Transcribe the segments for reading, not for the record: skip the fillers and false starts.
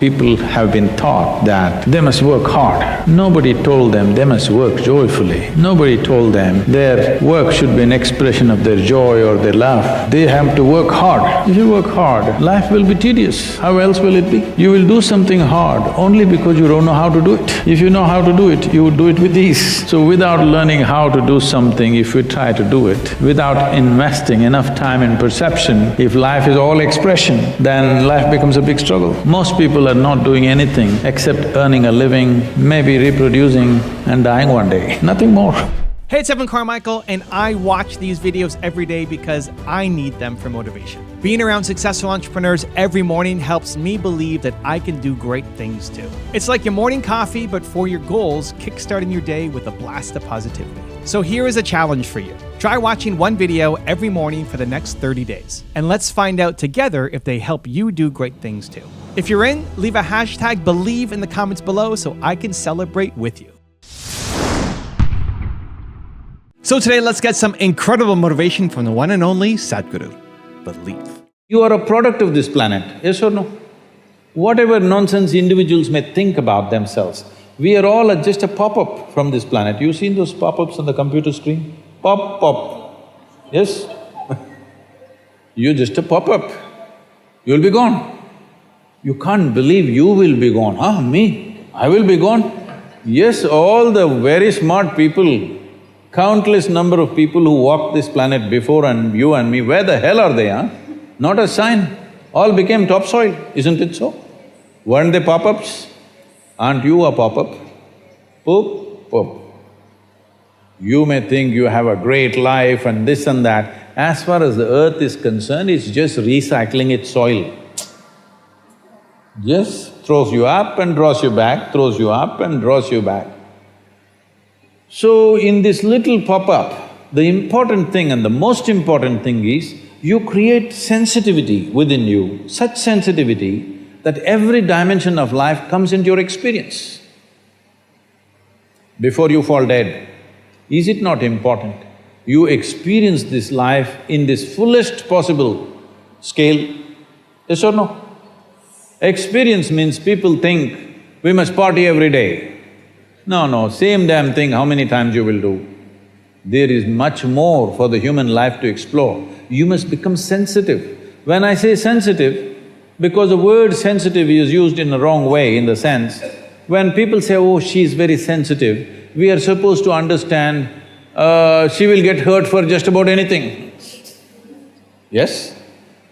People have been taught that they must work hard. Nobody told them they must work joyfully. Nobody told them their work should be an expression of their joy or their love. They have to work hard. If you work hard, life will be tedious. How else will it be? You will do something hard only because you don't know how to do it. If you know how to do it, you would do it with ease. So without learning how to do something, if we try to do it, without investing enough time in perception, if life is all expression, then life becomes a big struggle. Most people are not doing anything except earning a living, maybe reproducing and dying one day, nothing more. Hey, it's Carmichael, and I watch these videos every day because I need them for motivation. Being around successful entrepreneurs every morning helps me believe that I can do great things too. It's like your morning coffee, but for your goals, kickstarting your day with a blast of positivity. So here is a challenge for you. Try watching one video every morning for the next 30 days. And let's find out together if they help you do great things too. If you're in, leave a hashtag believe in the comments below so I can celebrate with you. So today, let's get some incredible motivation from the one and only Sadhguru. Believe. You are a product of this planet, yes or no? Whatever nonsense individuals may think about themselves, we are all just a pop-up from this planet. You've seen those pop-ups on the computer screen? Pop, pop, yes? You're just a pop-up, you'll be gone. You can't believe you will be gone. Ah, me? I will be gone? Yes, all the very smart people, countless number of people who walked this planet before and you and me, where the hell are they, huh? Not a sign. All became topsoil, isn't it so? Weren't they pop-ups? Aren't you a pop-up? Poop, poop. You may think you have a great life and this and that. As far as the earth is concerned, it's just recycling its soil. Just throws you up and draws you back, throws you up and draws you back. So in this little pop-up, the important thing and the most important thing is, you create sensitivity within you, such sensitivity that every dimension of life comes into your experience. Before you fall dead, is it not important? You experience this life in this fullest possible scale, yes or no? Experience means people think, we must party every day. No, same damn thing how many times you will do. There is much more for the human life to explore. You must become sensitive. When I say sensitive, because the word sensitive is used in the wrong way, in the sense, when people say, oh, she's very sensitive, we are supposed to understand, she will get hurt for just about anything. Yes?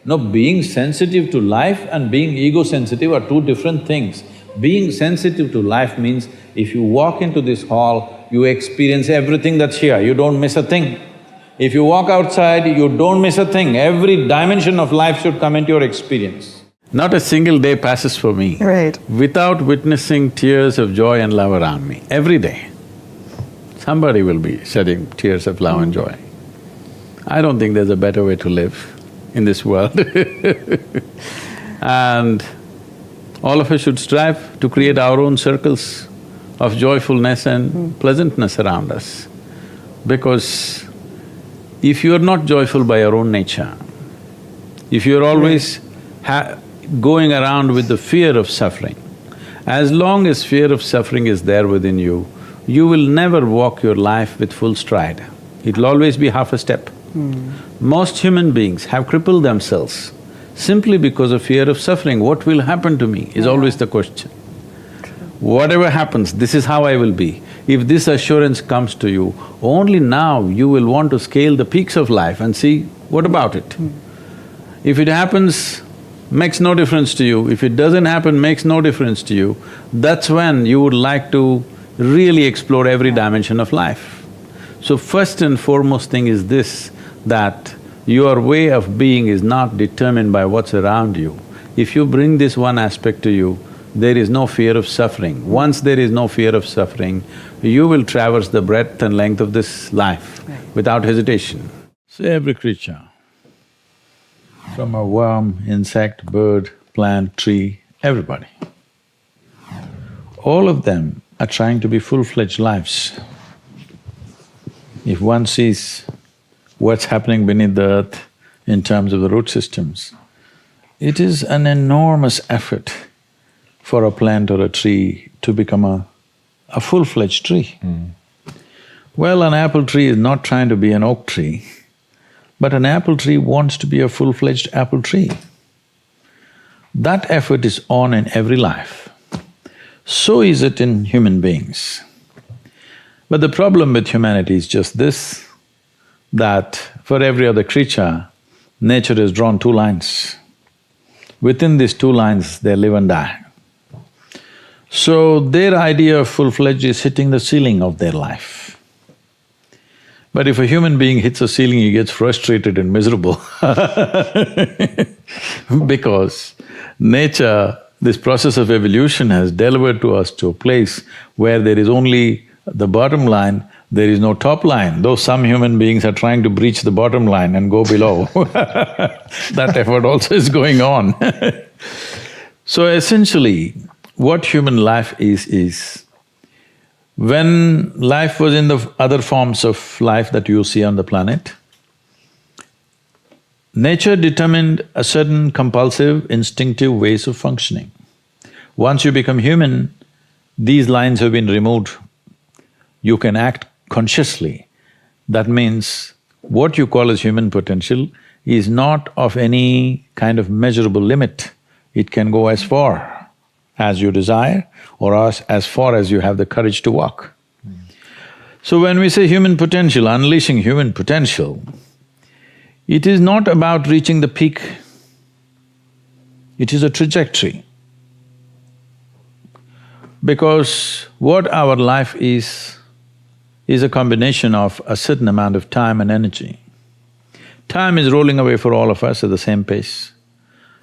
No, being sensitive to life and being ego-sensitive are two different things. Being sensitive to life means if you walk into this hall, you experience everything that's here, you don't miss a thing. If you walk outside, you don't miss a thing. Every dimension of life should come into your experience. Not a single day passes for me without witnessing tears of joy and love around me. Every day, somebody will be shedding tears of love and joy. I don't think there's a better way to live in this world and all of us should strive to create our own circles of joyfulness and pleasantness around us. Because if you're not joyful by your own nature, if you're always going around with the fear of suffering, as long as fear of suffering is there within you, you will never walk your life with full stride. It'll always be half a step. Most human beings have crippled themselves simply because of fear of suffering. What will happen to me is always the question. Whatever happens, this is how I will be. If this assurance comes to you, only now you will want to scale the peaks of life and see, what about it? If it happens, makes no difference to you. If it doesn't happen, makes no difference to you. That's when you would like to really explore every dimension of life. So first and foremost thing is this, that your way of being is not determined by what's around you. If you bring this one aspect to you, there is no fear of suffering. Once there is no fear of suffering, you will traverse the breadth and length of this life without hesitation. So every creature, from a worm, insect, bird, plant, tree, everybody, all of them are trying to be full-fledged lives. If one sees what's happening beneath the earth in terms of the root systems, it is an enormous effort for a plant or a tree to become a full-fledged tree? Well, an apple tree is not trying to be an oak tree, but an apple tree wants to be a full-fledged apple tree. That effort is on in every life. So is it in human beings. But the problem with humanity is just this, that for every other creature, nature has drawn two lines. Within these two lines, they live and die. So their idea of full-fledged is hitting the ceiling of their life. But if a human being hits a ceiling, he gets frustrated and miserable because nature, this process of evolution has delivered to us to a place where there is only the bottom line, there is no top line, though some human beings are trying to breach the bottom line and go below that effort also is going on So essentially, what human life is when life was in the other forms of life that you see on the planet, nature determined a certain compulsive, instinctive ways of functioning. Once you become human, these lines have been removed. You can act consciously. That means what you call as human potential is not of any kind of measurable limit. It can go as far as you desire or as far as you have the courage to walk. So when we say human potential, unleashing human potential, it is not about reaching the peak, it is a trajectory. Because what our life is a combination of a certain amount of time and energy. Time is rolling away for all of us at the same pace.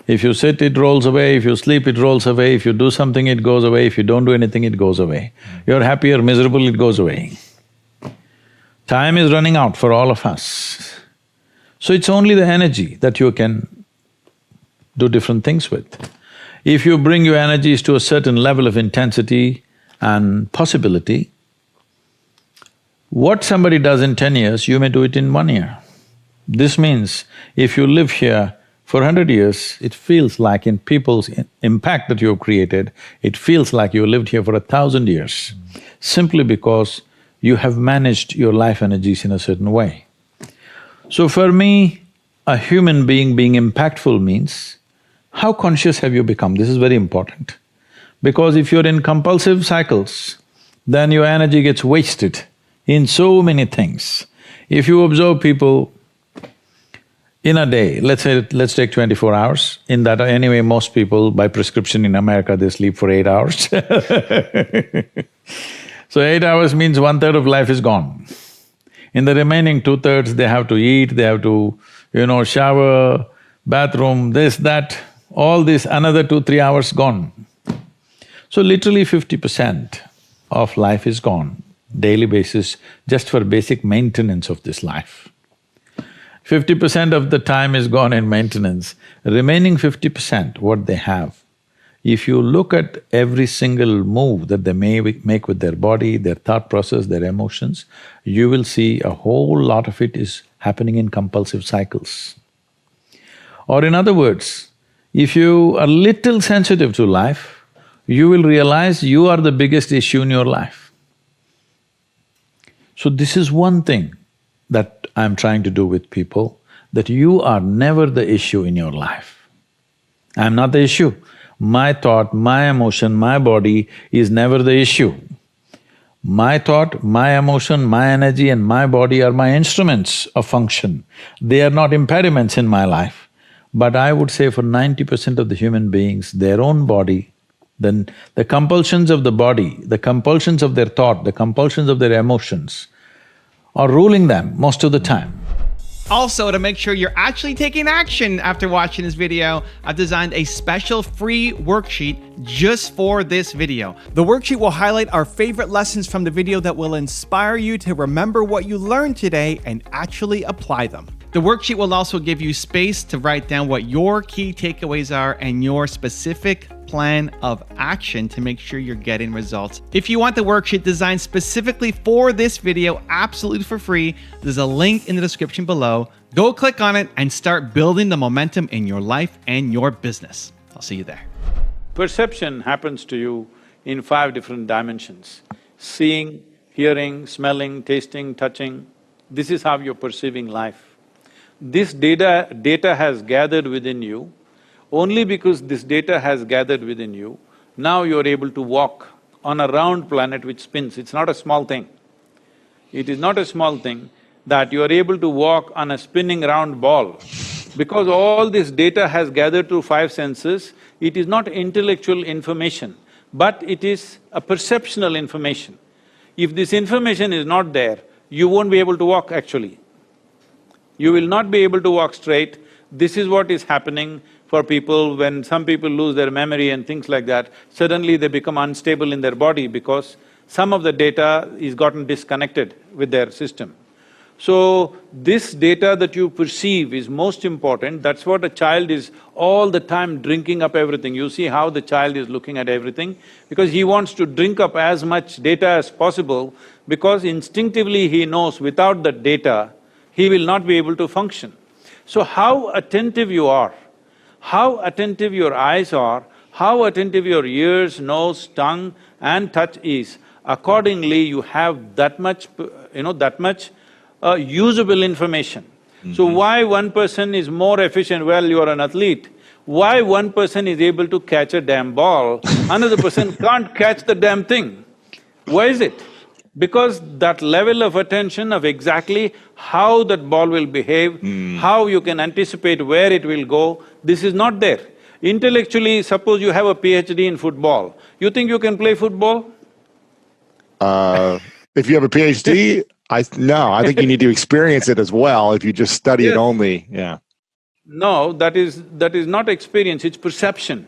If you sit, it rolls away, if you sleep, it rolls away, if you do something, it goes away, if you don't do anything, it goes away. You're happy or miserable, it goes away. Time is running out for all of us. So it's only the energy that you can do different things with. If you bring your energies to a certain level of intensity and possibility, what somebody does in 10 years, you may do it in 1 year. This means if you live here for 100 years, it feels like in people's impact that you have created, it feels like you lived here for 1,000 years, simply because you have managed your life energies in a certain way. So for me, a human being impactful means, how conscious have you become? This is very important. Because if you're in compulsive cycles, then your energy gets wasted in so many things. If you observe people in a day, let's take 24 hours, in that anyway most people by prescription in America they sleep for 8 hours So 8 hours means 1/3 of life is gone. In the remaining 2/3 they have to eat, they have to, shower, bathroom, this, that, all this, another 2-3 hours gone. So literally 50% of life is gone, daily basis, just for basic maintenance of this life. 50% of the time is gone in maintenance, remaining 50%, what they have. If you look at every single move that they may make with their body, their thought process, their emotions, you will see a whole lot of it is happening in compulsive cycles. Or in other words, if you are little sensitive to life, you will realize you are the biggest issue in your life. So this is one thing that I'm trying to do with people, that you are never the issue in your life. I'm not the issue. My thought, my emotion, my body is never the issue. My thought, my emotion, my energy and my body are my instruments of function. They are not impediments in my life. But I would say for 90% of the human beings, their own body, then the compulsions of the body, the compulsions of their thought, the compulsions of their emotions are ruling them most of the time. Also, to make sure you're actually taking action after watching this video, I've designed a special free worksheet just for this video. The worksheet will highlight our favorite lessons from the video that will inspire you to remember what you learned today and actually apply them. The worksheet will also give you space to write down what your key takeaways are and your specific plan of action to make sure you're getting results. If you want the worksheet designed specifically for this video, absolutely for free, there's a link in the description below. Go click on it and start building the momentum in your life and your business. I'll see you there. Perception happens to you in 5 different dimensions: seeing, hearing, smelling, tasting, touching. This is how you're perceiving life. This data has gathered within you. Only because this data has gathered within you, now you're able to walk on a round planet which spins. It's not a small thing. It is not a small thing that you are able to walk on a spinning round ball. Because all this data has gathered through 5 senses, it is not intellectual information, but it is a perceptual information. If this information is not there, you won't be able to walk actually. You will not be able to walk straight. This is what is happening for people when some people lose their memory and things like that. Suddenly they become unstable in their body because some of the data is gotten disconnected with their system. So, this data that you perceive is most important. That's what a child is all the time drinking up everything. You see how the child is looking at everything? Because he wants to drink up as much data as possible, because instinctively he knows without the data, he will not be able to function. So how attentive you are, how attentive your eyes are, how attentive your ears, nose, tongue and touch is, accordingly you have that much, that much usable information. So why one person is more efficient? Well, you are an athlete. Why one person is able to catch a damn ball, another person can't catch the damn thing? Why is it? Because that level of attention of exactly how that ball will behave, how you can anticipate where it will go, this is not there. Intellectually, suppose you have a PhD in football, you think you can play football? If you have a PhD, no, I think you need to experience it as well. If you just study it only, yeah. No, that is not experience, it's perception.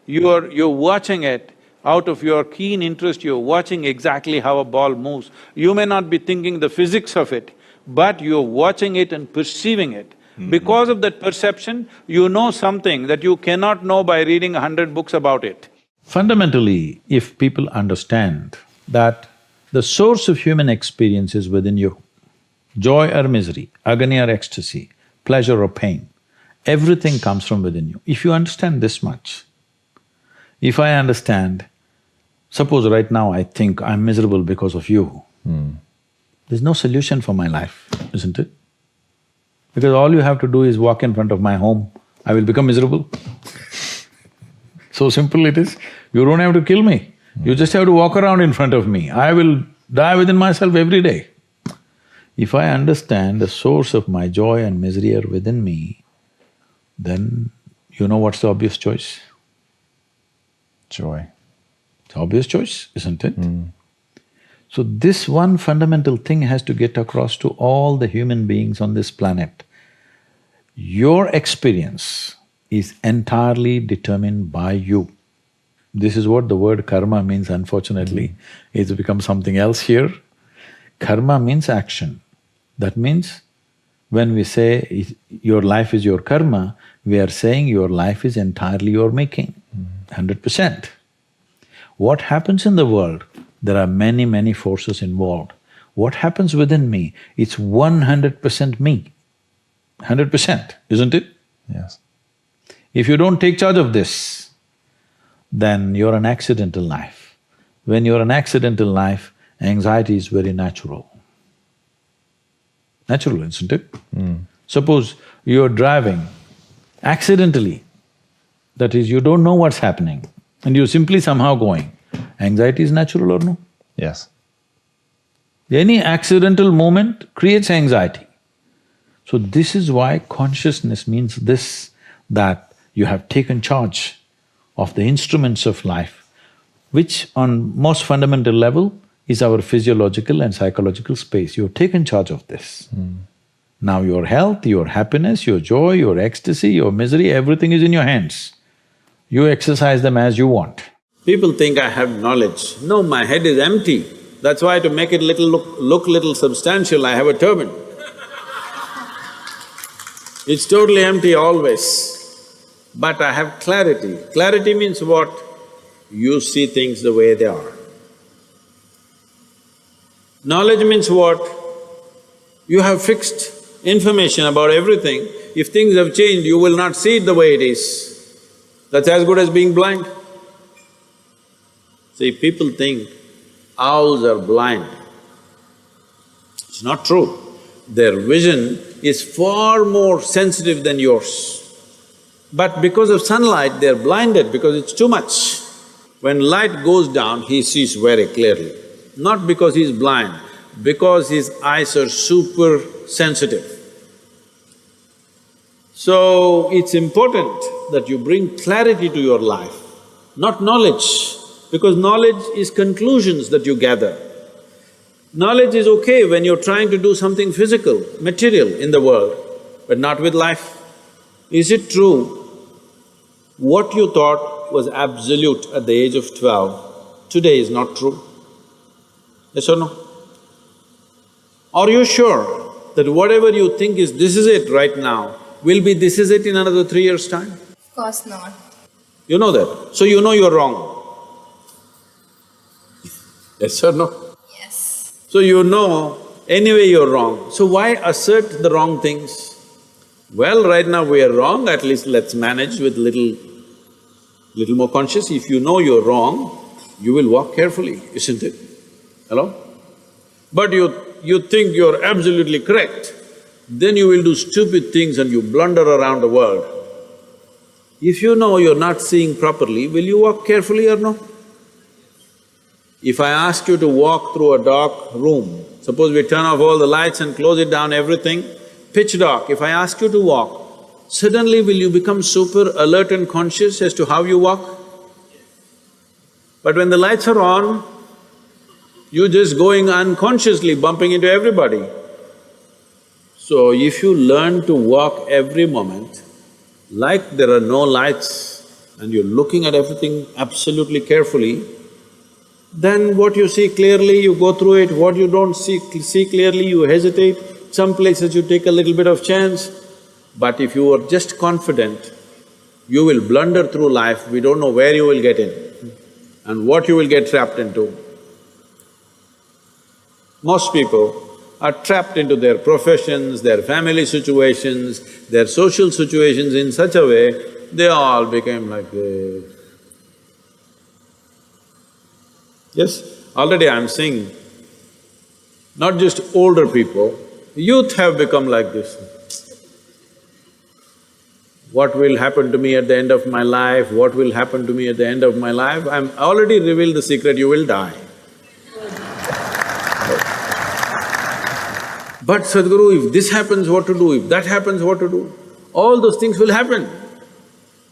You're watching it out of your keen interest, you're watching exactly how a ball moves. You may not be thinking the physics of it, but you're watching it and perceiving it. Because of that perception, you know something that you cannot know by reading 100 books about it. Fundamentally, if people understand that the source of human experience is within you, joy or misery, agony or ecstasy, pleasure or pain, everything comes from within you. If you understand this much, if I understand, suppose right now I think I'm miserable because of you, there's no solution for my life, isn't it? Because all you have to do is walk in front of my home, I will become miserable. So simple it is. You don't have to kill me, you just have to walk around in front of me. I will die within myself every day. If I understand the source of my joy and misery are within me, then you know what's the obvious choice? Joy. It's obvious choice, isn't it? So this one fundamental thing has to get across to all the human beings on this planet. Your experience is entirely determined by you. This is what the word karma means, unfortunately. It's become something else here. Karma means action. That means when we say your life is your karma, we are saying your life is entirely your making, 100%. What happens in the world? There are many, many forces involved. What happens within me? It's 100% me, 100%, isn't it? Yes. If you don't take charge of this, then you're an accidental life. When you're an accidental life, anxiety is very natural. Natural, isn't it? Suppose you're driving accidentally, that is, you don't know what's happening and you're simply somehow going, anxiety is natural or no? Yes. Any accidental movement creates anxiety. So this is why consciousness means this, that you have taken charge of the instruments of life, which on most fundamental level is our physiological and psychological space. You've taken charge of this. Now your health, your happiness, your joy, your ecstasy, your misery, everything is in your hands. You exercise them as you want. People think I have knowledge. No, my head is empty. That's why to make it look little substantial, I have a turban. It's totally empty always. But I have clarity. Clarity means what? You see things the way they are. Knowledge means what? You have fixed information about everything. If things have changed, you will not see it the way it is. That's as good as being blind. See, people think owls are blind. It's not true. Their vision is far more sensitive than yours. But because of sunlight, they're blinded because it's too much. When light goes down, he sees very clearly. Not because he's blind, because his eyes are super sensitive. So, it's important that you bring clarity to your life, not knowledge, because knowledge is conclusions that you gather. Knowledge is okay when you're trying to do something physical, material in the world, but not with life. Is it true what you thought was absolute at the age of 12, today is not true? Yes or no? Are you sure that whatever you think is this is it right now, will be this is it in another 3 years' time? Of course not. You know that, so you know you're wrong. Yes or no? Yes. So you know anyway you're wrong, so why assert the wrong things? Well, right now we are wrong, at least let's manage with little more conscious. If you know you're wrong, you will walk carefully, isn't it? Hello? But you think you're absolutely correct, then you will do stupid things and you blunder around the world. If you know you're not seeing properly, will you walk carefully or no? If I ask you to walk through a dark room, suppose we turn off all the lights and close it down, everything, pitch dark, if I ask you to walk, suddenly will you become super alert and conscious as to how you walk? But when the lights are on, you're just going unconsciously bumping into everybody. So if you learn to walk every moment, like there are no lights and you're looking at everything absolutely carefully, then what you see clearly, you go through it, what you don't see clearly, you hesitate, some places you take a little bit of chance. But if you are just confident, you will blunder through life, we don't know where you will get in and what you will get trapped into. Most people are trapped into their professions, their family situations, their social situations in such a way, they all became like this. Yes, already I'm seeing, not just older people, youth have become like this. What will happen to me at the end of my life? What will happen to me at the end of my life? I'm already revealed the secret, you will die. But Sadhguru, if this happens, what to do? If that happens, what to do? All those things will happen.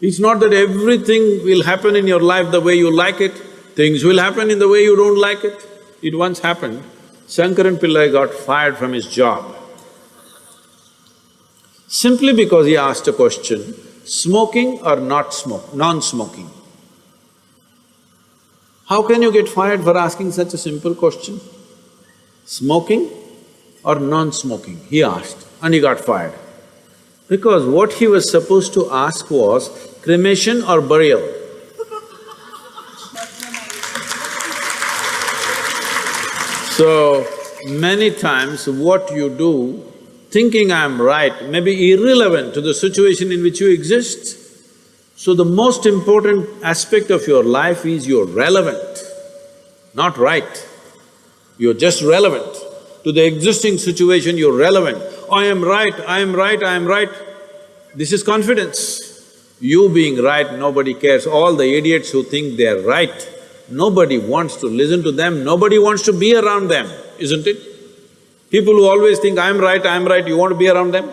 It's not that everything will happen in your life the way you like it, things will happen in the way you don't like it. It once happened, Shankaran Pillai got fired from his job simply because he asked a question, smoking or non-smoking? How can you get fired for asking such a simple question? Smoking or non-smoking, he asked, and he got fired. Because what he was supposed to ask was cremation or burial. So, many times what you do, thinking I'm right, may be irrelevant to the situation in which you exist. So the most important aspect of your life is you're relevant, not right. You're just relevant. To the existing situation, you're relevant. I am right, I am right, I am right. This is confidence. You being right, nobody cares. All the idiots who think they're right, nobody wants to listen to them, nobody wants to be around them, isn't it? People who always think, I'm right, you want to be around them?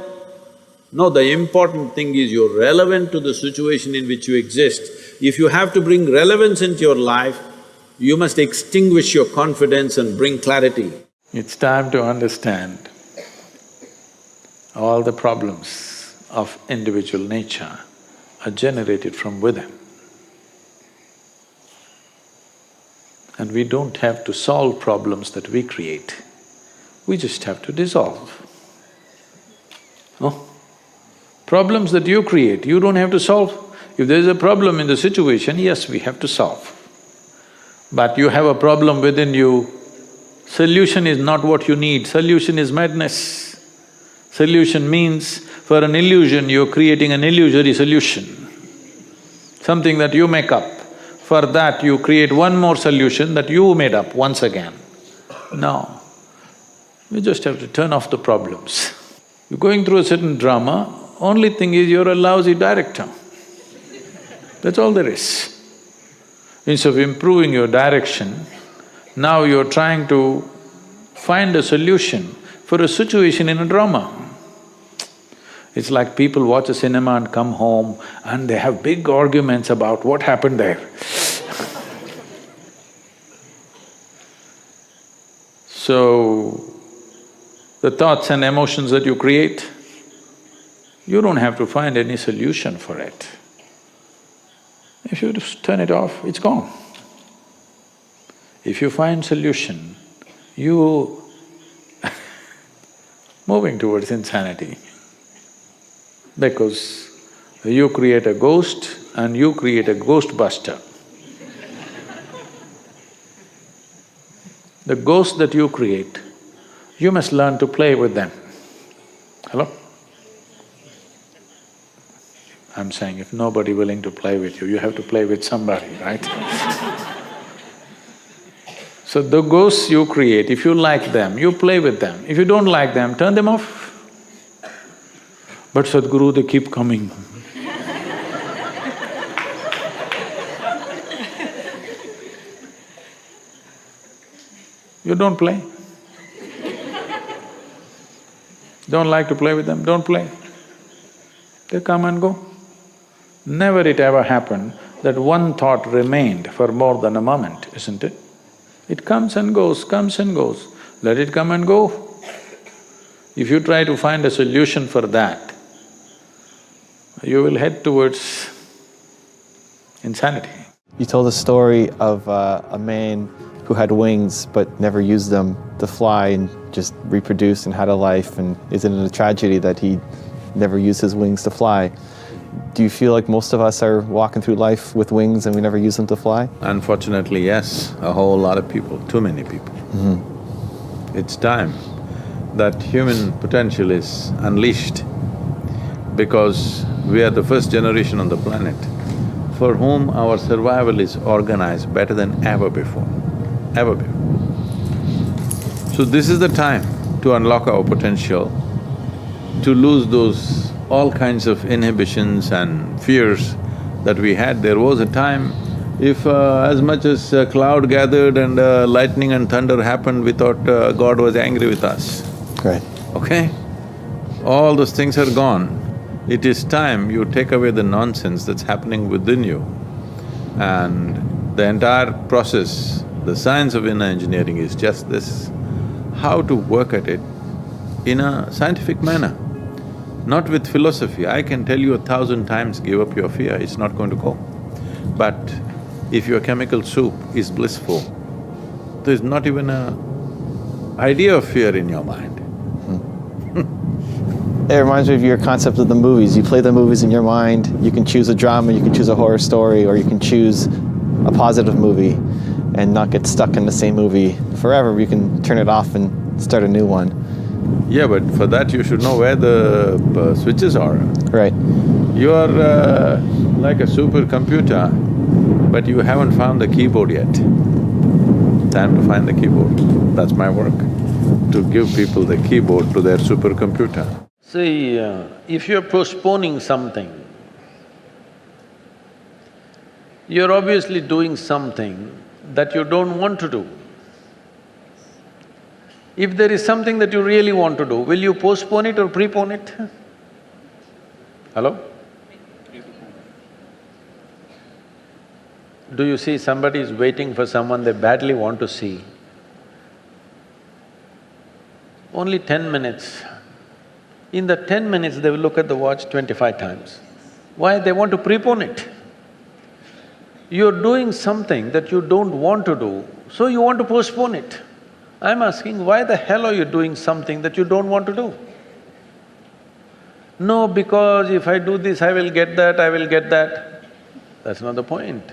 No, the important thing is you're relevant to the situation in which you exist. If you have to bring relevance into your life, you must extinguish your confidence and bring clarity. It's time to understand all the problems of individual nature are generated from within. And we don't have to solve problems that we create, we just have to dissolve. No? Problems that you create, you don't have to solve. If there's a problem in the situation, yes, we have to solve. But you have a problem within you, solution is not what you need, solution is madness. Solution means, for an illusion, you're creating an illusory solution, something that you make up. For that, you create one more solution that you made up once again. No, you just have to turn off the problems. You're going through a certain drama, only thing is you're a lousy director. That's all there is. Instead of improving your direction, now you're trying to find a solution for a situation in a drama. It's like people watch a cinema and come home and they have big arguments about what happened there. So, the thoughts and emotions that you create, you don't have to find any solution for it. If you just turn it off, it's gone. If you find solution, you moving towards insanity. Because you create a ghost and you create a ghostbuster. The ghosts that you create, you must learn to play with them. Hello? I'm saying if nobody willing to play with you, you have to play with somebody, right? So the ghosts you create, if you like them, you play with them. If you don't like them, turn them off. But Sadhguru, they keep coming. You don't play. Don't like to play with them, don't play. They come and go. Never it ever happened that one thought remained for more than a moment, isn't it? It comes and goes, comes and goes. Let it come and go. If you try to find a solution for that, you will head towards insanity. You told a story of a man who had wings but never used them to fly and just reproduced and had a life, and isn't it a tragedy that he never used his wings to fly? Do you feel like most of us are walking through life with wings and we never use them to fly? Unfortunately, yes, a whole lot of people, too many people. It's time that human potential is unleashed because we are the first generation on the planet for whom our survival is organized better than ever before, ever before. So this is the time to unlock our potential, to lose those all kinds of inhibitions and fears that we had. There was a time, if as much as a cloud gathered and lightning and thunder happened, we thought God was angry with us. Right. Okay? All those things are gone. It is time you take away the nonsense that's happening within you. And the entire process, the science of inner engineering is just this, how to work at it in a scientific manner, not with philosophy. I can tell you 1,000 times, give up your fear, it's not going to go. But if your chemical soup is blissful, there's not even a idea of fear in your mind. It reminds me of your concept of the movies. You play the movies in your mind, you can choose a drama, you can choose a horror story, or you can choose a positive movie and not get stuck in the same movie forever. You can turn it off and start a new one. Yeah, but for that you should know where the switches are. Right. You are like a supercomputer, but you haven't found the keyboard yet. Time to find the keyboard. That's my work, to give people the keyboard to their supercomputer. See, if you're postponing something, you're obviously doing something that you don't want to do. If there is something that you really want to do, will you postpone it or prepone it? Hello? Do you see somebody is waiting for someone they badly want to see? Only 10 minutes. In the 10 minutes, they will look at the watch 25 times. Why? They want to prepone it. You're doing something that you don't want to do, so you want to postpone it. I'm asking, why the hell are you doing something that you don't want to do? No, because if I do this, I will get that, I will get that. That's not the point.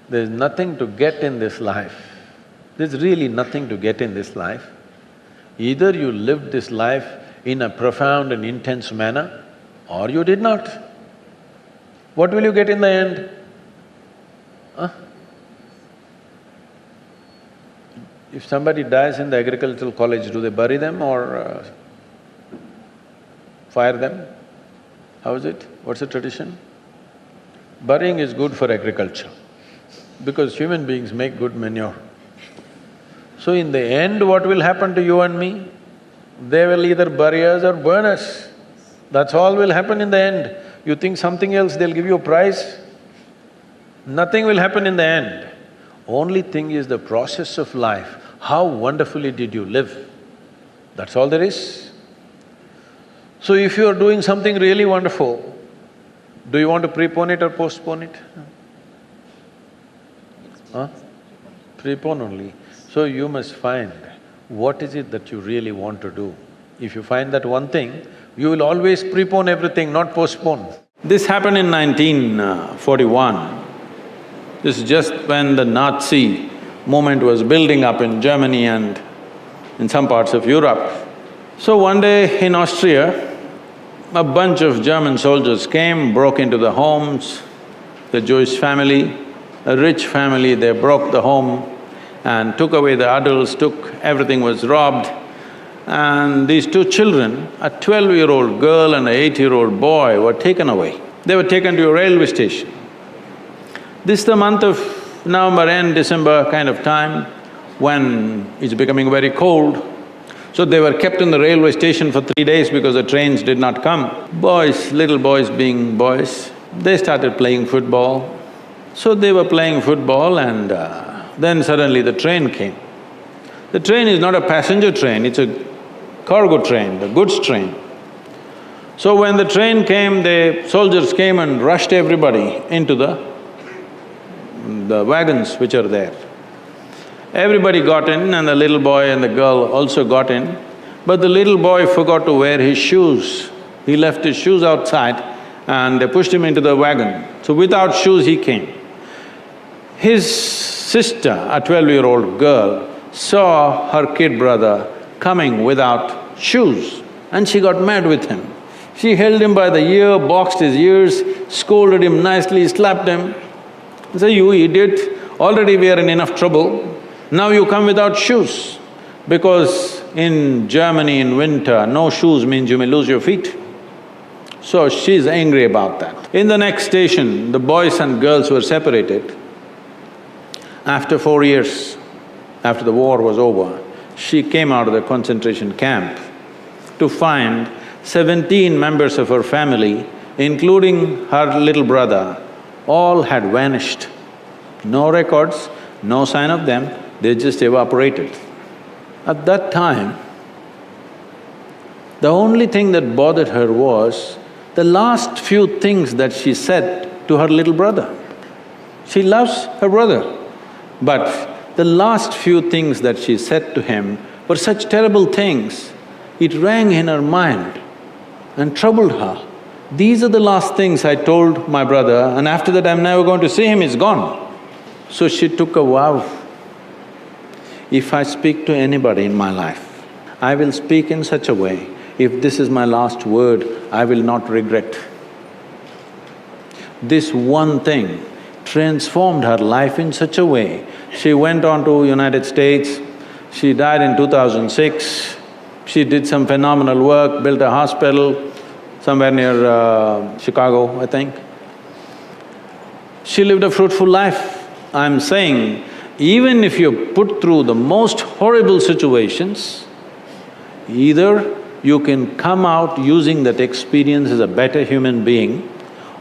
There's nothing to get in this life. There's really nothing to get in this life. Either you lived this life in a profound and intense manner, or you did not. What will you get in the end? Huh? If somebody dies in the agricultural college, do they bury them or fire them? How is it? What's the tradition? Burying is good for agriculture because human beings make good manure. So in the end, what will happen to you and me? They will either bury us or burn us. That's all will happen in the end. You think something else, they'll give you a prize? Nothing will happen in the end. Only thing is the process of life. How wonderfully did you live? That's all there is. So if you are doing something really wonderful, do you want to prepone it or postpone it? Huh? Prepone only. So you must find what is it that you really want to do. If you find that one thing, you will always prepone everything, not postpone. This happened in 1941. This is just when the Nazi movement was building up in Germany and in some parts of Europe. So one day in Austria, a bunch of German soldiers came, broke into the homes, the Jewish family, a rich family, they broke the home and took away the adults, everything was robbed. And these two children, a 12-year-old girl and an 8-year-old boy were taken away. They were taken to a railway station. This is the month of November end, December kind of time, when it's becoming very cold. So they were kept in the railway station for 3 days because the trains did not come. Boys, little boys being boys, they started playing football. So they were playing football and then suddenly the train came. The train is not a passenger train, it's a cargo train, the goods train. So when the train came, the soldiers came and rushed everybody into the wagons which are there. Everybody got in and the little boy and the girl also got in, but the little boy forgot to wear his shoes. He left his shoes outside and they pushed him into the wagon. So without shoes he came. His sister, a 12-year-old girl, saw her kid brother coming without shoes and she got mad with him. She held him by the ear, boxed his ears, scolded him nicely, slapped him. Say, "You idiot, already we are in enough trouble, now you come without shoes." Because in Germany in winter, no shoes means you may lose your feet. So she's angry about that. In the next station, the boys and girls were separated. After 4 years, after the war was over, she came out of the concentration camp to find 17 members of her family, including her little brother, all had vanished. No records, no sign of them, they just evaporated. At that time, the only thing that bothered her was the last few things that she said to her little brother. She loves her brother, but the last few things that she said to him were such terrible things, it rang in her mind and troubled her. These are the last things I told my brother and after that I'm never going to see him, he's gone. So she took a vow, if I speak to anybody in my life, I will speak in such a way, if this is my last word, I will not regret. This one thing transformed her life in such a way. She went on to United States, she died in 2006, she did some phenomenal work, built a hospital somewhere near Chicago, I think. She lived a fruitful life. I'm saying, even if you're put through the most horrible situations, either you can come out using that experience as a better human being,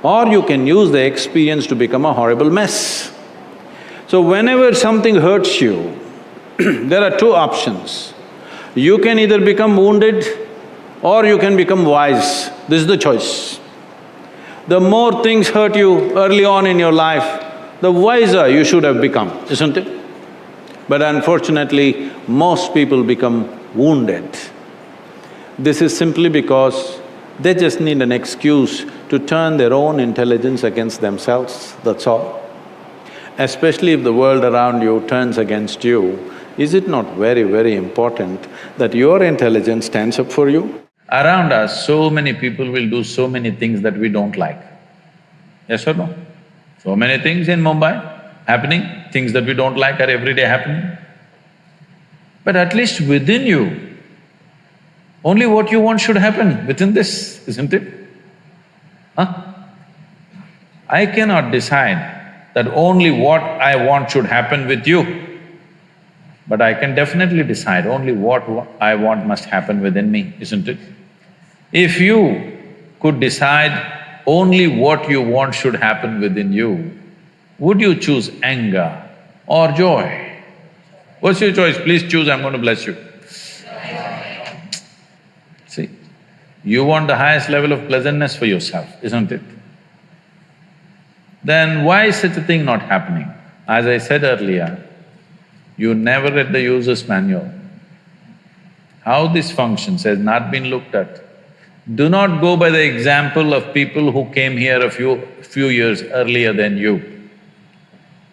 or you can use the experience to become a horrible mess. So whenever something hurts you, there are two options. You can either become wounded or you can become wise. This is the choice. The more things hurt you early on in your life, the wiser you should have become, isn't it? But unfortunately, most people become wounded. This is simply because they just need an excuse to turn their own intelligence against themselves, that's all. Especially if the world around you turns against you, is it not very, very important that your intelligence stands up for you? Around us, so many people will do so many things that we don't like. Yes or no? So many things in Mumbai, happening, things that we don't like are every day happening. But at least within you, only what you want should happen within this, isn't it? Huh? I cannot decide that only what I want should happen with you, but I can definitely decide only what I want must happen within me, isn't it? If you could decide only what you want should happen within you, would you choose anger or joy? What's your choice? Please choose, I'm going to bless you. See, you want the highest level of pleasantness for yourself, isn't it? Then why is such a thing not happening? As I said earlier, you never read the user's manual. How this functions has not been looked at. Do not go by the example of people who came here a few years earlier than you.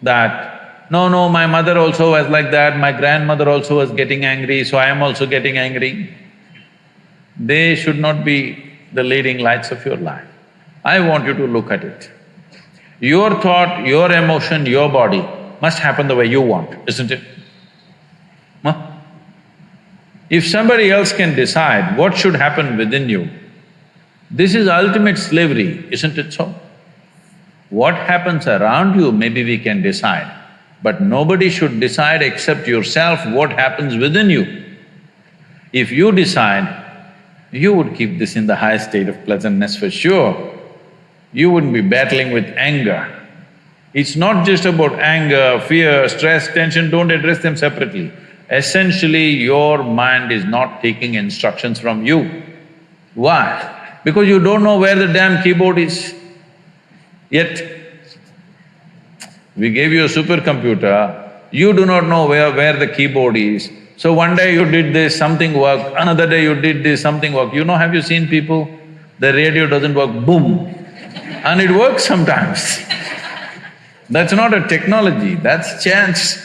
That, no, my mother also was like that, my grandmother also was getting angry, so I am also getting angry. They should not be the leading lights of your life. I want you to look at it. Your thought, your emotion, your body must happen the way you want, isn't it? Huh? If somebody else can decide what should happen within you, this is ultimate slavery, isn't it so? What happens around you, maybe we can decide, but nobody should decide except yourself what happens within you. If you decide, you would keep this in the high state of pleasantness for sure. You wouldn't be battling with anger. It's not just about anger, fear, stress, tension, don't address them separately. Essentially, your mind is not taking instructions from you. Why? Because you don't know where the damn keyboard is. Yet, we gave you a supercomputer, you do not know where the keyboard is. So one day you did this, something worked, another day you did this, something worked. You know, have you seen people, the radio doesn't work, boom, and it works sometimes. That's not a technology, that's chance.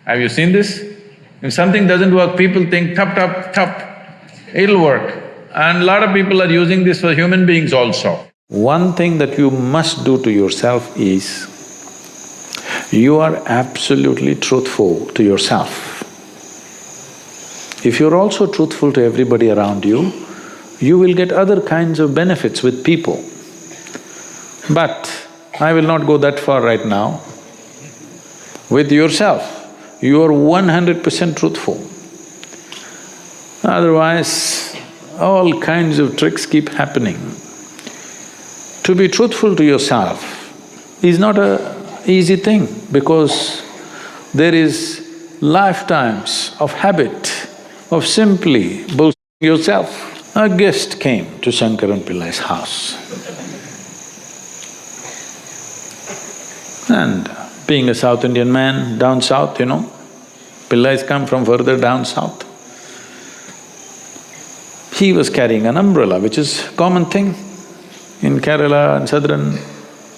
Have you seen this? If something doesn't work, people think, tap, tap, tap, it'll work. And a lot of people are using this for human beings also. One thing that you must do to yourself is, you are absolutely truthful to yourself. If you're also truthful to everybody around you, you will get other kinds of benefits with people. But I will not go that far right now. With yourself, you are 100% truthful. Otherwise, all kinds of tricks keep happening. To be truthful to yourself is not an easy thing because there is lifetimes of habit of simply boasting yourself. A guest came to Shankaran Pillai's house. And being a South Indian man, down south, you know, Pillais come from further down south. He was carrying an umbrella, which is a common thing. In Kerala and southern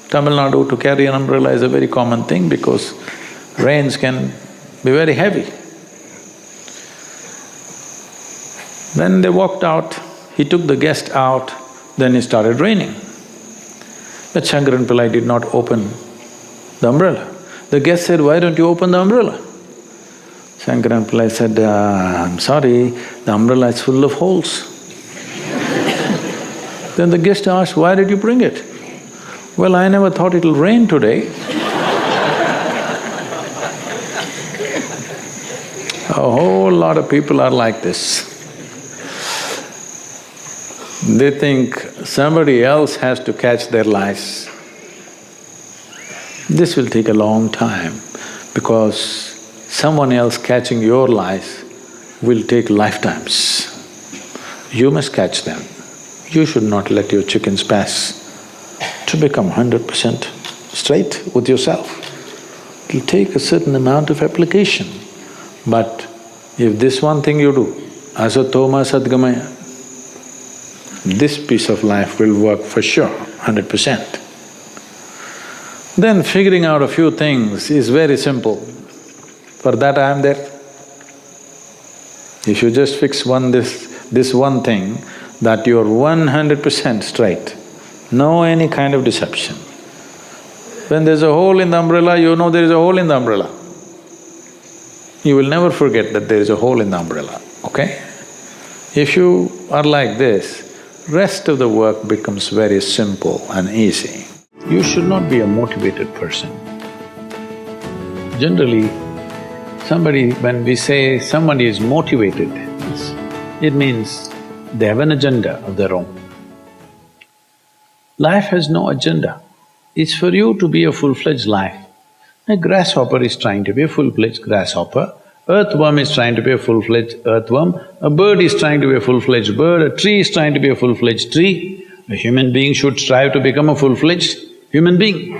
Tamil Nadu, to carry an umbrella is a very common thing because rains can be very heavy. Then they walked out, he took the guest out, then it started raining. But Shankaran Pillai did not open the umbrella. The guest said, "Why don't you open the umbrella?" Shankaran Pillai said, "I'm sorry, the umbrella is full of holes." Then the guest asked, "Why did you bring it?" "Well, I never thought it'll rain today." A whole lot of people are like this. They think somebody else has to catch their lice. This will take a long time because someone else catching your lice will take lifetimes. You must catch them. You should not let your chickens pass. To become 100% straight with yourself, it'll take a certain amount of application. But if this one thing you do, asatoma sadgamaya, this piece of life will work for sure, 100%. Then figuring out a few things is very simple. For that I am there. If you just fix this one thing, that you're 100% straight, no any kind of deception, When there's a hole in the umbrella, you know there is a hole in the umbrella. You will never forget that there is a hole in the umbrella, okay? If you are like this, rest of the work becomes very simple and easy. You should not be a motivated person. Generally, when we say somebody is motivated, it means they have an agenda of their own. Life has no agenda. It's for you to be a full-fledged life. A grasshopper is trying to be a full-fledged grasshopper, earthworm is trying to be a full-fledged earthworm, a bird is trying to be a full-fledged bird, a tree is trying to be a full-fledged tree. A human being should strive to become a full-fledged human being.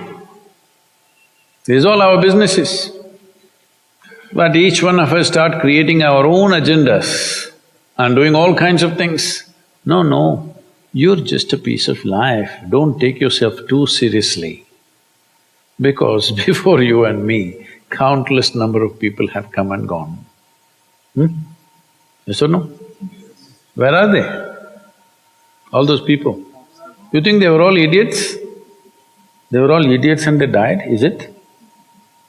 This is all our business is. But each one of us start creating our own agendas and doing all kinds of things. No, you're just a piece of life, don't take yourself too seriously. Because before you and me, countless number of people have come and gone. Yes or no? Where are they? All those people. You think they were all idiots? They were all idiots and they died, is it?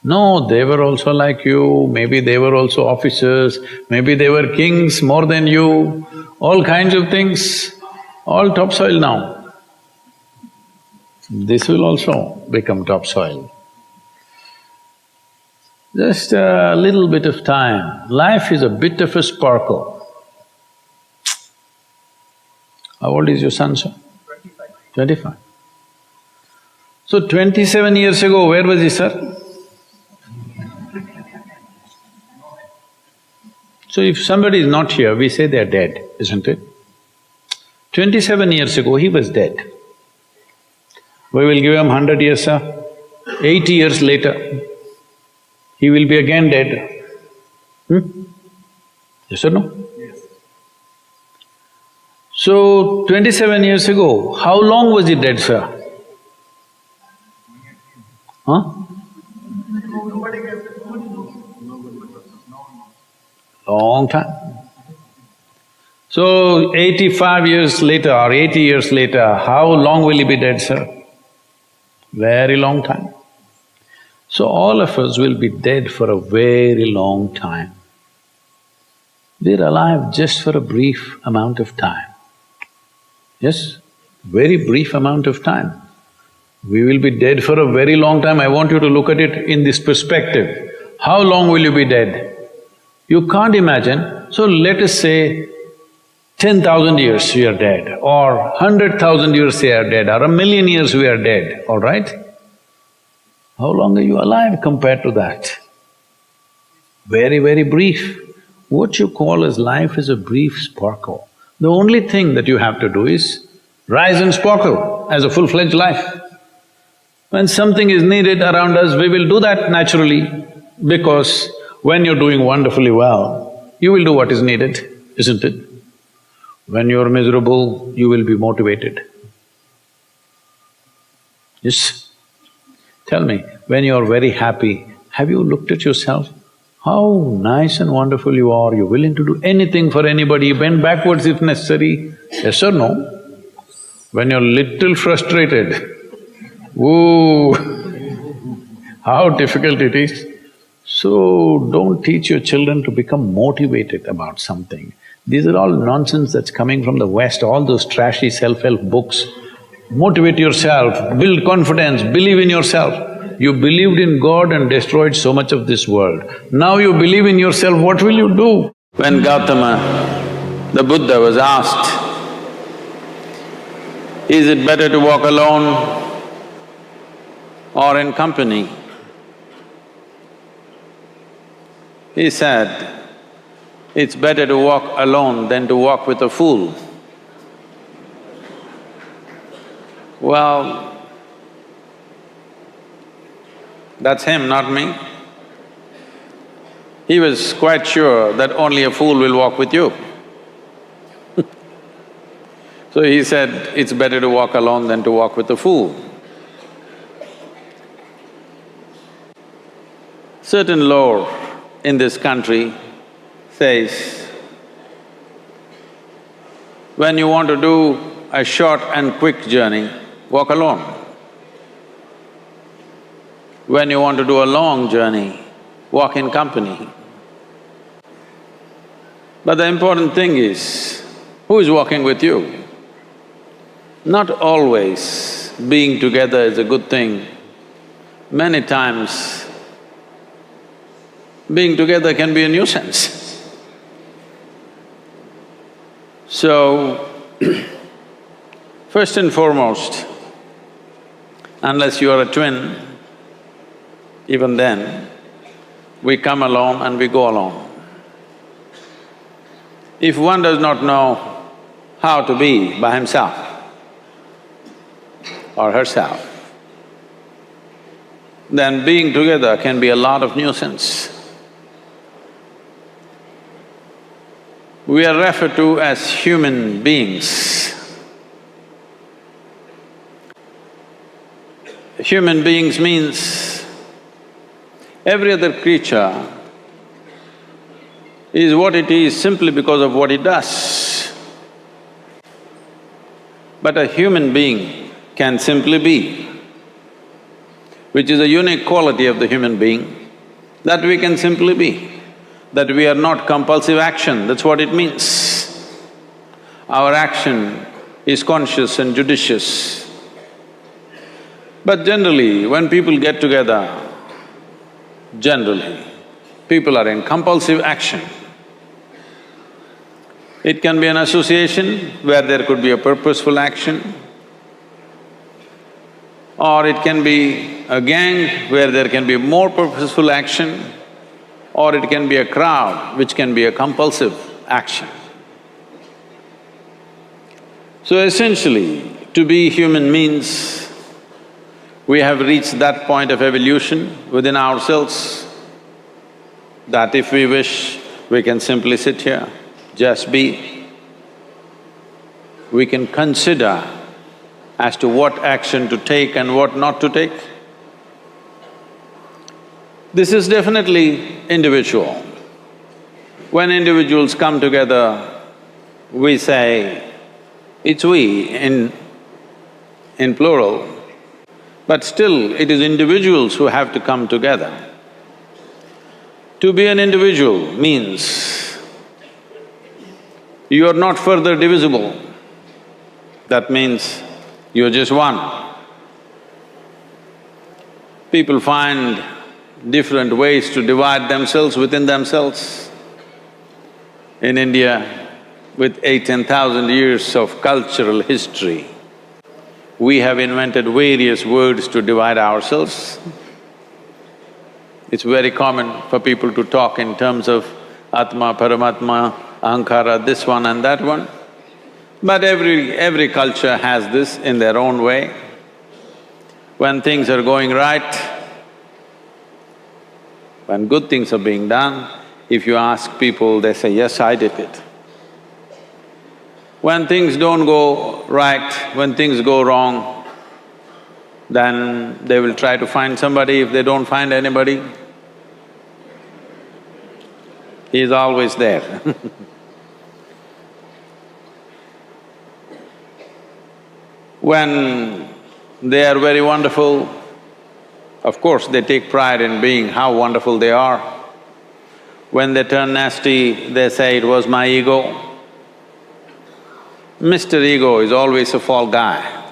No, they were also like you, maybe they were also officers, maybe they were kings more than you, all kinds of things, all topsoil now. This will also become topsoil. Just a little bit of time. Life is a bit of a sparkle. How old is your son, sir? 25. So 27 years ago, where was he, sir? So if somebody is not here, we say they're dead, isn't it? 27 years ago, he was dead. We will give him 100 years, sir. 80 years later, he will be again dead. Yes or no? Yes. So, 27 years ago, how long was he dead, sir? Huh? Long time. So, 85 years later or 80 years later, how long will he be dead, sir? Very long time. So all of us will be dead for a very long time. We're alive just for a brief amount of time. Yes, very brief amount of time. We will be dead for a very long time. I want you to look at it in this perspective. How long will you be dead? You can't imagine. So let us say 10,000 years we are dead, or 100,000 years we are dead, or 1,000,000 years we are dead, all right? How long are you alive compared to that? Very, very brief. What you call as life is a brief sparkle. The only thing that you have to do is rise and sparkle as a full-fledged life. When something is needed around us, we will do that naturally, because when you're doing wonderfully well, you will do what is needed, isn't it? When you're miserable, you will be motivated. Yes? Tell me, when you're very happy, have you looked at yourself? How nice and wonderful you are, you're willing to do anything for anybody, bend backwards if necessary, yes or no? When you're little frustrated, ooh, how difficult it is. So, don't teach your children to become motivated about something. These are all nonsense that's coming from the West, all those trashy self-help books. Motivate yourself, build confidence, believe in yourself. You believed in God and destroyed so much of this world. Now you believe in yourself, what will you do? When Gautama, the Buddha, was asked, is it better to walk alone or in company? He said, it's better to walk alone than to walk with a fool. Well, that's him, not me. He was quite sure that only a fool will walk with you. So he said, it's better to walk alone than to walk with a fool. Certain lore in this country says, when you want to do a short and quick journey, walk alone. When you want to do a long journey, walk in company. But the important thing is, who is walking with you? Not always being together is a good thing. Many times, being together can be a nuisance. So, first and foremost, unless you are a twin, even then, we come alone and we go alone. If one does not know how to be by himself or herself, then being together can be a lot of nuisance. We are referred to as human beings. Human beings means every other creature is what it is simply because of what it does. But a human being can simply be, which is a unique quality of the human being, that we can simply be. That we are not compulsive action, that's what it means. Our action is conscious and judicious. But generally, when people get together, generally, people are in compulsive action. It can be an association where there could be a purposeful action, or it can be a gang where there can be more purposeful action, or it can be a crowd which can be a compulsive action. So essentially, to be human means we have reached that point of evolution within ourselves that if we wish, we can simply sit here, just be. We can consider as to what action to take and what not to take. This is definitely individual. When individuals come together, we say, it's we in plural, but still it is individuals who have to come together. To be an individual means you are not further divisible. That means you're just one. People find different ways to divide themselves within themselves. In India, with 10,000 years of cultural history, we have invented various words to divide ourselves. It's very common for people to talk in terms of Atma, Paramatma, Ahankara, this one and that one. But every culture has this in their own way. When things are going right, when good things are being done, if you ask people, they say, yes, I did it. When things don't go right, when things go wrong, then they will try to find somebody. If they don't find anybody, he is always there. When they are very wonderful, of course they take pride in being how wonderful they are. When they turn nasty, they say, it was my ego. Mr. Ego is always a fall guy.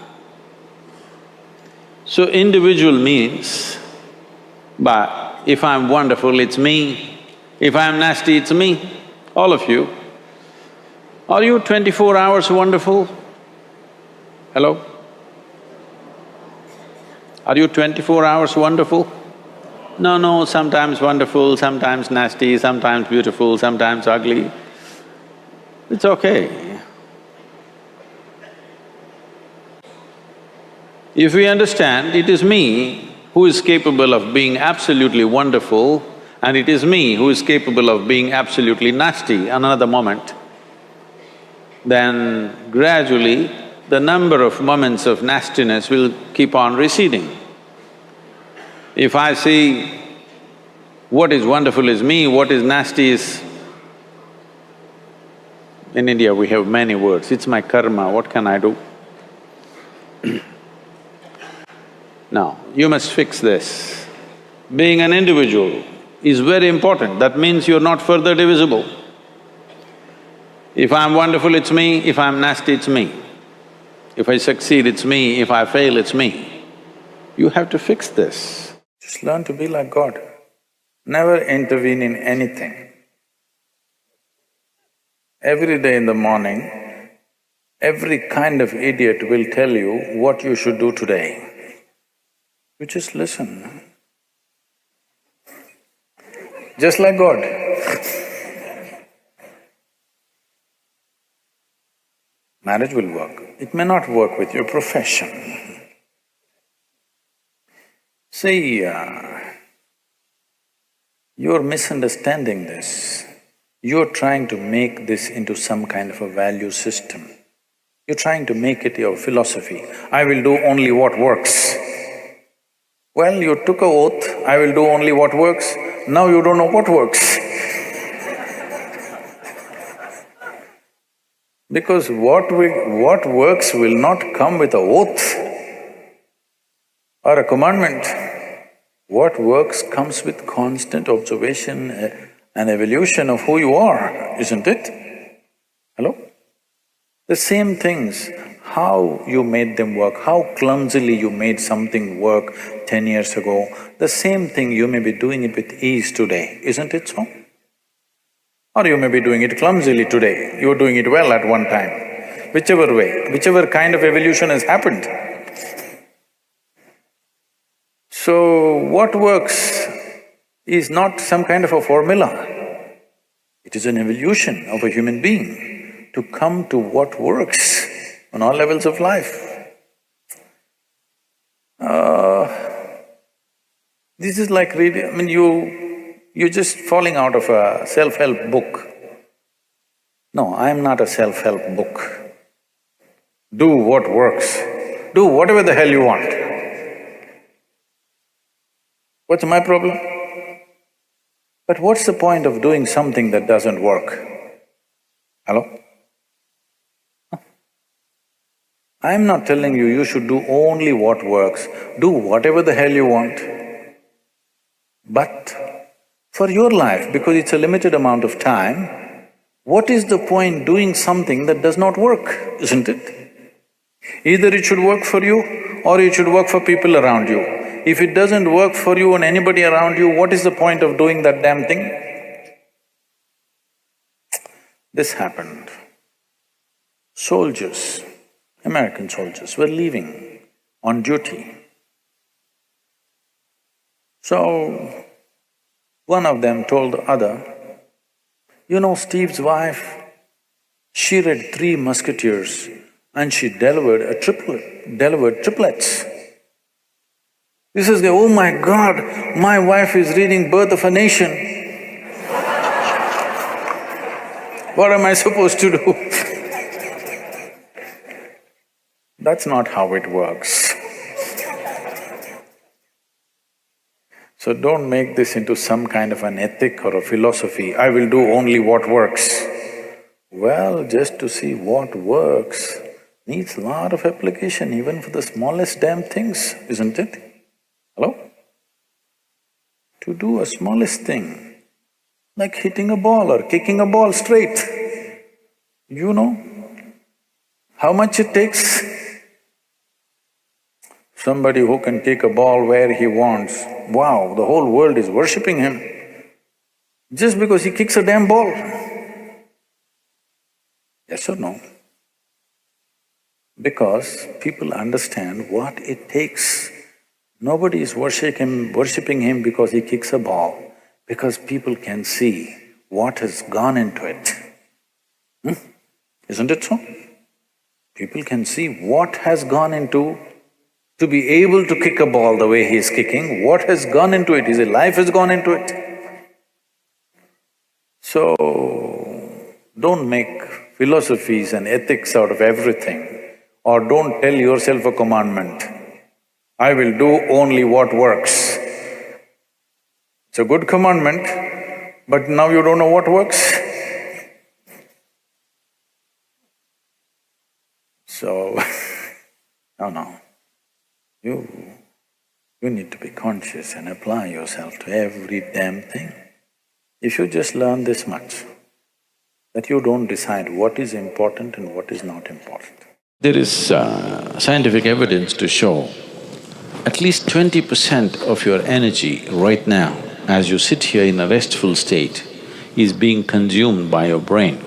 So individual means, but if I'm wonderful, it's me. If I'm nasty, it's me, all of you. Are you 24 hours wonderful? Hello? Are you 24 hours wonderful? No, sometimes wonderful, sometimes nasty, sometimes beautiful, sometimes ugly. It's okay. If we understand it is me who is capable of being absolutely wonderful and it is me who is capable of being absolutely nasty another moment, then gradually the number of moments of nastiness will keep on receding. If I see what is wonderful is me, what is nasty is… In India we have many words, it's my karma, what can I do? Now, you must fix this. Being an individual is very important, that means you're not further divisible. If I'm wonderful, it's me, if I'm nasty, it's me. If I succeed, it's me, if I fail, it's me. You have to fix this. Just learn to be like God. Never intervene in anything. Every day in the morning, every kind of idiot will tell you what you should do today. You just listen. Just like God. Marriage will work. It may not work with your profession. See, you're misunderstanding this. You're trying to make this into some kind of a value system. You're trying to make it your philosophy. I will do only what works. Well, you took an oath, I will do only what works. Now you don't know what works. Because what works will not come with an oath or a commandment. What works comes with constant observation and evolution of who you are, isn't it? Hello? The same things, how you made them work, how clumsily you made something work 10 years ago, the same thing you may be doing it with ease today, isn't it so? Or you may be doing it clumsily today, you were doing it well at one time. Whichever way, whichever kind of evolution has happened. So, what works is not some kind of a formula. It is an evolution of a human being to come to what works on all levels of life. This is like reading… I mean, you're just falling out of a self-help book. No, I'm not a self-help book. Do what works. Do whatever the hell you want. What's my problem? But what's the point of doing something that doesn't work? Hello? I'm not telling you, you should do only what works. Do whatever the hell you want. But for your life, because it's a limited amount of time, what is the point doing something that does not work, isn't it? Either it should work for you or it should work for people around you. If it doesn't work for you and anybody around you, what is the point of doing that damn thing? This happened. Soldiers, American soldiers were leaving on duty. So, one of them told the other, you know Steve's wife, she read 3 Musketeers and she delivered triplets. This is the… oh my God, my wife is reading Birth of a Nation. What am I supposed to do? That's not how it works. So don't make this into some kind of an ethic or a philosophy, I will do only what works. Well, just to see what works needs a lot of application even for the smallest damn things, isn't it? Hello? To do a smallest thing, like hitting a ball or kicking a ball straight, you know how much it takes? Somebody who can kick a ball where he wants, wow, the whole world is worshipping him just because he kicks a damn ball. Yes or no? Because people understand what it takes. Nobody is worshipping him because he kicks a ball, because people can see what has gone into it. Isn't it so? People can see what has gone into to be able to kick a ball the way he is kicking, what has gone into it, his life has gone into it. So, don't make philosophies and ethics out of everything, or don't tell yourself a commandment, I will do only what works. It's a good commandment, but now you don't know what works. So, no. You need to be conscious and apply yourself to every damn thing. If you just learn this much, that you don't decide what is important and what is not important. There is scientific evidence to show at least 20% of your energy right now, as you sit here in a restful state, is being consumed by your brain.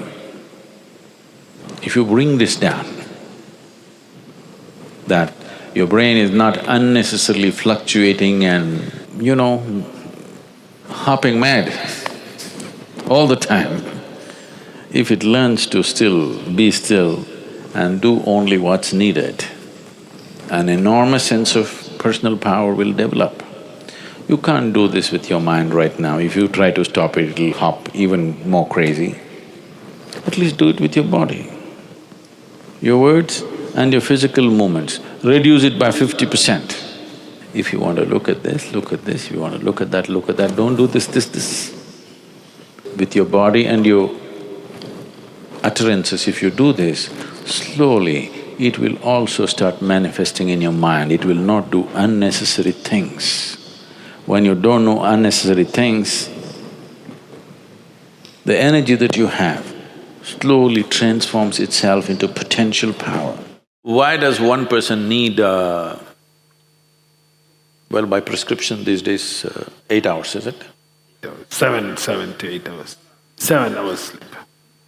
If you bring this down, that your brain is not unnecessarily fluctuating and, hopping mad all the time. If it learns to be still and do only what's needed, an enormous sense of personal power will develop. You can't do this with your mind right now. If you try to stop it, it'll hop even more crazy. At least do it with your body. Your words and your physical movements, reduce it by 50%. If you want to look at this, look at this. If you want to look at that, don't do this. With your body and your utterances, if you do this, slowly it will also start manifesting in your mind. It will not do unnecessary things. When you don't know unnecessary things, the energy that you have slowly transforms itself into potential power. Why does one person need, well, by prescription these days, 8 hours, is it? 7 to 8 hours. 7 hours sleep.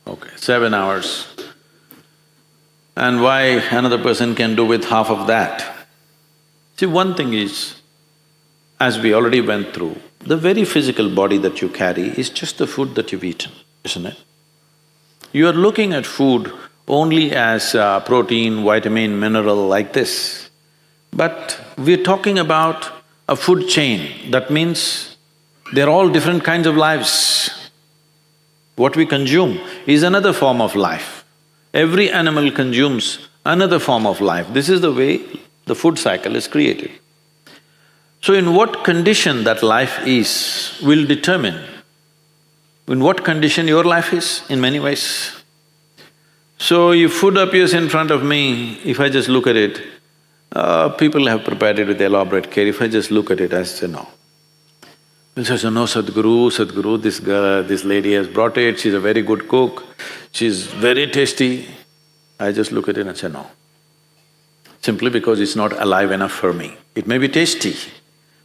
Okay, 7 hours. And why another person can do with half of that? See, one thing is, as we already went through, the very physical body that you carry is just the food that you've eaten, isn't it? You are looking at food only as protein, vitamin, mineral like this. But we're talking about a food chain. That means they're all different kinds of lives. What we consume is another form of life. Every animal consumes another form of life. This is the way the food cycle is created. So in what condition that life is will determine in what condition your life is in many ways. So if food appears in front of me, if I just look at it, people have prepared it with elaborate care. If I just look at it, I say no. People say, no, Sadhguru, this lady has brought it, she's a very good cook, she's very tasty. I just look at it and say no. Simply because it's not alive enough for me. It may be tasty,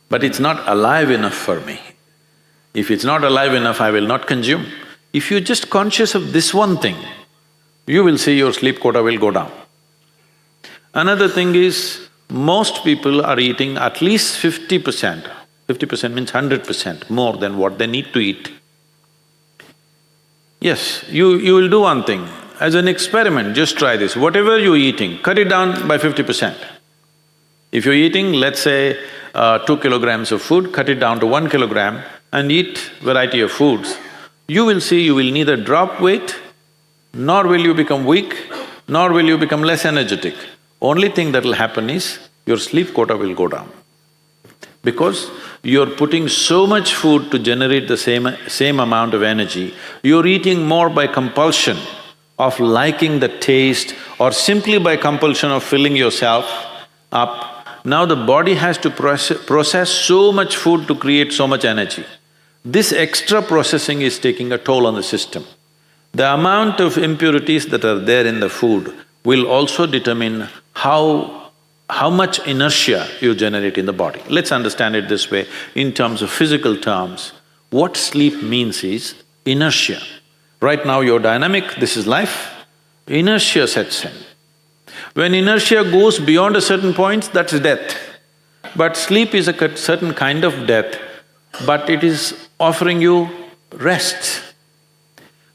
but it's not alive enough for me. If it's not alive enough, I will not consume. If you're just conscious of this one thing, you will see your sleep quota will go down. Another thing is, most people are eating at least 50%. 50% means 100% more than what they need to eat. Yes, you will do one thing. As an experiment, just try this. Whatever you're eating, cut it down by 50%. If you're eating, let's say, 2 kilograms of food, cut it down to 1 kilogram and eat variety of foods. You will see you will neither drop weight, nor will you become weak, nor will you become less energetic. Only thing that will happen is your sleep quota will go down. Because you're putting so much food to generate the same amount of energy, you're eating more by compulsion of liking the taste or simply by compulsion of filling yourself up. Now the body has to process so much food to create so much energy. This extra processing is taking a toll on the system. The amount of impurities that are there in the food will also determine how much inertia you generate in the body. Let's understand it this way, in terms of physical terms, what sleep means is inertia. Right now you're dynamic, this is life, inertia sets in. When inertia goes beyond a certain point, that's death. But sleep is a certain kind of death, but it is offering you rest.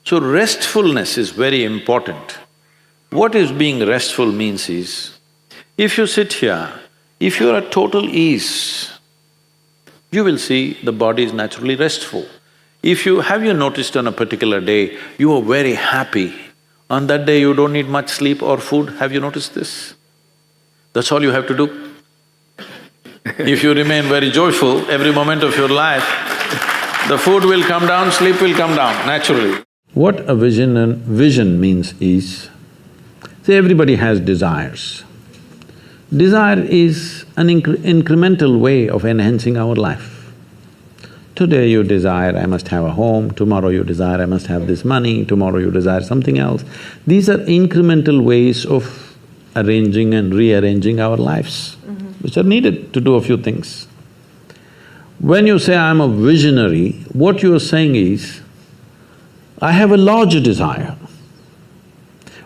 So restfulness is very important. What is being restful means is, if you sit here, if you're at total ease, you will see the body is naturally restful. Have you noticed on a particular day, you are very happy, on that day you don't need much sleep or food, have you noticed this? That's all you have to do. If you remain very joyful every moment of your life, the food will come down, sleep will come down naturally. What a vision means is, say everybody has desires. Desire is an incremental way of enhancing our life. Today you desire, I must have a home, tomorrow you desire, I must have this money, tomorrow you desire something else. These are incremental ways of arranging and rearranging our lives, which are needed to do a few things. When you say, I'm a visionary, what you are saying is, I have a larger desire,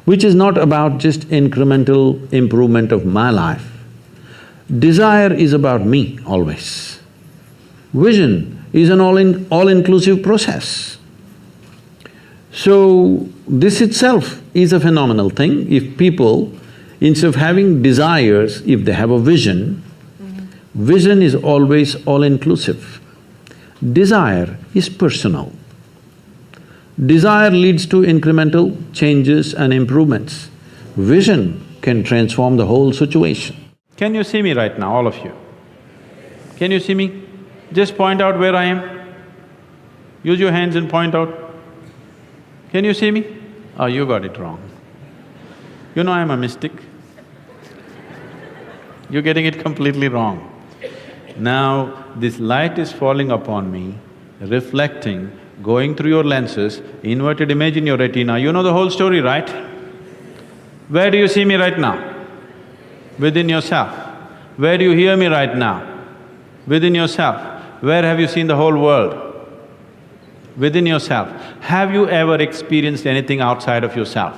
which is not about just incremental improvement of my life. Desire is about me always. Vision is an all-inclusive process. So, this itself is a phenomenal thing. If people, instead of having desires, if they have a vision, vision is always all-inclusive. Desire is personal. Desire leads to incremental changes and improvements. Vision can transform the whole situation. Can you see me right now, all of you? Can you see me? Just point out where I am. Use your hands and point out. Can you see me? Oh, you got it wrong. You know I'm a mystic. You're getting it completely wrong. Now, this light is falling upon me, reflecting, going through your lenses, inverted image in your retina. You know the whole story, right? Where do you see me right now? Within yourself. Where do you hear me right now? Within yourself. Where have you seen the whole world? Within yourself. Have you ever experienced anything outside of yourself?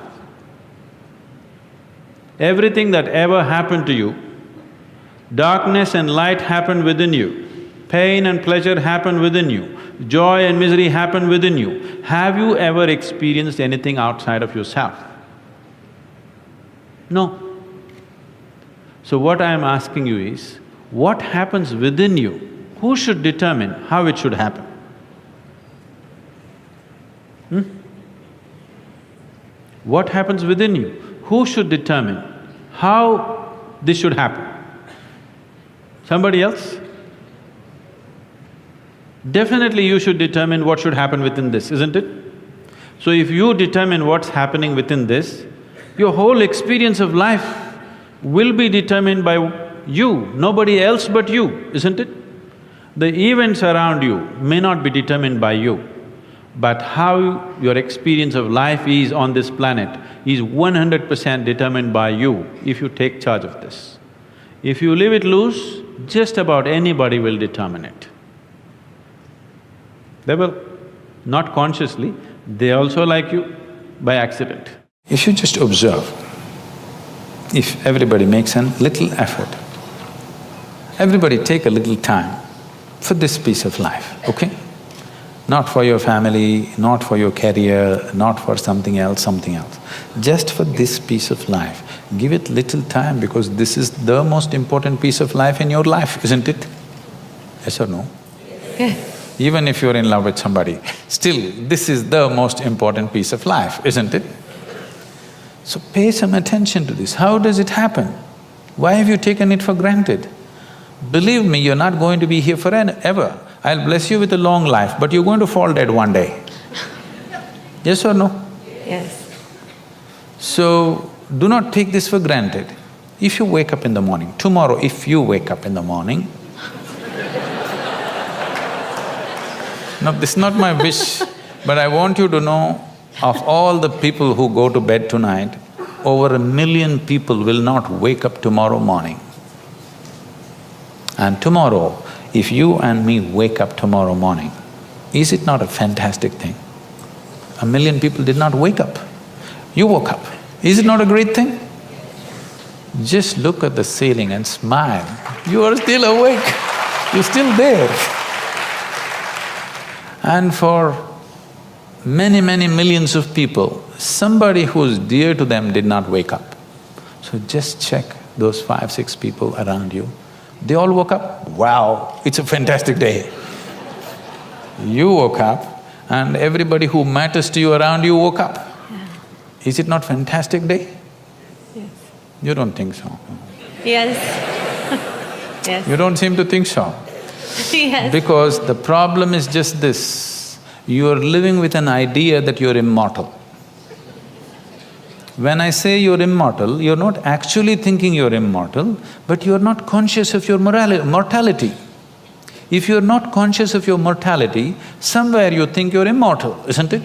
Everything that ever happened to you, darkness and light happened within you, pain and pleasure happened within you, joy and misery happened within you. Have you ever experienced anything outside of yourself? No. So what I am asking you is, what happens within you? Who should determine how it should happen? What happens within you? Who should determine how this should happen? Somebody else? Definitely you should determine what should happen within this, isn't it? So if you determine what's happening within this, your whole experience of life will be determined by you, nobody else but you, isn't it? The events around you may not be determined by you, but how your experience of life is on this planet is 100% determined by you if you take charge of this. If you leave it loose, just about anybody will determine it. They will, not consciously, they also like you by accident. If you just observe, if everybody makes a little effort, everybody take a little time for this piece of life, okay? Not for your family, not for your career, not for something else. Just for this piece of life. Give it little time because this is the most important piece of life in your life, isn't it? Yes or no? Yes. Even if you're in love with somebody, still this is the most important piece of life, isn't it? So pay some attention to this. How does it happen? Why have you taken it for granted? Believe me, you're not going to be here forever. I'll bless you with a long life, but you're going to fall dead one day. Yes or no? Yes. So, do not take this for granted. If you wake up in the morning, tomorrow if you wake up in the morning… No, this is not my wish, but I want you to know, of all the people who go to bed tonight, over 1 million people will not wake up tomorrow morning. And tomorrow, if you and me wake up tomorrow morning, is it not a fantastic thing? 1 million people did not wake up. You woke up. Is it not a great thing? Just look at the ceiling and smile. You are still awake. You're still there. And for many, many millions of people, somebody who's dear to them did not wake up. So just check those 5, 6 people around you. They all woke up. Wow, it's a fantastic day. You woke up and everybody who matters to you around you woke up. Yeah. Is it not fantastic day? Yes. You don't think so? Yes. Yes. You don't seem to think so. Yes. Because the problem is just this, you are living with an idea that you're immortal. When I say you're immortal, you're not actually thinking you're immortal, but you're not conscious of your mortality. If you're not conscious of your mortality, somewhere you think you're immortal, isn't it?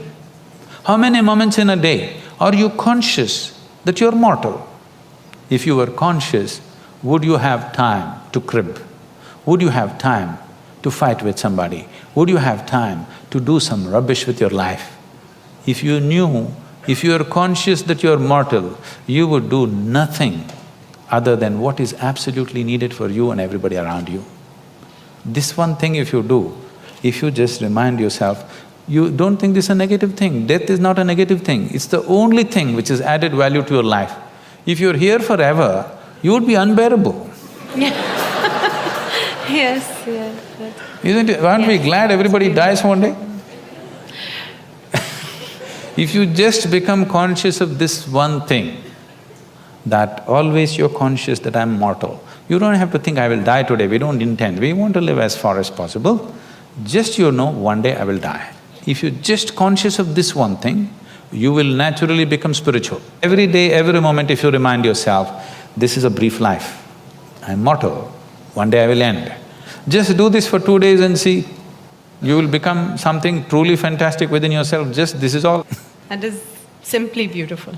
How many moments in a day are you conscious that you're mortal? If you were conscious, would you have time to crib? Would you have time to fight with somebody? Would you have time to do some rubbish with your life? If you knew, if you are conscious that you're mortal, you would do nothing other than what is absolutely needed for you and everybody around you. This one thing if you do, if you just remind yourself, you don't think this is a negative thing. Death is not a negative thing. It's the only thing which has added value to your life. If you're here forever, you would be unbearable. Yes, yes. Isn't it? Aren't we glad everybody dies one day? If you just become conscious of this one thing, that always you're conscious that I'm mortal. You don't have to think, I will die today, we don't intend, we want to live as far as possible. Just you know, one day I will die. If you're just conscious of this one thing, you will naturally become spiritual. Every day, every moment if you remind yourself, this is a brief life, I'm mortal, one day I will end. Just do this for 2 days and see, you will become something truly fantastic within yourself, just this is all. That is simply beautiful.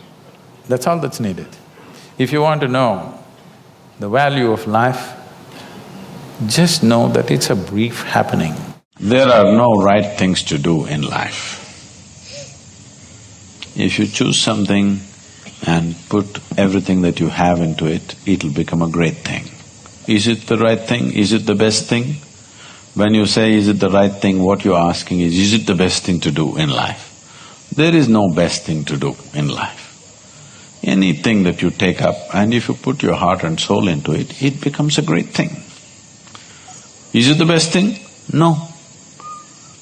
That's all that's needed. If you want to know the value of life, just know that it's a brief happening. There are no right things to do in life. If you choose something and put everything that you have into it, it'll become a great thing. Is it the right thing? Is it the best thing? When you say, is it the right thing, what you're asking is it the best thing to do in life? There is no best thing to do in life. Anything that you take up and if you put your heart and soul into it, it becomes a great thing. Is it the best thing? No.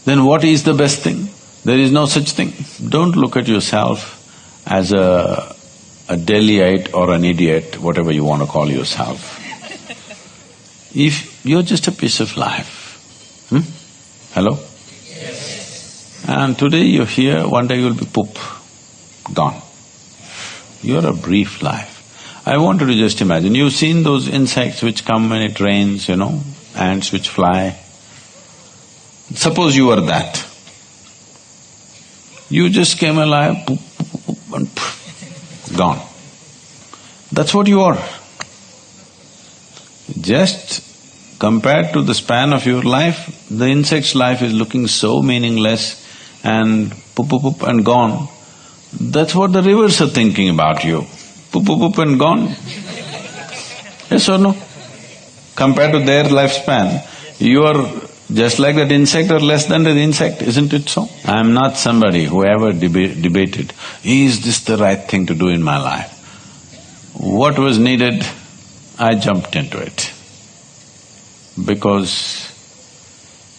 Then what is the best thing? There is no such thing. Don't look at yourself as a Delhiite or an idiot, whatever you want to call yourself. If you're just a piece of life, hello? And today you're here, one day you'll be poop, gone. You're a brief life. I want you to just imagine, you've seen those insects which come when it rains, you know, ants which fly. Suppose you were that. You just came alive, poop, poop, poop, and poof, gone. That's what you are. Just compared to the span of your life, the insect's life is looking so meaningless and poop, poop, poop and gone. That's what the rivers are thinking about you. Poop, poop, poop and gone. Yes or no? Compared to their lifespan, you are just like that insect or less than that insect, isn't it so? I am not somebody who ever debated, is this the right thing to do in my life? What was needed, I jumped into it. Because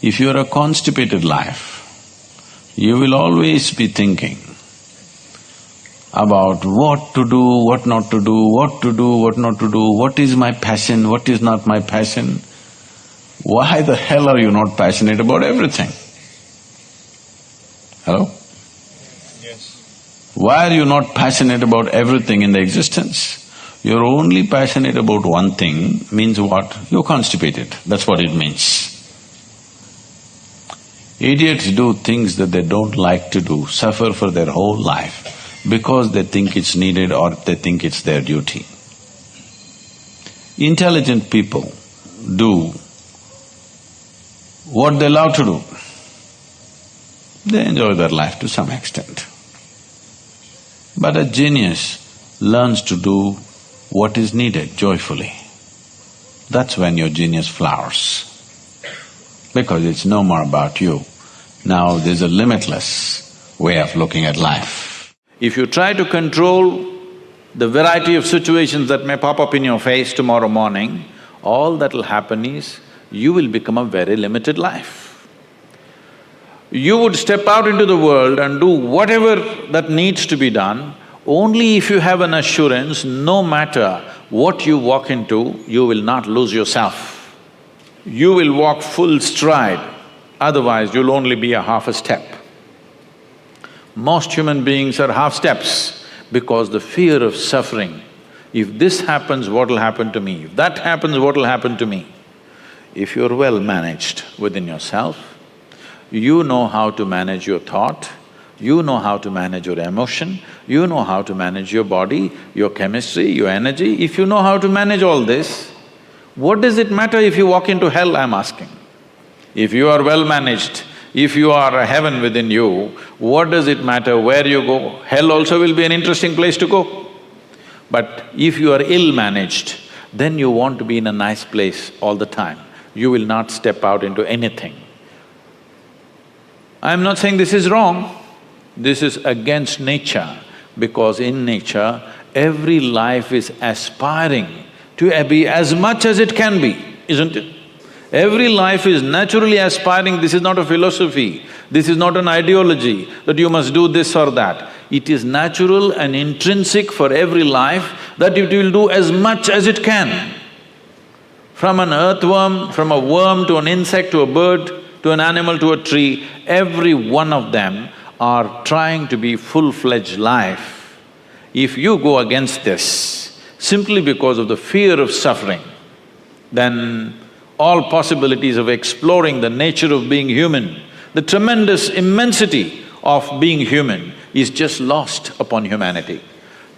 if you're a constipated life, you will always be thinking about what to do, what not to do, what to do, what not to do, what is my passion, what is not my passion. Why the hell are you not passionate about everything? Hello? Yes. Why are you not passionate about everything in the existence? You're only passionate about one thing means what? You're constipated, that's what it means. Idiots do things that they don't like to do, suffer for their whole life because they think it's needed or they think it's their duty. Intelligent people do what they love to do. They enjoy their life to some extent. But a genius learns to do what is needed joyfully. That's when your genius flowers. Because it's no more about you. Now there's a limitless way of looking at life. If you try to control the variety of situations that may pop up in your face tomorrow morning, all that'll happen is you will become a very limited life. You would step out into the world and do whatever that needs to be done only if you have an assurance, no matter what you walk into, you will not lose yourself. You will walk full stride, otherwise you'll only be a half a step. Most human beings are half steps because the fear of suffering, if this happens, what will happen to me? If that happens, what will happen to me? If you're well managed within yourself, you know how to manage your thought, you know how to manage your emotion, you know how to manage your body, your chemistry, your energy. If you know how to manage all this, what does it matter if you walk into hell, I'm asking? If you are well managed, if you are a heaven within you, what does it matter where you go? Hell also will be an interesting place to go. But if you are ill-managed, then you want to be in a nice place all the time. You will not step out into anything. I'm not saying this is wrong, this is against nature, because in nature, every life is aspiring to be as much as it can be, isn't it? Every life is naturally aspiring. This is not a philosophy, this is not an ideology that you must do this or that. It is natural and intrinsic for every life that it will do as much as it can. From an earthworm, from a worm to an insect to a bird, to an animal to a tree, every one of them are trying to be full-fledged life. If you go against this simply because of the fear of suffering, then all possibilities of exploring the nature of being human, the tremendous immensity of being human is just lost upon humanity.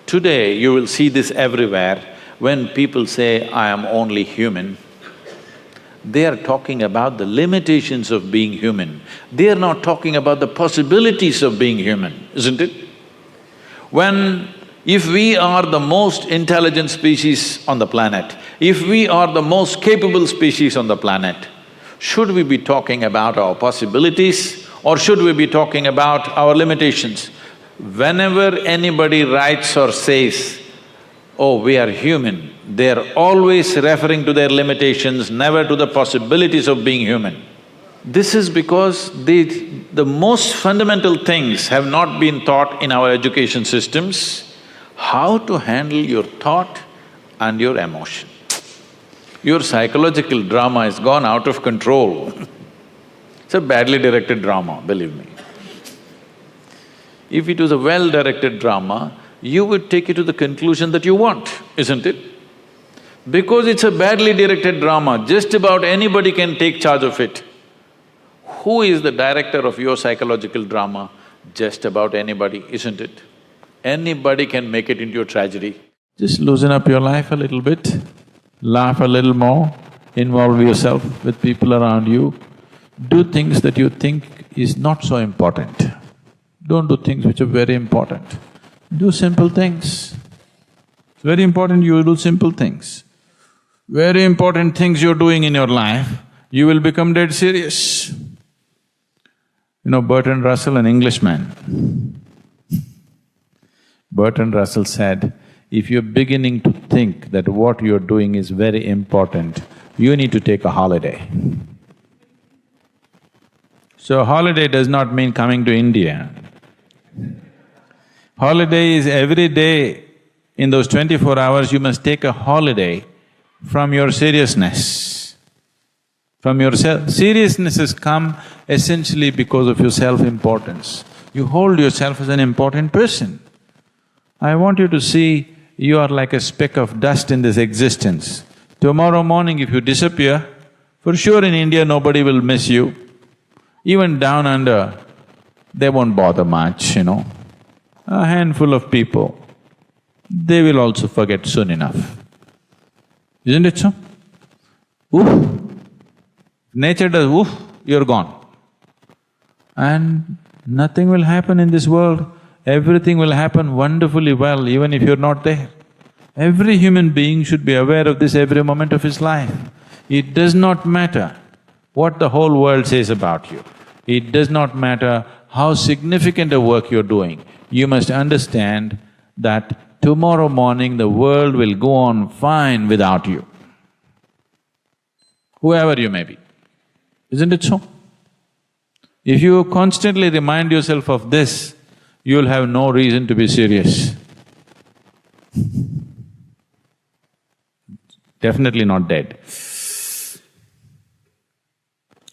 Today, you will see this everywhere. When people say, I am only human, they are talking about the limitations of being human. They are not talking about the possibilities of being human, isn't it? If we are the most intelligent species on the planet, if we are the most capable species on the planet, should we be talking about our possibilities or should we be talking about our limitations? Whenever anybody writes or says, oh, we are human, they're always referring to their limitations, never to the possibilities of being human. This is because the most fundamental things have not been taught in our education systems. How to handle your thought and your emotion. Your psychological drama has gone out of control. It's a badly directed drama, believe me. If it was a well-directed drama, you would take it to the conclusion that you want, isn't it? Because it's a badly directed drama, just about anybody can take charge of it. Who is the director of your psychological drama? Just about anybody, isn't it? Anybody can make it into a tragedy. Just loosen up your life a little bit, laugh a little more, involve yourself with people around you, do things that you think is not so important. Don't do things which are very important. Do simple things. It's very important you do simple things. Very important things you're doing in your life, you will become dead serious. You know, Bertrand Russell, an Englishman, Bertrand Russell said, if you're beginning to think that what you're doing is very important, you need to take a holiday. So holiday does not mean coming to India. Holiday is every day, in those 24 hours, you must take a holiday from your seriousness. From your seriousness has come essentially because of your self-importance. You hold yourself as an important person. I want you to see you are like a speck of dust in this existence. Tomorrow morning if you disappear, for sure in India nobody will miss you. Even down under, they won't bother much, you know. A handful of people, they will also forget soon enough. Isn't it so? Oof! Nature does oof, you're gone. And nothing will happen in this world. Everything will happen wonderfully well even if you're not there. Every human being should be aware of this every moment of his life. It does not matter what the whole world says about you. It does not matter how significant a work you're doing. You must understand that tomorrow morning the world will go on fine without you, whoever you may be. Isn't it so? If you constantly remind yourself of this, you'll have no reason to be serious. Definitely not dead.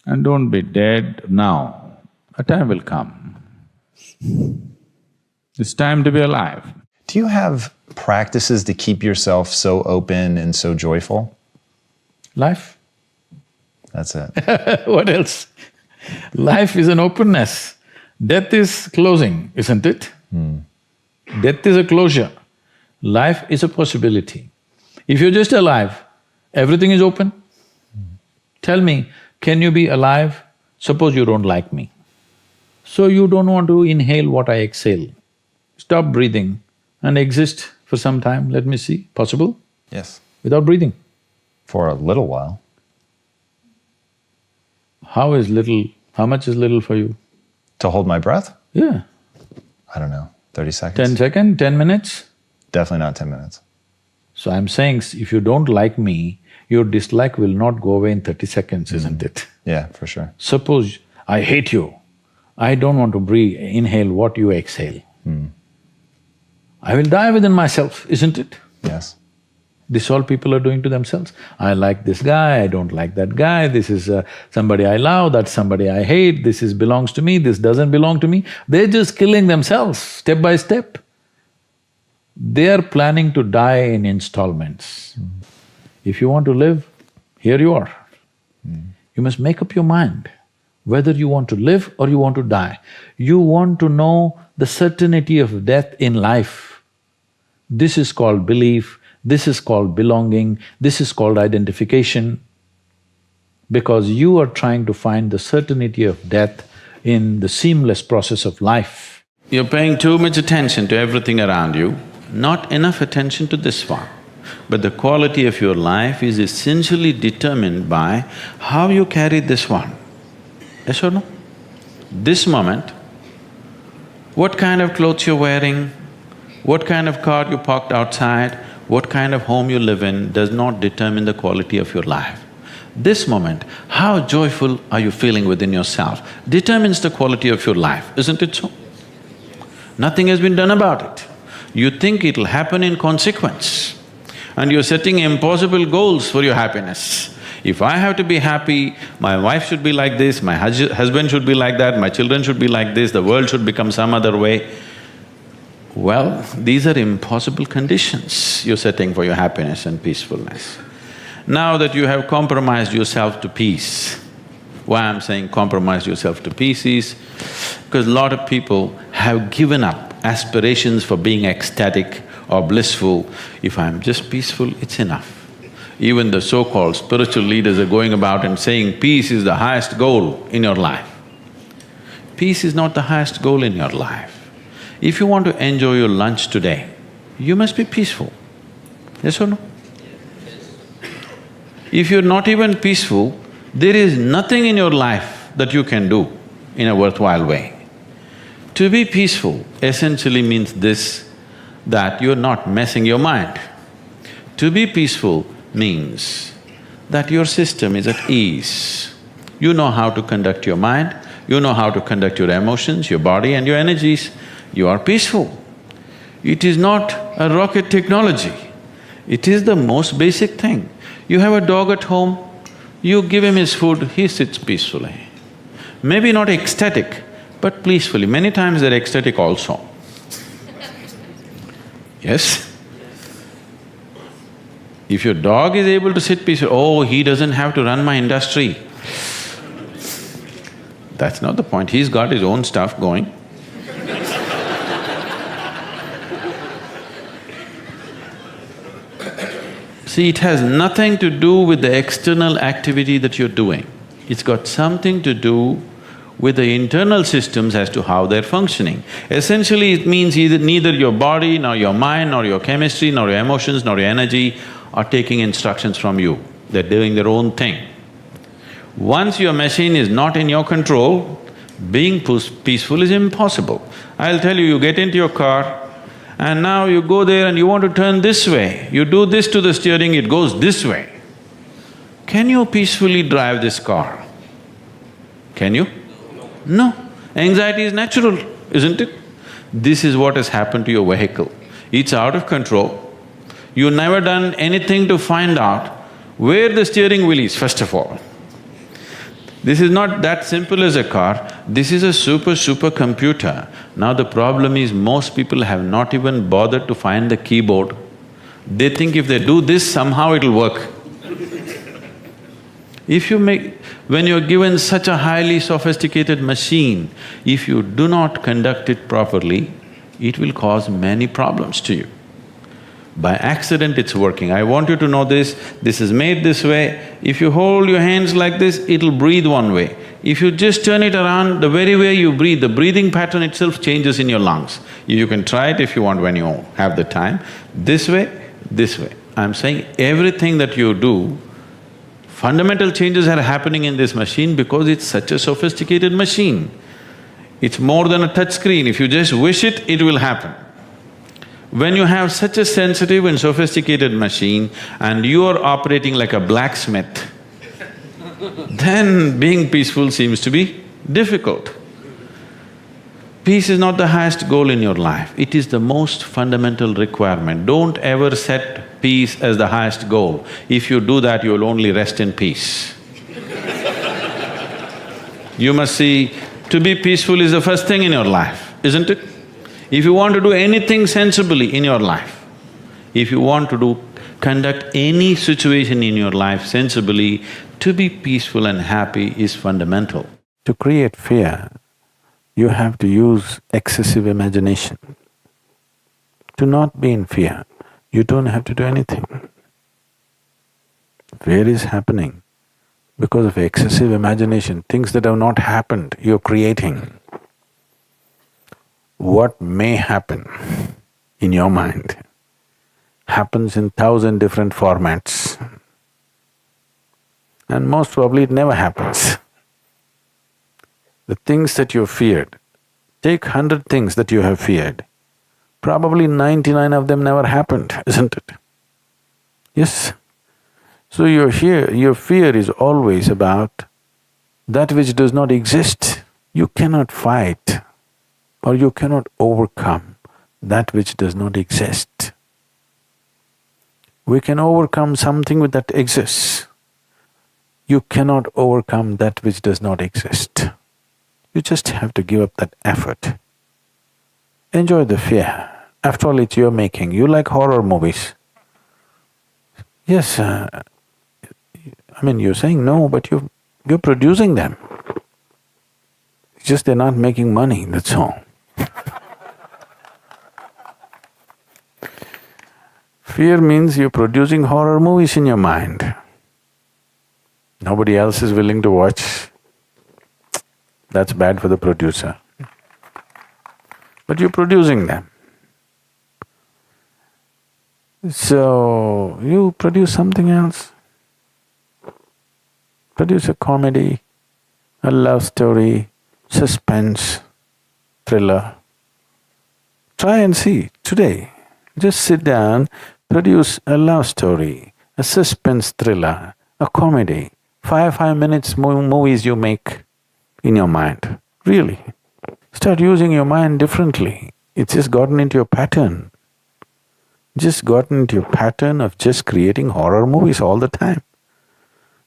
And don't be dead now, a time will come. It's time to be alive. Do you have practices to keep yourself so open and so joyful? Life. That's it. What else? Life is an openness. Death is closing, isn't it? Death is a closure. Life is a possibility. If you're just alive, everything is open. Tell me, can you be alive? Suppose you don't like me. So you don't want to inhale what I exhale. Stop breathing and exist for some time, let me see. Possible? Yes. Without breathing. For a little while. How much is little for you? To hold my breath? Yeah. I don't know, 30 seconds? 10 seconds, 10 minutes? Definitely not 10 minutes. So I'm saying, if you don't like me, your dislike will not go away in 30 seconds, isn't it? Yeah, for sure. Suppose I hate you, I don't want to inhale what you exhale. I will die within myself, isn't it? Yes. This all people are doing to themselves. I like this guy, I don't like that guy, this is somebody I love, that's somebody I hate, this belongs to me, this doesn't belong to me. They're just killing themselves step by step. They are planning to die in installments. If you want to live, here you are. You must make up your mind whether you want to live or you want to die. You want to know the certainty of death in life. This is called belief, this is called belonging, this is called identification, because you are trying to find the certainty of death in the seamless process of life. You're paying too much attention to everything around you, not enough attention to this one. But the quality of your life is essentially determined by how you carry this one. Yes or no? This moment, what kind of clothes you're wearing, what kind of car you parked outside, what kind of home you live in does not determine the quality of your life. This moment, how joyful are you feeling within yourself determines the quality of your life, isn't it so? Nothing has been done about it. You think it'll happen in consequence, and you're setting impossible goals for your happiness. If I have to be happy, my wife should be like this, my husband should be like that, my children should be like this, the world should become some other way. Well, these are impossible conditions you're setting for your happiness and peacefulness. Now that you have compromised yourself to peace, why I'm saying compromise yourself to peace is because a lot of people have given up aspirations for being ecstatic or blissful. If I'm just peaceful, it's enough. Even the so-called spiritual leaders are going about and saying peace is the highest goal in your life. Peace is not the highest goal in your life. If you want to enjoy your lunch today, you must be peaceful. Yes or no? If you're not even peaceful, there is nothing in your life that you can do in a worthwhile way. To be peaceful essentially means this, that you're not messing your mind. To be peaceful means that your system is at ease. You know how to conduct your mind, you know how to conduct your emotions, your body and your energies. You are peaceful. It is not a rocket technology, it is the most basic thing. You have a dog at home, you give him his food, he sits peacefully. Maybe not ecstatic, but peacefully. Many times they're ecstatic also. Yes? If your dog is able to sit peacefully, oh, he doesn't have to run my industry. That's not the point, he's got his own stuff going. See, it has nothing to do with the external activity that you're doing. It's got something to do with the internal systems as to how they're functioning. Essentially, it means neither your body, nor your mind, nor your chemistry, nor your emotions, nor your energy are taking instructions from you. They're doing their own thing. Once your machine is not in your control, being peaceful is impossible. I'll tell you, you get into your car, and now you go there and you want to turn this way, you do this to the steering, it goes this way. Can you peacefully drive this car? Can you? No. Anxiety is natural, isn't it? This is what has happened to your vehicle. It's out of control. You've never done anything to find out where the steering wheel is, first of all. This is not that simple as a car, this is a super computer. Now the problem is most people have not even bothered to find the keyboard. They think if they do this, somehow it'll work. When you're given such a highly sophisticated machine, if you do not conduct it properly, it will cause many problems to you. By accident it's working. I want you to know this is made this way. If you hold your hands like this, it'll breathe one way. If you just turn it around, the very way you breathe, the breathing pattern itself changes in your lungs. You can try it if you want when you have the time. This way, this way. I'm saying everything that you do, fundamental changes are happening in this machine because it's such a sophisticated machine. It's more than a touch screen. If you just wish it, it will happen. When you have such a sensitive and sophisticated machine and you are operating like a blacksmith, then being peaceful seems to be difficult. Peace is not the highest goal in your life, it is the most fundamental requirement. Don't ever set peace as the highest goal. If you do that, you will only rest in peace. You must see, to be peaceful is the first thing in your life, isn't it? If you want to do anything sensibly in your life, if you want to conduct any situation in your life sensibly, to be peaceful and happy is fundamental. To create fear, you have to use excessive imagination. To not be in fear, you don't have to do anything. Fear is happening because of excessive imagination, things that have not happened, you're creating. What may happen in your mind happens in 1,000 different formats, and most probably it never happens. The things that you feared, take 100 things that you have feared, probably 99 of them never happened, isn't it? Yes. So your fear is always about that which does not exist. You cannot fight or you cannot overcome that which does not exist. We can overcome something that exists. You cannot overcome that which does not exist. You just have to give up that effort. Enjoy the fear. After all, it's your making. You like horror movies. Yes, you're saying no, but you're producing them. It's just they're not making money, that's all. Fear means you're producing horror movies in your mind. Nobody else is willing to watch. That's bad for the producer. But you're producing them. So, you produce something else. Produce a comedy, a love story, suspense, thriller. Try and see today. Just sit down, produce a love story, a suspense thriller, a comedy. 5 minutes movies you make in your mind. Really. Start using your mind differently. It's just gotten into your pattern. Just gotten into your pattern of just creating horror movies all the time.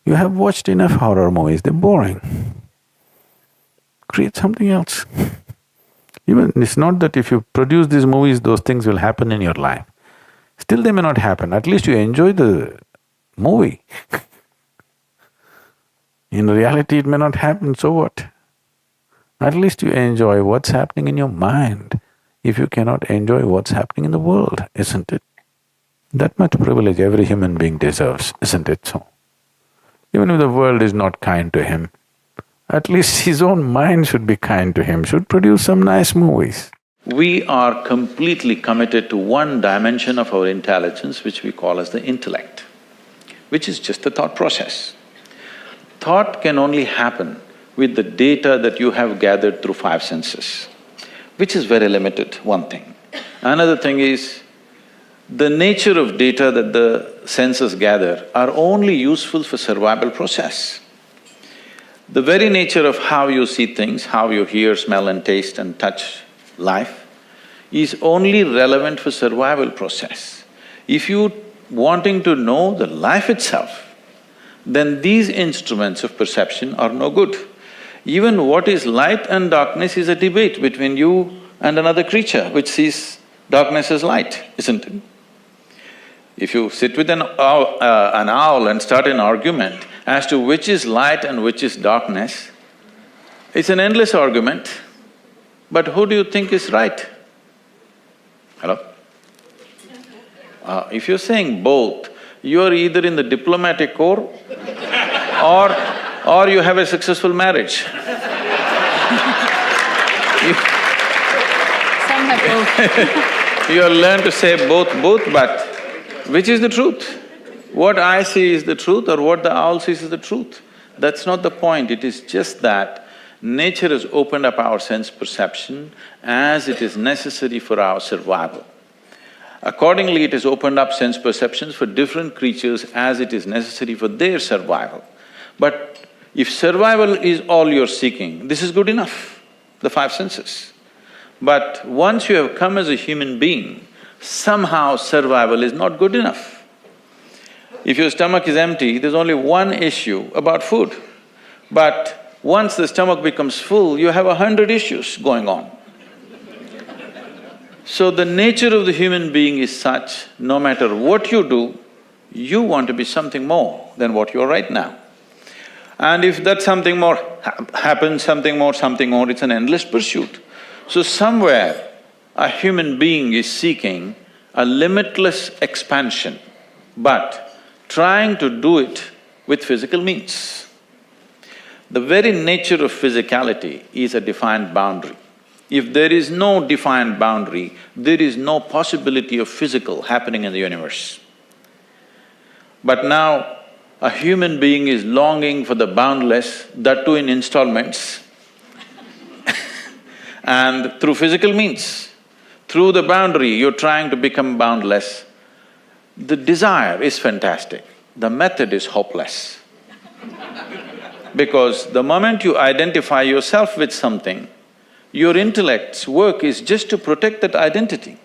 You have watched enough horror movies, they're boring. Create something else. Even it's not that if you produce these movies, those things will happen in your life. Still they may not happen, at least you enjoy the movie. In reality it may not happen, so what? At least you enjoy what's happening in your mind, if you cannot enjoy what's happening in the world, isn't it? That much privilege every human being deserves, isn't it so? Even if the world is not kind to him, at least his own mind should be kind to him, should produce some nice movies. We are completely committed to one dimension of our intelligence which we call as the intellect, which is just the thought process. Thought can only happen with the data that you have gathered through 5 senses, which is very limited, one thing. Another thing is, the nature of data that the senses gather are only useful for survival process. The very nature of how you see things, how you hear, smell and taste and touch life is only relevant for survival process. If you wanting to know the life itself, then these instruments of perception are no good. Even what is light and darkness is a debate between you and another creature which sees darkness as light, isn't it? If you sit with an owl and start an argument as to which is light and which is darkness, it's an endless argument, but who do you think is right? Hello? If you're saying both, you're either in the diplomatic corps or you have a successful marriage. Some have both. You have learned to say both, but which is the truth? What I see is the truth or what the owl sees is the truth? That's not the point, it is just that nature has opened up our sense perception as it is necessary for our survival. Accordingly, it has opened up sense perceptions for different creatures as it is necessary for their survival. But if survival is all you're seeking, this is good enough, the five senses. But once you have come as a human being, somehow survival is not good enough. If your stomach is empty, there's only one issue about food. But once the stomach becomes full, you have 100 issues going on. So the nature of the human being is such, no matter what you do, you want to be something more than what you are right now. And if that something more happens, something more, it's an endless pursuit. So somewhere, a human being is seeking a limitless expansion, but trying to do it with physical means. The very nature of physicality is a defined boundary. If there is no defined boundary, there is no possibility of physical happening in the universe. But now, a human being is longing for the boundless, that too in installments and through physical means. Through the boundary, you're trying to become boundless. The desire is fantastic, the method is hopeless. Because the moment you identify yourself with something, your intellect's work is just to protect that identity.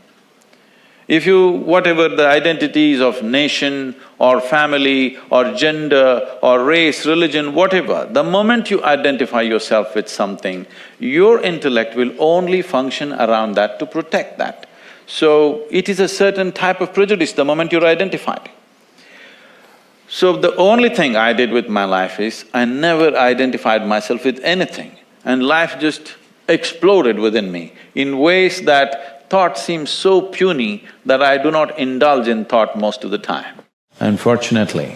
If you… whatever the identities of nation or family or gender or race, religion, whatever, the moment you identify yourself with something, your intellect will only function around that to protect that. So, it is a certain type of prejudice the moment you're identified. So, the only thing I did with my life is, I never identified myself with anything, and life just exploded within me in ways that thought seems so puny that I do not indulge in thought most of the time. Unfortunately,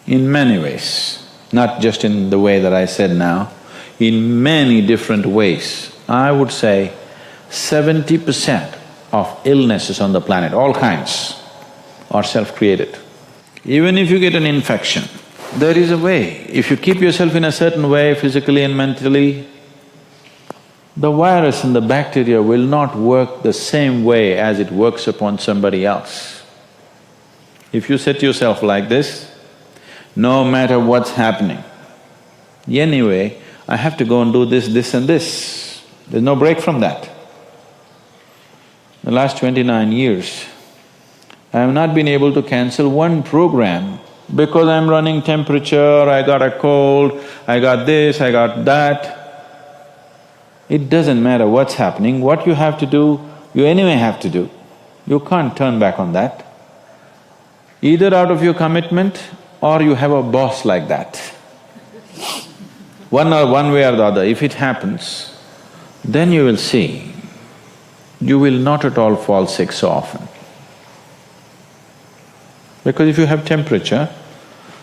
in many ways, not just in the way that I said now, in many different ways, I would say 70% of illnesses on the planet, all kinds, are self-created. Even if you get an infection, there is a way. If you keep yourself in a certain way, physically and mentally, the virus and the bacteria will not work the same way as it works upon somebody else. If you set yourself like this, no matter what's happening, anyway, I have to go and do this, this and this. There's no break from that. The last 29 years, I have not been able to cancel one program because I'm running temperature, I got a cold, I got this, I got that. It doesn't matter what's happening, what you have to do, you anyway have to do. You can't turn back on that. Either out of your commitment or you have a boss like that. One way or the other, if it happens, then you will see, you will not at all fall sick so often. Because if you have temperature,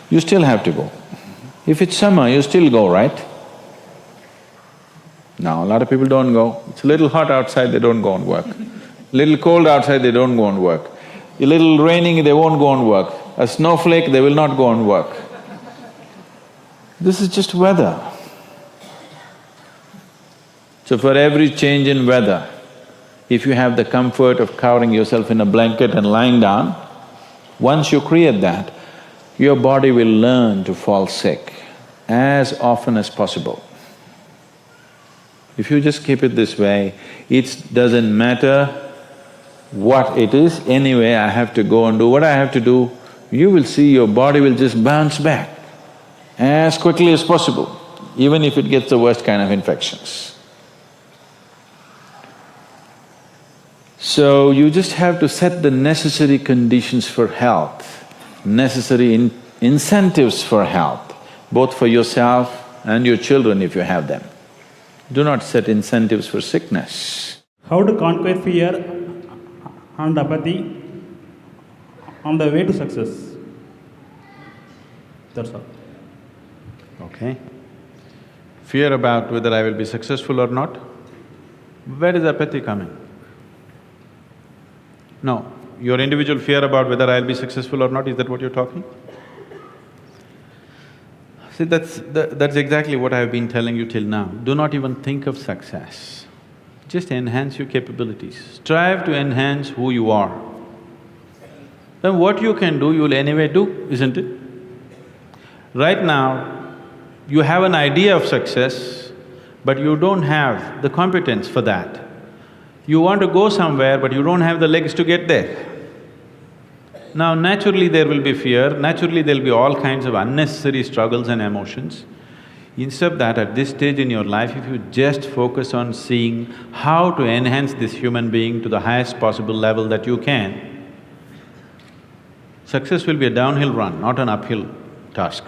you still have to go. If it's summer, you still go, right? Now, a lot of people don't go. It's a little hot outside, they don't go and work. Little cold outside, they don't go and work. A little raining, they won't go and work. A snowflake, they will not go and work. This is just weather. So for every change in weather, if you have the comfort of covering yourself in a blanket and lying down, once you create that, your body will learn to fall sick as often as possible. If you just keep it this way, it doesn't matter what it is, anyway I have to go and do what I have to do, you will see your body will just bounce back as quickly as possible, even if it gets the worst kind of infections. So you just have to set the necessary conditions for health, necessary incentives for health, both for yourself and your children if you have them. Do not set incentives for sickness. How to conquer fear and apathy on the way to success. That's all. Okay. Fear about whether I will be successful or not. Where is apathy coming? No, your individual fear about whether I'll be successful or not, is that what you're talking? See, that's exactly what I've been telling you till now. Do not even think of success. Just enhance your capabilities. Strive to enhance who you are. Then what you can do, you'll anyway do, isn't it? Right now, you have an idea of success, but you don't have the competence for that. You want to go somewhere, but you don't have the legs to get there. Now, naturally there will be fear, naturally there'll be all kinds of unnecessary struggles and emotions. Instead of that, at this stage in your life, if you just focus on seeing how to enhance this human being to the highest possible level that you can, success will be a downhill run, not an uphill task.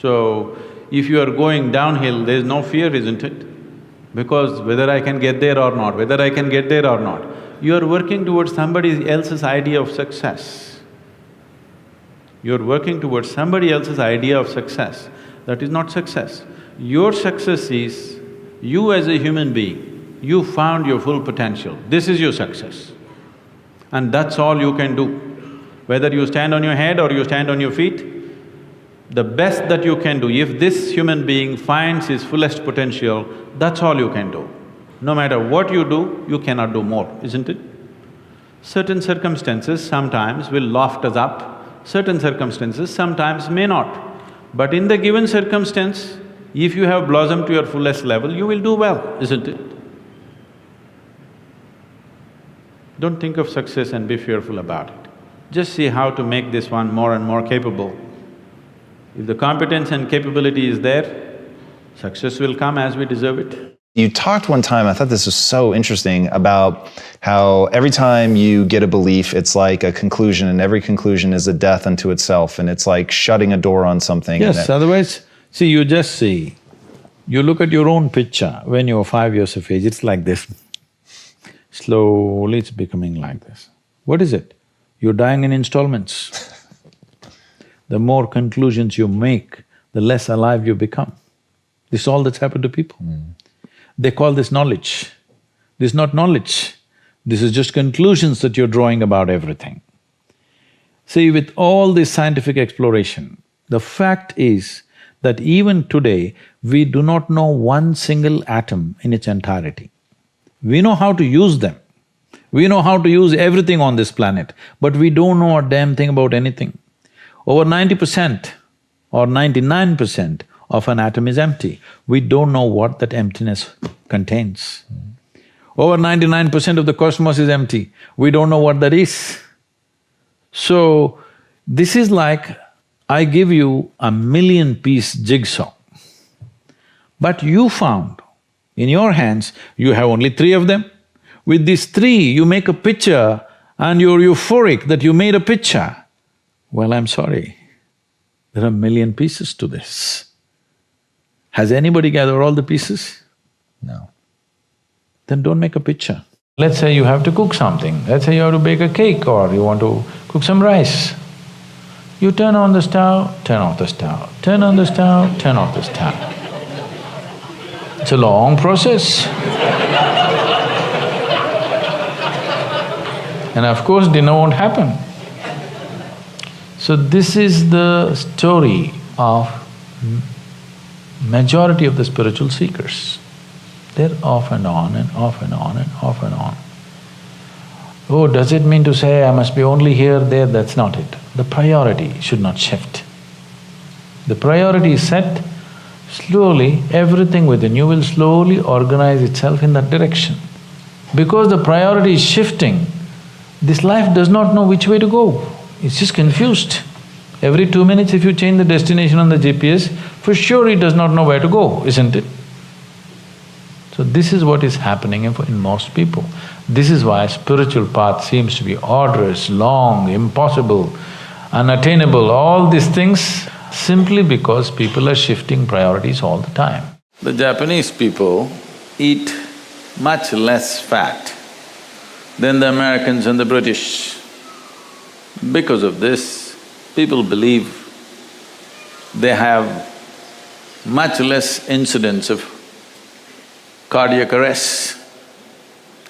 So, if you are going downhill, there's no fear, isn't it? Because whether I can get there or not, whether I can get there or not, you are working towards somebody else's idea of success. You are working towards somebody else's idea of success. That is not success. Your success is, you as a human being, you found your full potential. This is your success. And that's all you can do. Whether you stand on your head or you stand on your feet, the best that you can do, if this human being finds his fullest potential, that's all you can do. No matter what you do, you cannot do more, isn't it? Certain circumstances sometimes will loft us up, certain circumstances sometimes may not. But in the given circumstance, if you have blossomed to your fullest level, you will do well, isn't it? Don't think of success and be fearful about it. Just see how to make this one more and more capable. If the competence and capability is there, success will come as we deserve it. You talked one time, I thought this was so interesting, about how every time you get a belief, it's like a conclusion, and every conclusion is a death unto itself, and it's like shutting a door on something. Yes, otherwise, see, you just see, you look at your own picture when you're 5 years of age, it's like this. Slowly it's becoming like this. What is it? You're dying in installments. The more conclusions you make, the less alive you become. This is all that's happened to people. They call this knowledge. This is not knowledge. This is just conclusions that you're drawing about everything. See, with all this scientific exploration, the fact is that even today, we do not know one single atom in its entirety. We know how to use them. We know how to use everything on this planet, but we don't know a damn thing about anything. Over 90% or 99% of an atom is empty. We don't know what that emptiness contains. Over 99% of the cosmos is empty. We don't know what that is. So, this is like I give you a 1,000,000-piece jigsaw, but you found in your hands, you have only 3 of them. With these 3, you make a picture and you're euphoric that you made a picture. Well, I'm sorry, there are 1,000,000 pieces to this. Has anybody gathered all the pieces? No. Then don't make a picture. Let's say you have to cook something, let's say you have to bake a cake or you want to cook some rice. You turn on the stove, turn off the stove, turn on the stove, turn off the stove. It's a long process. And of course, dinner won't happen. So this is the story of majority of the spiritual seekers. They're off and on and off and on and off and on. Oh, does it mean to say I must be only here, there? That's not it. The priority should not shift. The priority is set, slowly everything within you will slowly organize itself in that direction. Because the priority is shifting, this life does not know which way to go. It's just confused. Every 2 minutes if you change the destination on the GPS, for sure it does not know where to go, isn't it? So this is what is happening in most people. This is why spiritual path seems to be arduous, long, impossible, unattainable, all these things, simply because people are shifting priorities all the time. The Japanese people eat much less fat than the Americans and the British. Because of this, people believe they have much less incidence of cardiac arrest.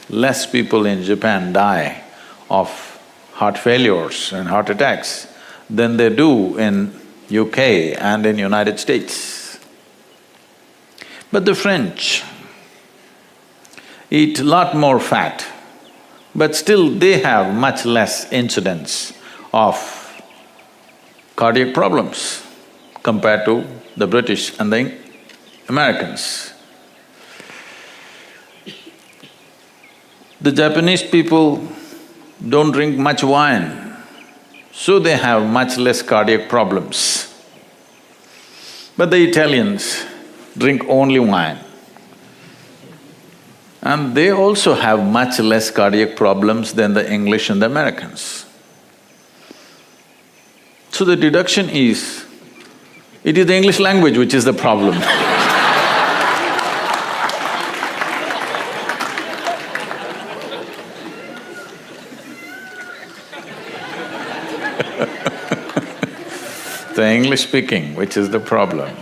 Less people in Japan die of heart failures and heart attacks than they do in UK and in United States. But the French eat a lot more fat, but still they have much less incidence of cardiac problems compared to the British and the Americans. The Japanese people don't drink much wine, so they have much less cardiac problems. But the Italians drink only wine, and they also have much less cardiac problems than the English and the Americans. So the deduction is, it is the English language which is the problem. The English speaking, which is the problem.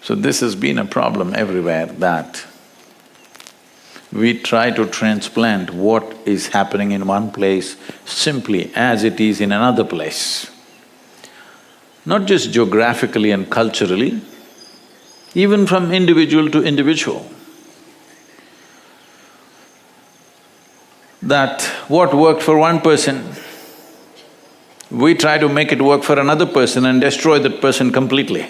So this has been a problem everywhere, that we try to transplant what is happening in one place simply as it is in another place. Not just geographically and culturally, even from individual to individual. That what worked for one person, we try to make it work for another person and destroy that person completely.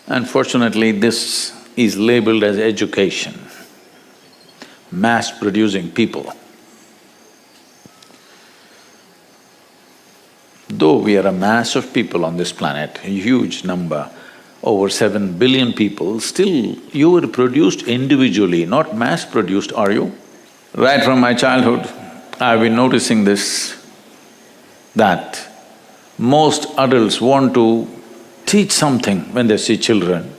Unfortunately, this is labeled as education, mass-producing people. Though we are a mass of people on this planet, a huge number, over 7 billion people, still you were produced individually, not mass-produced, are you? Right from my childhood, I've been noticing this, that most adults want to teach something when they see children.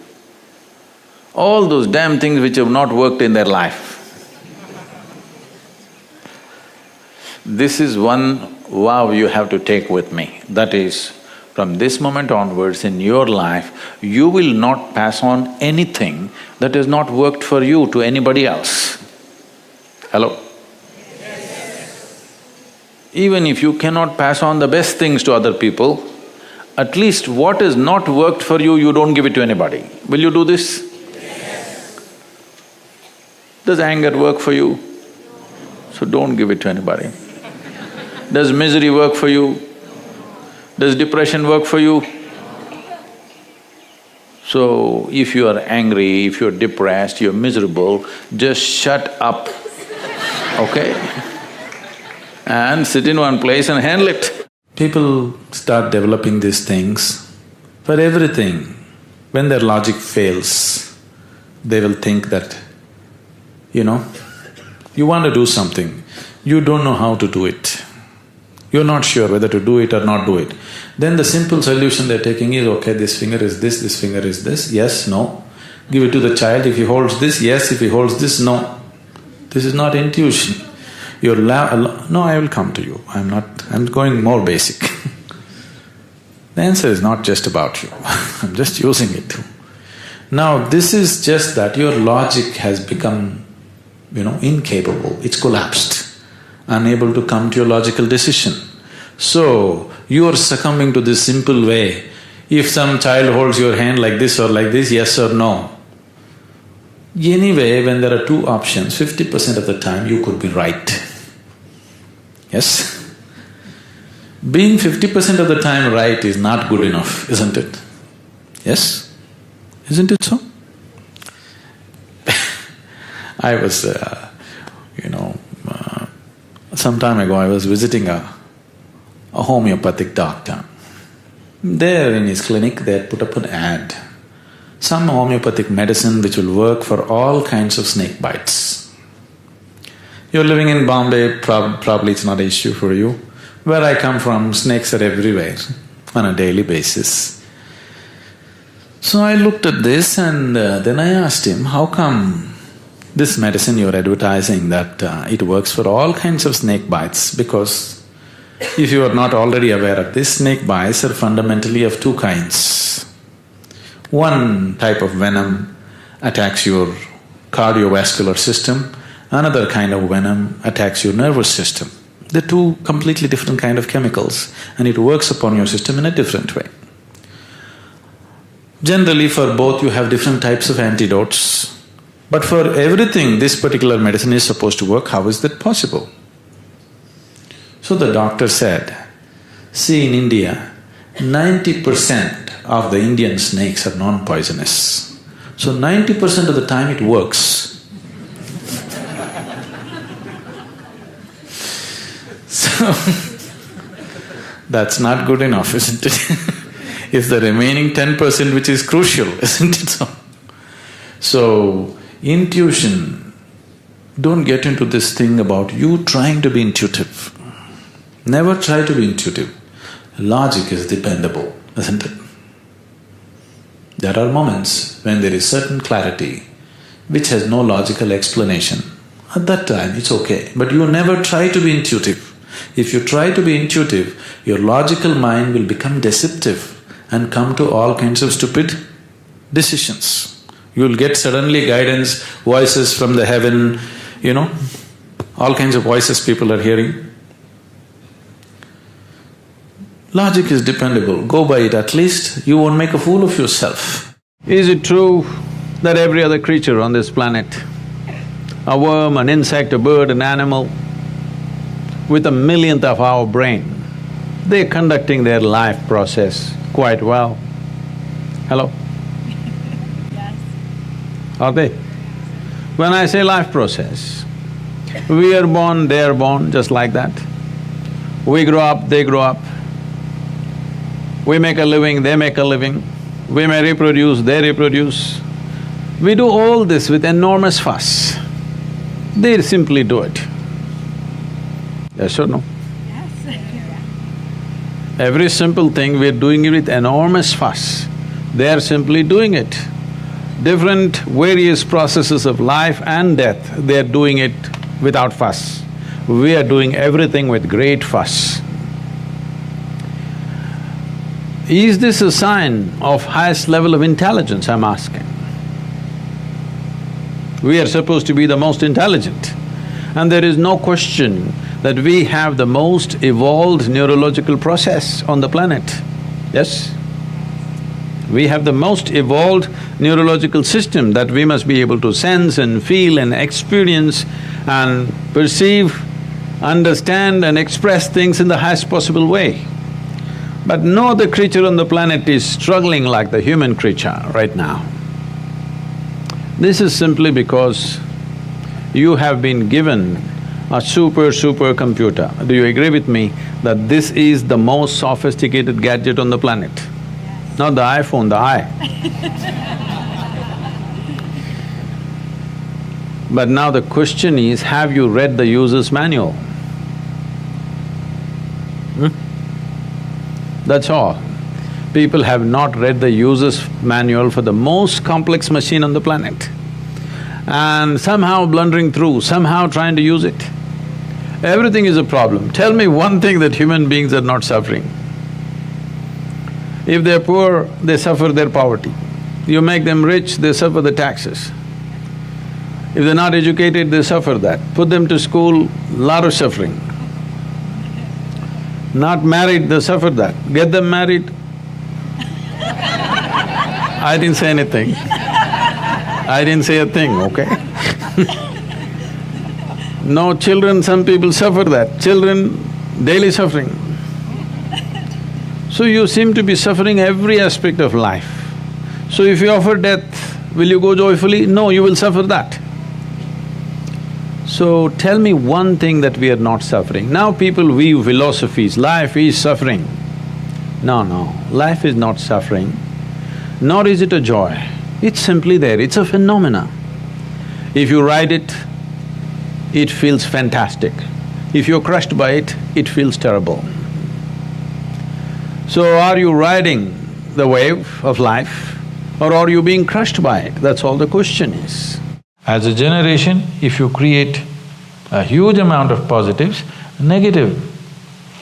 All those damn things which have not worked in their life. This is one vow you have to take with me, that is, from this moment onwards in your life, you will not pass on anything that has not worked for you to anybody else. Hello? Even if you cannot pass on the best things to other people, at least what has not worked for you, you don't give it to anybody. Will you do this? Yes. Does anger work for you? So don't give it to anybody. Does misery work for you? Does depression work for you? So if you are angry, if you're depressed, you're miserable, just shut up, okay? And sit in one place and handle it. People start developing these things for everything. When their logic fails, they will think that, you want to do something, you don't know how to do it. You're not sure whether to do it or not do it. Then the simple solution they're taking is, okay, this finger is this finger is this, yes, no. Give it to the child, if he holds this, yes, if he holds this, no. This is not intuition. No, I will come to you, I'm going more basic. The answer is not just about you, I'm just using it too. Now, this is just that your logic has become, incapable, it's collapsed, unable to come to your logical decision. So, you are succumbing to this simple way. If some child holds your hand like this or like this, yes or no. Anyway, when there are two options, 50% of the time you could be right. Yes? Being 50% of the time right is not good enough, isn't it? Yes? Isn't it so? I was, some time ago I was visiting a homeopathic doctor. There in his clinic they had put up an ad, some homeopathic medicine which will work for all kinds of snake bites. You're living in Bombay, probably it's not an issue for you. Where I come from, snakes are everywhere on a daily basis. So I looked at this and then I asked him, how come this medicine you're advertising that it works for all kinds of snake bites? Because if you are not already aware of this, snake bites are fundamentally of two kinds. One type of venom attacks your cardiovascular system, another kind of venom attacks your nervous system. They're two completely different kind of chemicals and it works upon your system in a different way. Generally for both you have different types of antidotes, but for everything this particular medicine is supposed to work, how is that possible? So the doctor said, see in India, 90% of the Indian snakes are non-poisonous. So 90% of the time it works. So, that's not good enough, isn't it? It's the remaining 10% which is crucial, isn't it so? So, intuition, don't get into this thing about you trying to be intuitive. Never try to be intuitive. Logic is dependable, isn't it? There are moments when there is certain clarity which has no logical explanation. At that time, it's okay, but you never try to be intuitive. If you try to be intuitive, your logical mind will become deceptive and come to all kinds of stupid decisions. You'll get suddenly guidance, voices from the heaven, all kinds of voices people are hearing. Logic is dependable, go by it, at least you won't make a fool of yourself. Is it true that every other creature on this planet, a worm, an insect, a bird, an animal, with a millionth of our brain, they're conducting their life process quite well? Hello? Yes. Are they? When I say life process, we are born, they are born, just like that. We grow up, they grow up. We make a living, they make a living. We may reproduce, they reproduce. We do all this with enormous fuss. They simply do it. Yes or no? Yes. Every simple thing we're doing it with enormous fuss. They are simply doing it. Different various processes of life and death, they're doing it without fuss. We are doing everything with great fuss. Is this a sign of highest level of intelligence, I'm asking? We are supposed to be the most intelligent, and there is no question that we have the most evolved neurological process on the planet, yes? We have the most evolved neurological system that we must be able to sense and feel and experience and perceive, understand and express things in the highest possible way. But no other creature on the planet is struggling like the human creature right now. This is simply because you have been given a super computer. Do you agree with me that this is the most sophisticated gadget on the planet? Yes. Not the iPhone, the I. But now the question is, have you read the user's manual? That's all. People have not read the user's manual for the most complex machine on the planet and somehow blundering through, somehow trying to use it. Everything is a problem. Tell me one thing that human beings are not suffering. If they're poor, they suffer their poverty. You make them rich, they suffer the taxes. If they're not educated, they suffer that. Put them to school, lot of suffering. Not married, they suffer that. Get them married. I didn't say anything. I didn't say a thing, okay? No children, some people suffer that. Children, daily suffering. So you seem to be suffering every aspect of life. So if you offer death, will you go joyfully? No, you will suffer that. So tell me one thing that we are not suffering. Now people weave philosophies, life is suffering. No, life is not suffering, nor is it a joy. It's simply there, it's a phenomena. If you ride it, it feels fantastic. If you're crushed by it, it feels terrible. So are you riding the wave of life or are you being crushed by it? That's all the question is. As a generation, if you create a huge amount of positives, negative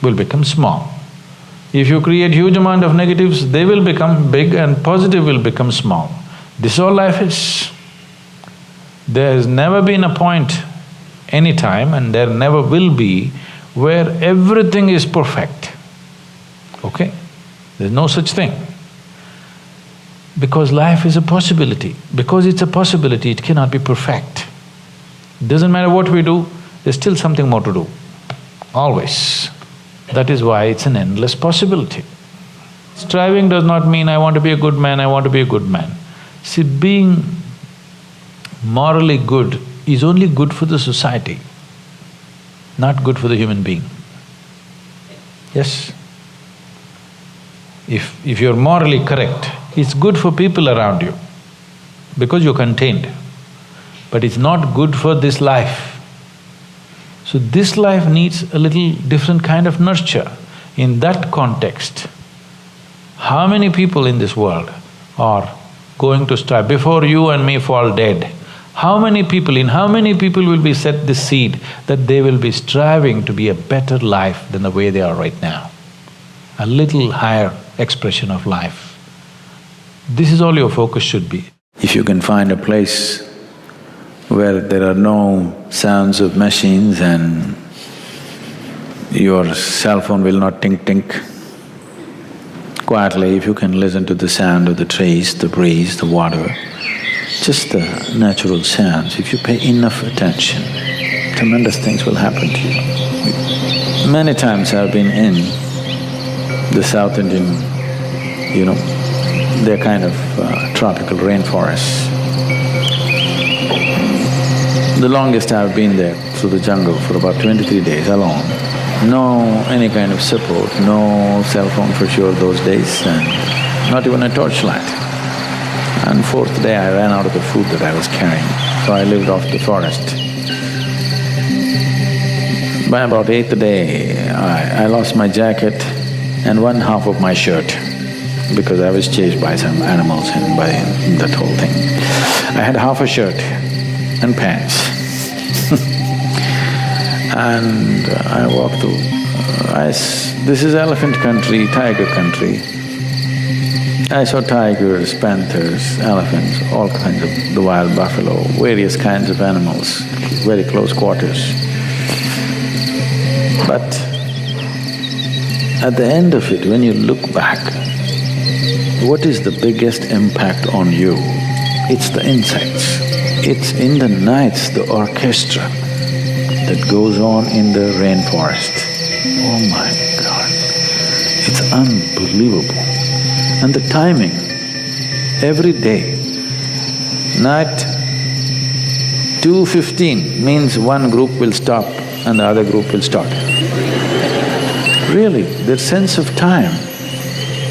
will become small. If you create huge amount of negatives, they will become big and positive will become small. This is all life is. There has never been a point, any time, and there never will be, where everything is perfect, okay? There's no such thing. Because life is a possibility. Because it's a possibility, it cannot be perfect. Doesn't matter what we do, there's still something more to do, always. That is why it's an endless possibility. Striving does not mean I want to be a good man, I want to be a good man. See, being morally good is only good for the society, not good for the human being. Yes? If you're morally correct, it's good for people around you because you're contained, but it's not good for this life. So this life needs a little different kind of nurture. In that context, how many people in this world are going to strive before you and me fall dead? How many people will be set this seed that they will be striving to be a better life than the way they are right now? A little higher expression of life. This is all your focus should be. If you can find a place where there are no sounds of machines and your cell phone will not tink-tink, quietly, if you can listen to the sound of the trees, the breeze, the water, just the natural sounds, if you pay enough attention, tremendous things will happen to you. Many times I've been in the South Indian, they're kind of tropical rainforests. The longest I've been there through the jungle for about 23 days alone. No any kind of support, no cell phone for sure those days, and not even a torchlight. And fourth day I ran out of the food that I was carrying, so I lived off the forest. By about eighth day, I lost my jacket and one half of my shirt because I was chased by some animals and by that whole thing. I had half a shirt and pants. And I walked through, this is elephant country, tiger country. I saw tigers, panthers, elephants, all kinds of… the wild buffalo, various kinds of animals, very close quarters. But at the end of it, when you look back, what is the biggest impact on you? It's the insects. It's in the nights, the orchestra that goes on in the rainforest. Oh my God, it's unbelievable. And the timing, every day, night 2:15 means one group will stop and the other group will start. Really, their sense of time,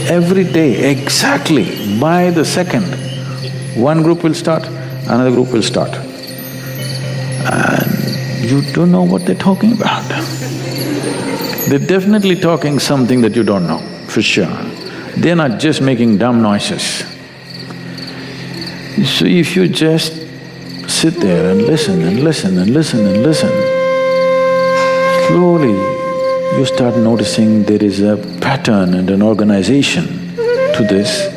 every day, exactly by the second, one group will start, another group will start. And you don't know what they're talking about. They're definitely talking something that you don't know, for sure. They're not just making dumb noises. So if you just sit there and listen and listen and listen and listen, slowly you start noticing there is a pattern and an organization to this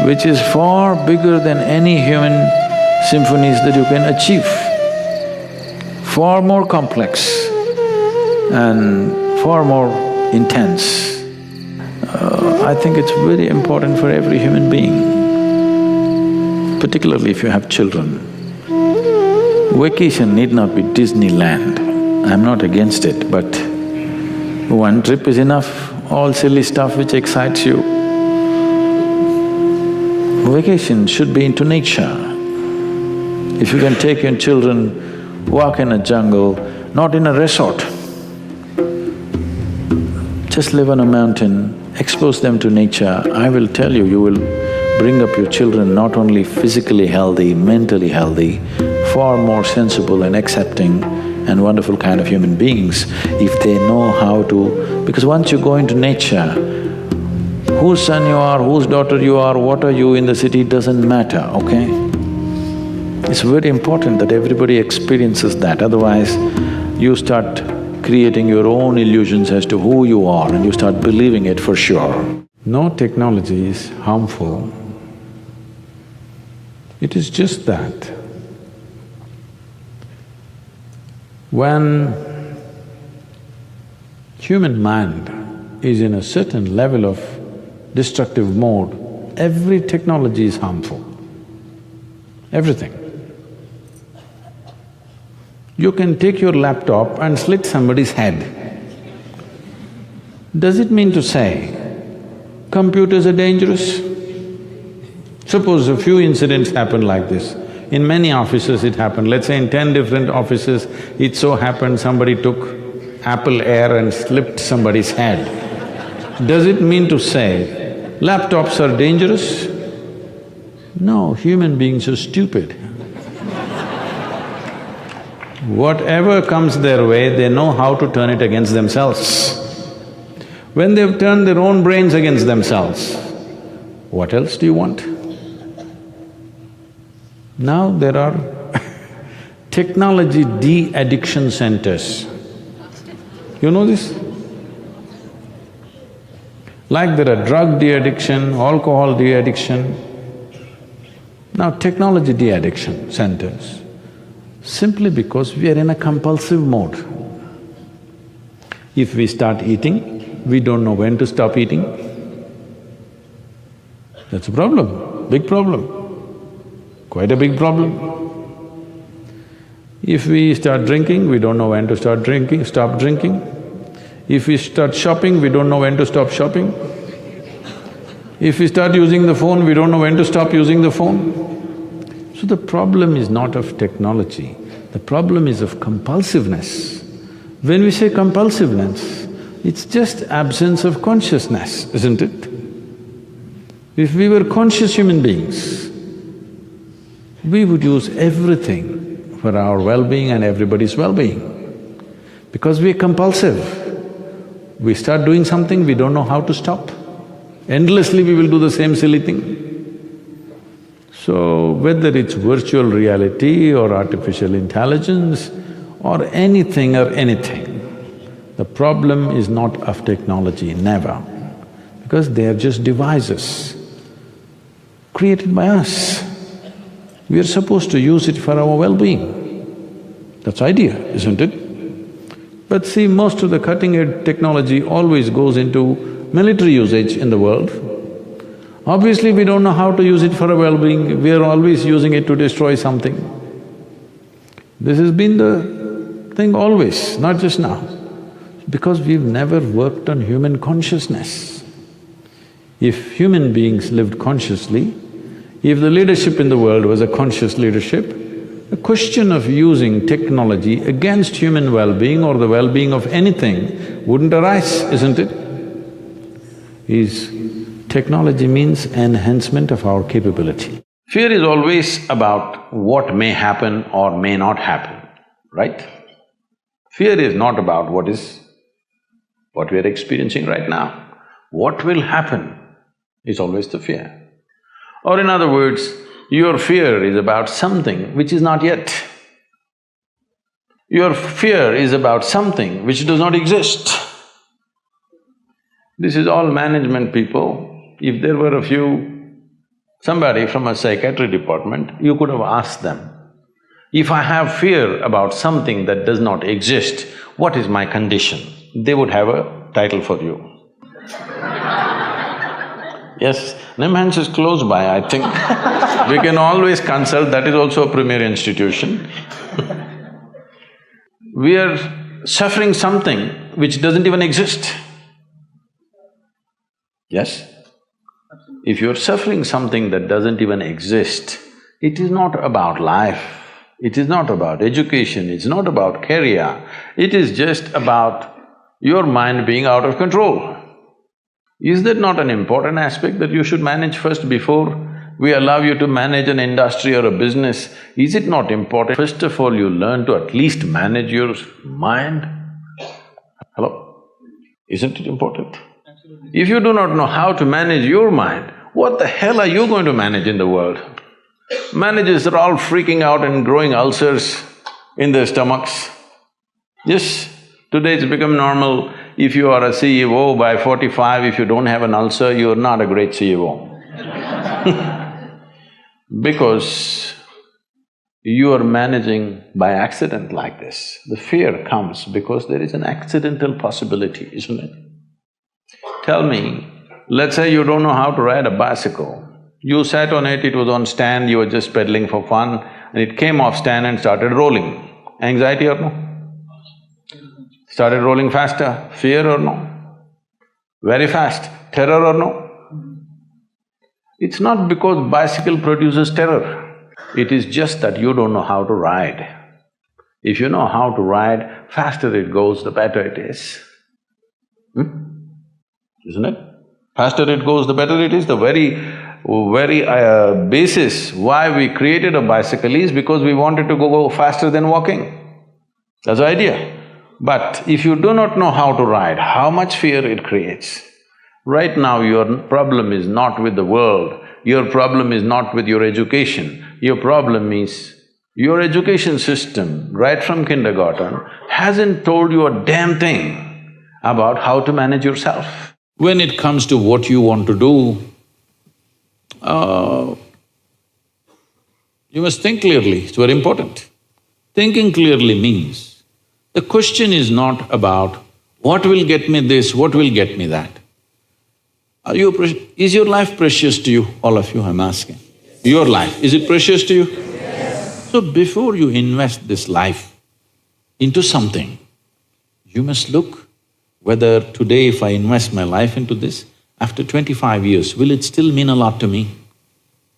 which is far bigger than any human symphonies that you can achieve. Far more complex and far more intense. I think it's very important for every human being, particularly if you have children. Vacation need not be Disneyland. I'm not against it, but one trip is enough, all silly stuff which excites you. Vacation should be into nature. If you can take your children walk in a jungle, not in a resort. Just live on a mountain, expose them to nature. I will tell you, you will bring up your children not only physically healthy, mentally healthy, far more sensible and accepting and wonderful kind of human beings if they know how to… Because once you go into nature, whose son you are, whose daughter you are, what are you in the city, doesn't matter, okay? It's very important that everybody experiences that, otherwise you start creating your own illusions as to who you are and you start believing it for sure. No technology is harmful. It is just that when human mind is in a certain level of destructive mode, every technology is harmful, everything. You can take your laptop and slit somebody's head. Does it mean to say computers are dangerous? Suppose a few incidents happen like this. In many offices it happened, let's say in 10 different offices, it so happened somebody took Apple Air and slipped somebody's head. Does it mean to say laptops are dangerous? No, human beings are stupid. Whatever comes their way, they know how to turn it against themselves. When they've turned their own brains against themselves, what else do you want? Now there are technology de-addiction centers. You know this? Like there are drug de-addiction, alcohol de-addiction, now technology de-addiction centers. Simply because we are in a compulsive mode. If we start eating, we don't know when to stop eating. That's a problem, big problem, quite a big problem. If we start drinking, we don't know when to stop drinking. If we start shopping, we don't know when to stop shopping. If we start using the phone, we don't know when to stop using the phone. So the problem is not of technology, the problem is of compulsiveness. When we say compulsiveness, it's just absence of consciousness, isn't it? If we were conscious human beings, we would use everything for our well-being and everybody's well-being. Because we're compulsive, we start doing something, we don't know how to stop. Endlessly we will do the same silly thing. So, whether it's virtual reality or artificial intelligence or anything, the problem is not of technology, never. Because they are just devices created by us. We are supposed to use it for our well-being. That's the idea, isn't it? But see, most of the cutting-edge technology always goes into military usage in the world. Obviously, we don't know how to use it for our well-being, we are always using it to destroy something. This has been the thing always, not just now. Because we've never worked on human consciousness. If human beings lived consciously, if the leadership in the world was a conscious leadership, the question of using technology against human well-being or the well-being of anything wouldn't arise, isn't it? Technology means enhancement of our capability. Fear is always about what may happen or may not happen, right? Fear is not about what we are experiencing right now. What will happen is always the fear. Or in other words, your fear is about something which is not yet. Your fear is about something which does not exist. This is all management people. If there were somebody from a psychiatry department, you could have asked them, if I have fear about something that does not exist, what is my condition? They would have a title for you. Yes, NIMHANS is close by, I think. We can always consult, that is also a premier institution. We are suffering something which doesn't even exist. Yes? If you're suffering something that doesn't even exist, it is not about life, It is not about education, it's not about career, it is just about your mind being out of control. Is that not an important aspect that you should manage first before we allow you to manage an industry or a business? Is it not important, first of all, you learn to at least manage your mind? Hello? Isn't it important? Absolutely. If you do not know how to manage your mind, what the hell are you going to manage in the world? Managers are all freaking out and growing ulcers in their stomachs. Yes, today it's become normal, if you are a CEO by 45, if you don't have an ulcer, you're not a great CEO. Because you are managing by accident like this. The fear comes because there is an accidental possibility, isn't it? Tell me, let's say you don't know how to ride a bicycle. You sat on it was on stand, you were just pedaling for fun, and it came off stand and started rolling. Anxiety or no? Started rolling faster. Fear or no? Very fast. Terror or no? It's not because bicycle produces terror. It is just that you don't know how to ride. If you know how to ride, faster it goes, the better it is. Isn't it? Faster it goes, the better it is. The very basis why we created a bicycle is because we wanted to go faster than walking. That's the idea. But if you do not know how to ride, how much fear it creates. Right now your problem is not with the world, your problem is not with your education, your problem is your education system, right from kindergarten, hasn't told you a damn thing about how to manage yourself. When it comes to what you want to do, you must think clearly, it's very important. Thinking clearly means, the question is not about what will get me this, what will get me that. Is your life precious to you? All of you, I'm asking. Your life, is it precious to you? Yes. So before you invest this life into something, you must look whether today if I invest my life into this, after 25 years, will it still mean a lot to me?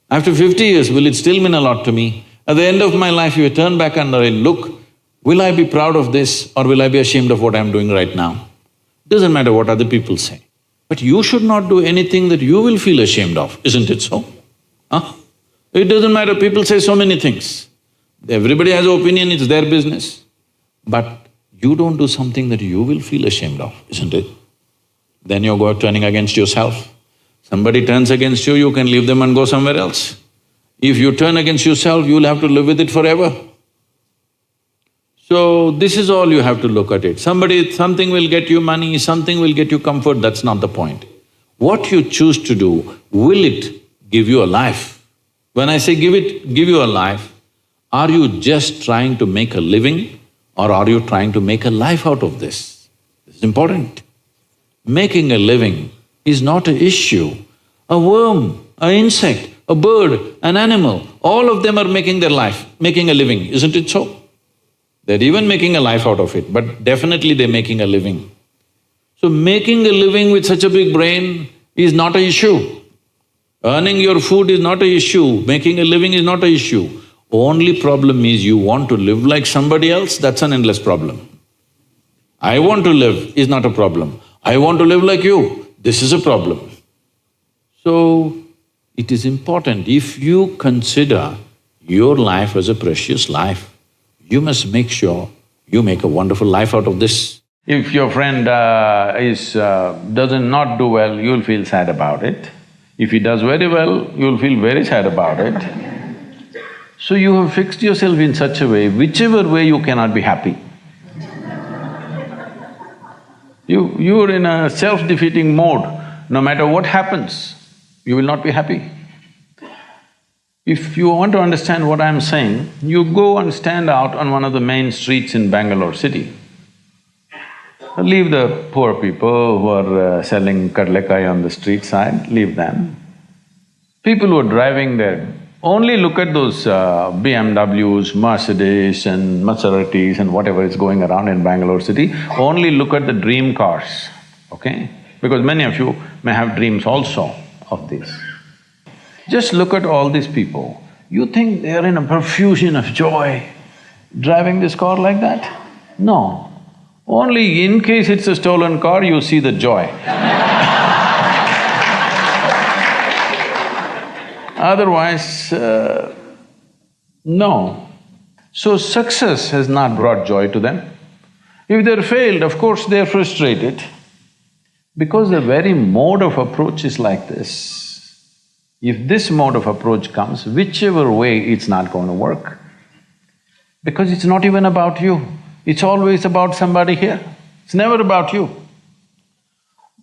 After 50 years, will it still mean a lot to me? At the end of my life, if I turn back and I look, will I be proud of this or will I be ashamed of what I'm doing right now? Doesn't matter what other people say. But you should not do anything that you will feel ashamed of, isn't it so? Huh? It doesn't matter, people say so many things. Everybody has an opinion, it's their business. But you don't do something that you will feel ashamed of, isn't it? Then you're turning against yourself. Somebody turns against you, you can leave them and go somewhere else. If you turn against yourself, you'll have to live with it forever. So, this is all you have to look at it. Something will get you money, something will get you comfort, that's not the point. What you choose to do, will it give you a life? When I say give you a life, are you just trying to make a living or are you trying to make a life out of this? It's important. Making a living is not an issue. A worm, an insect, a bird, an animal, all of them are making their life, making a living, isn't it so? They're even making a life out of it, but definitely they're making a living. So making a living with such a big brain is not an issue. Earning your food is not an issue, making a living is not an issue. Only problem is you want to live like somebody else, that's an endless problem. I want to live is not a problem. I want to live like you, this is a problem. So, it is important, if you consider your life as a precious life, you must make sure you make a wonderful life out of this. If your friend does not do well, you'll feel sad about it. If he does very well, you'll feel very sad about it. So you have fixed yourself in such a way, whichever way you cannot be happy. You're in a self-defeating mode. No matter what happens, you will not be happy. If you want to understand what I'm saying, you go and stand out on one of the main streets in Bangalore city. Leave the poor people who are selling kadlekai on the street side, leave them. People who are driving there, only look at those BMWs, Mercedes and Maseratis and whatever is going around in Bangalore city, only look at the dream cars, okay? Because many of you may have dreams also of this. Just look at all these people. You think they are in a profusion of joy, driving this car like that? No. Only in case it's a stolen car, you see the joy. Otherwise, no. So success has not brought joy to them. If they're failed, of course they're frustrated, because the very mode of approach is like this. If this mode of approach comes, whichever way, it's not going to work. Because it's not even about you, it's always about somebody here. It's never about you.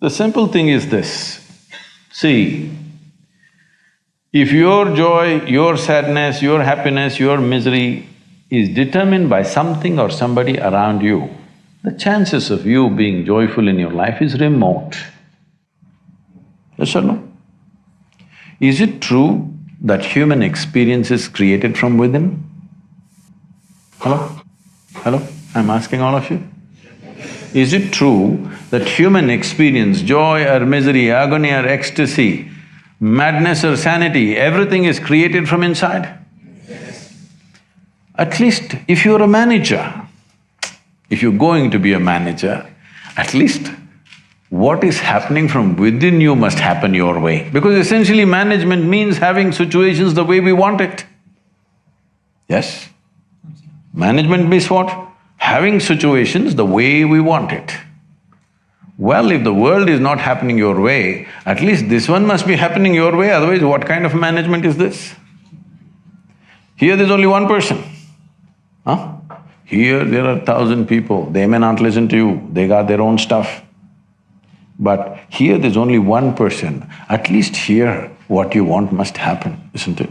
The simple thing is this, see, if your joy, your sadness, your happiness, your misery is determined by something or somebody around you, the chances of you being joyful in your life is remote. Yes or no? Is it true that human experience is created from within? Hello? Hello? I'm asking all of you. Is it true that human experience, joy or misery, agony or ecstasy, madness or sanity, everything is created from inside? At least if you're a manager, if you're going to be a manager, at least what is happening from within you must happen your way. Because essentially management means having situations the way we want it. Yes? Management means what? Having situations the way we want it. Well, if the world is not happening your way, at least this one must be happening your way, otherwise what kind of management is this? Here there's only one person, huh? Here there are 1,000 people, they may not listen to you, they got their own stuff. But here there's only one person, at least here what you want must happen, isn't it?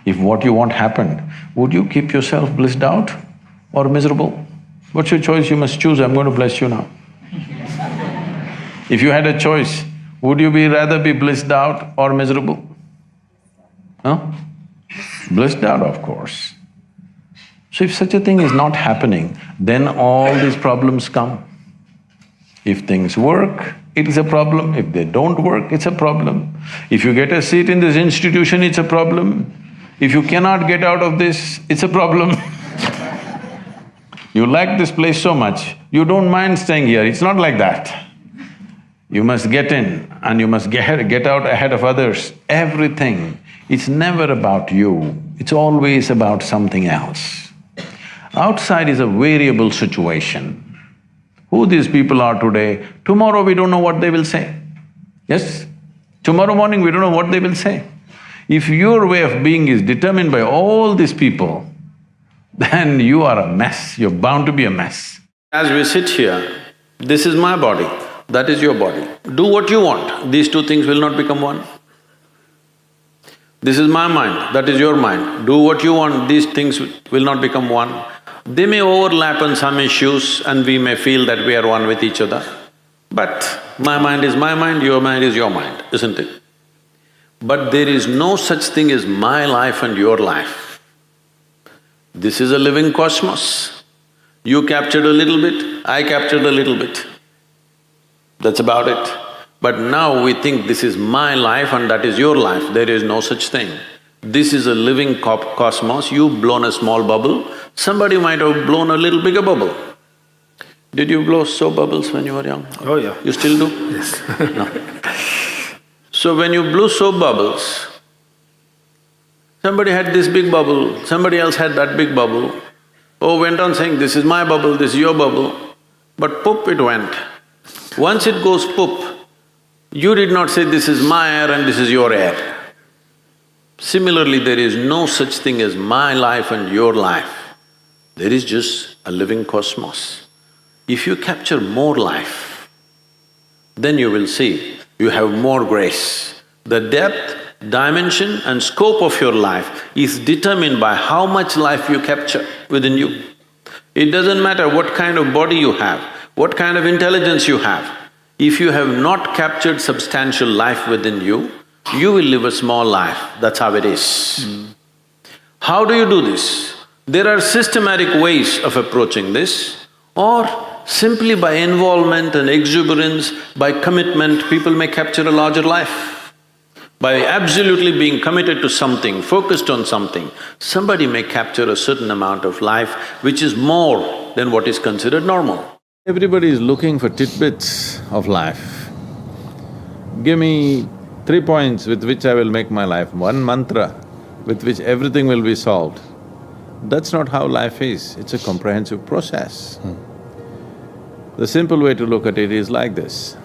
If what you want happened, would you keep yourself blissed out or miserable? What's your choice? You must choose, I'm going to bless you now. If you had a choice, would you rather be blissed out or miserable? Huh? Blissed out, of course. So if such a thing is not happening, then all these problems come. If things work, it is a problem. If they don't work, it's a problem. If you get a seat in this institution, it's a problem. If you cannot get out of this, it's a problem. You like this place so much, you don't mind staying here, it's not like that. You must get in and you must get out ahead of others. Everything, it's never about you, it's always about something else. Outside is a variable situation. Who these people are today, tomorrow we don't know what they will say. Yes? Tomorrow morning we don't know what they will say. If your way of being is determined by all these people, then you are a mess, you're bound to be a mess. As we sit here, this is my body, that is your body. Do what you want, these two things will not become one. This is my mind, that is your mind. Do what you want, these things will not become one. They may overlap on some issues and we may feel that we are one with each other. But my mind is my mind, your mind is your mind, isn't it? But there is no such thing as my life and your life. This is a living cosmos. You captured a little bit, I captured a little bit. That's about it. But now we think this is my life and that is your life, there is no such thing. This is a living cosmos, you've blown a small bubble, somebody might have blown a little bigger bubble. Did you blow soap bubbles when you were young? Oh yeah. You still do? Yes. No. So when you blew soap bubbles, somebody had this big bubble, somebody else had that big bubble. Oh, went on saying, this is my bubble, this is your bubble, but poop it went. Once it goes poop, you did not say, this is my air and this is your air. Similarly, there is no such thing as my life and your life. There is just a living cosmos. If you capture more life, then you will see you have more grace. The depth, dimension and scope of your life is determined by how much life you capture within you. It doesn't matter what kind of body you have, what kind of intelligence you have. If you have not captured substantial life within you, you will live a small life, that's how it is. How do you do this? There are systematic ways of approaching this, or simply by involvement and exuberance, by commitment, people may capture a larger life. By absolutely being committed to something, focused on something, somebody may capture a certain amount of life which is more than what is considered normal. Everybody is looking for tidbits of life. Give me 3 points with which I will make my life, one mantra with which everything will be solved. That's not how life is, it's a comprehensive process. The simple way to look at it is like this.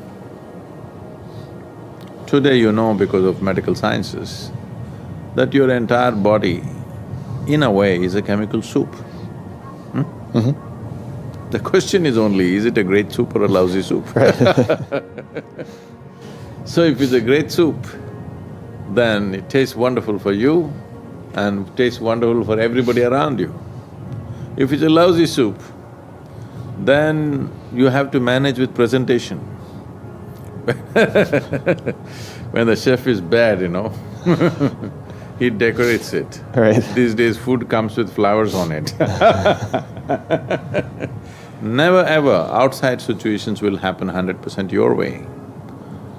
Today you know because of medical sciences that your entire body, in a way, is a chemical soup. The question is only, is it a great soup or a lousy soup? So if it's a great soup, then it tastes wonderful for you and tastes wonderful for everybody around you. If it's a lousy soup, then you have to manage with presentation. When the chef is bad, he decorates it. Right. These days food comes with flowers on it. Never ever outside situations will happen 100% your way.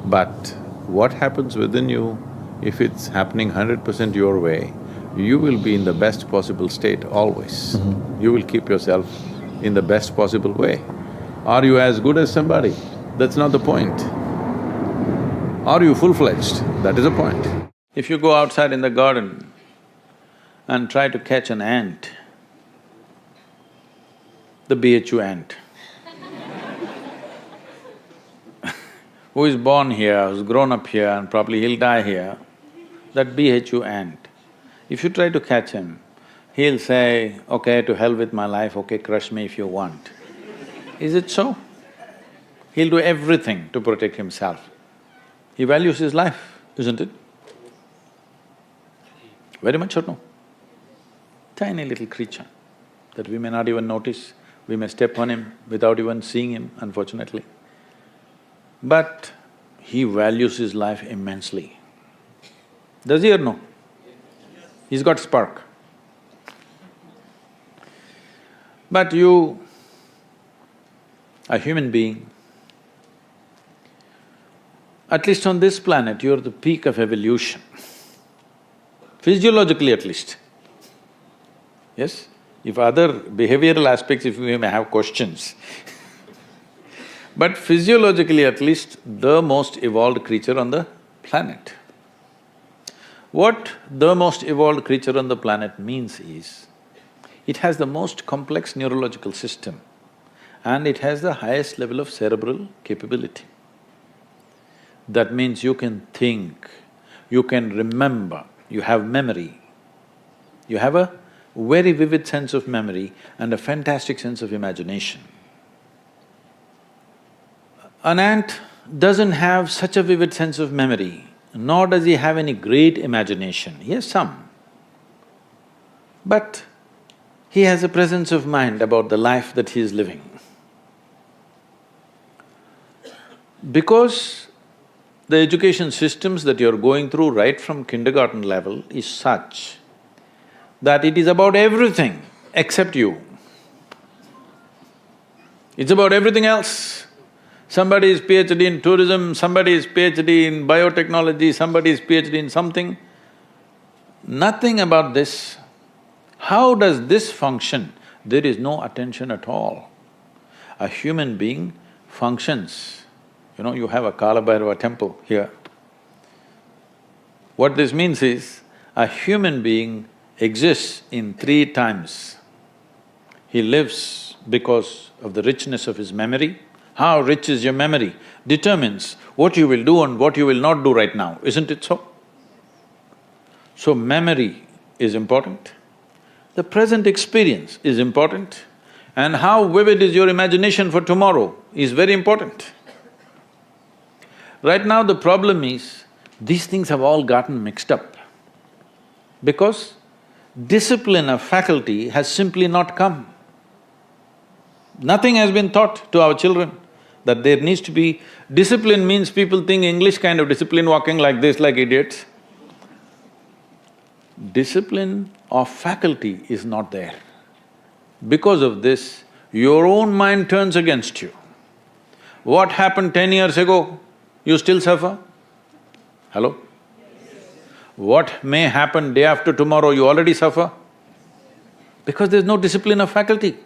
But what happens within you, if it's happening 100% your way, you will be in the best possible state always. You will keep yourself in the best possible way. Are you as good as somebody? That's not the point. Are you full-fledged? That is the point. If you go outside in the garden and try to catch an ant, the BHU ant, who is born here, who's grown up here and probably he'll die here, that BHU ant, if you try to catch him, he'll say, okay, to hell with my life, okay, crush me if you want. Is it so? He'll do everything to protect himself. He values his life, isn't it? Very much or no? Tiny little creature that we may not even notice, we may step on him without even seeing him, unfortunately. But he values his life immensely. Does he or no? He's got spark. But you, a human being, at least on this planet, you're the peak of evolution, physiologically at least. Yes? If other behavioral aspects, if we may have questions but physiologically at least, the most evolved creature on the planet. What the most evolved creature on the planet means is, it has the most complex neurological system and it has the highest level of cerebral capability. That means you can think, you can remember, you have memory. You have a very vivid sense of memory and a fantastic sense of imagination. An ant doesn't have such a vivid sense of memory, nor does he have any great imagination. He has some. But he has a presence of mind about the life that he is living. Because the education systems that you're going through right from kindergarten level is such that it is about everything except you. It's about everything else. Somebody is PhD in tourism, somebody is PhD in biotechnology, somebody is PhD in something. Nothing about this. How does this function? There is no attention at all. A human being functions. You have a Kala Bhairava temple here. What this means is, a human being exists in 3 times. He lives because of the richness of his memory. How rich is your memory determines what you will do and what you will not do right now, isn't it so? So memory is important, the present experience is important, and how vivid is your imagination for tomorrow is very important. Right now the problem is, these things have all gotten mixed up because discipline of faculty has simply not come. Nothing has been taught to our children that there needs to be… Discipline means people think English kind of discipline, walking like this like idiots. Discipline of faculty is not there. Because of this, your own mind turns against you. What happened 10 years ago, you still suffer? Hello? what may happen day after tomorrow, you already suffer? Because there's no discipline of faculty.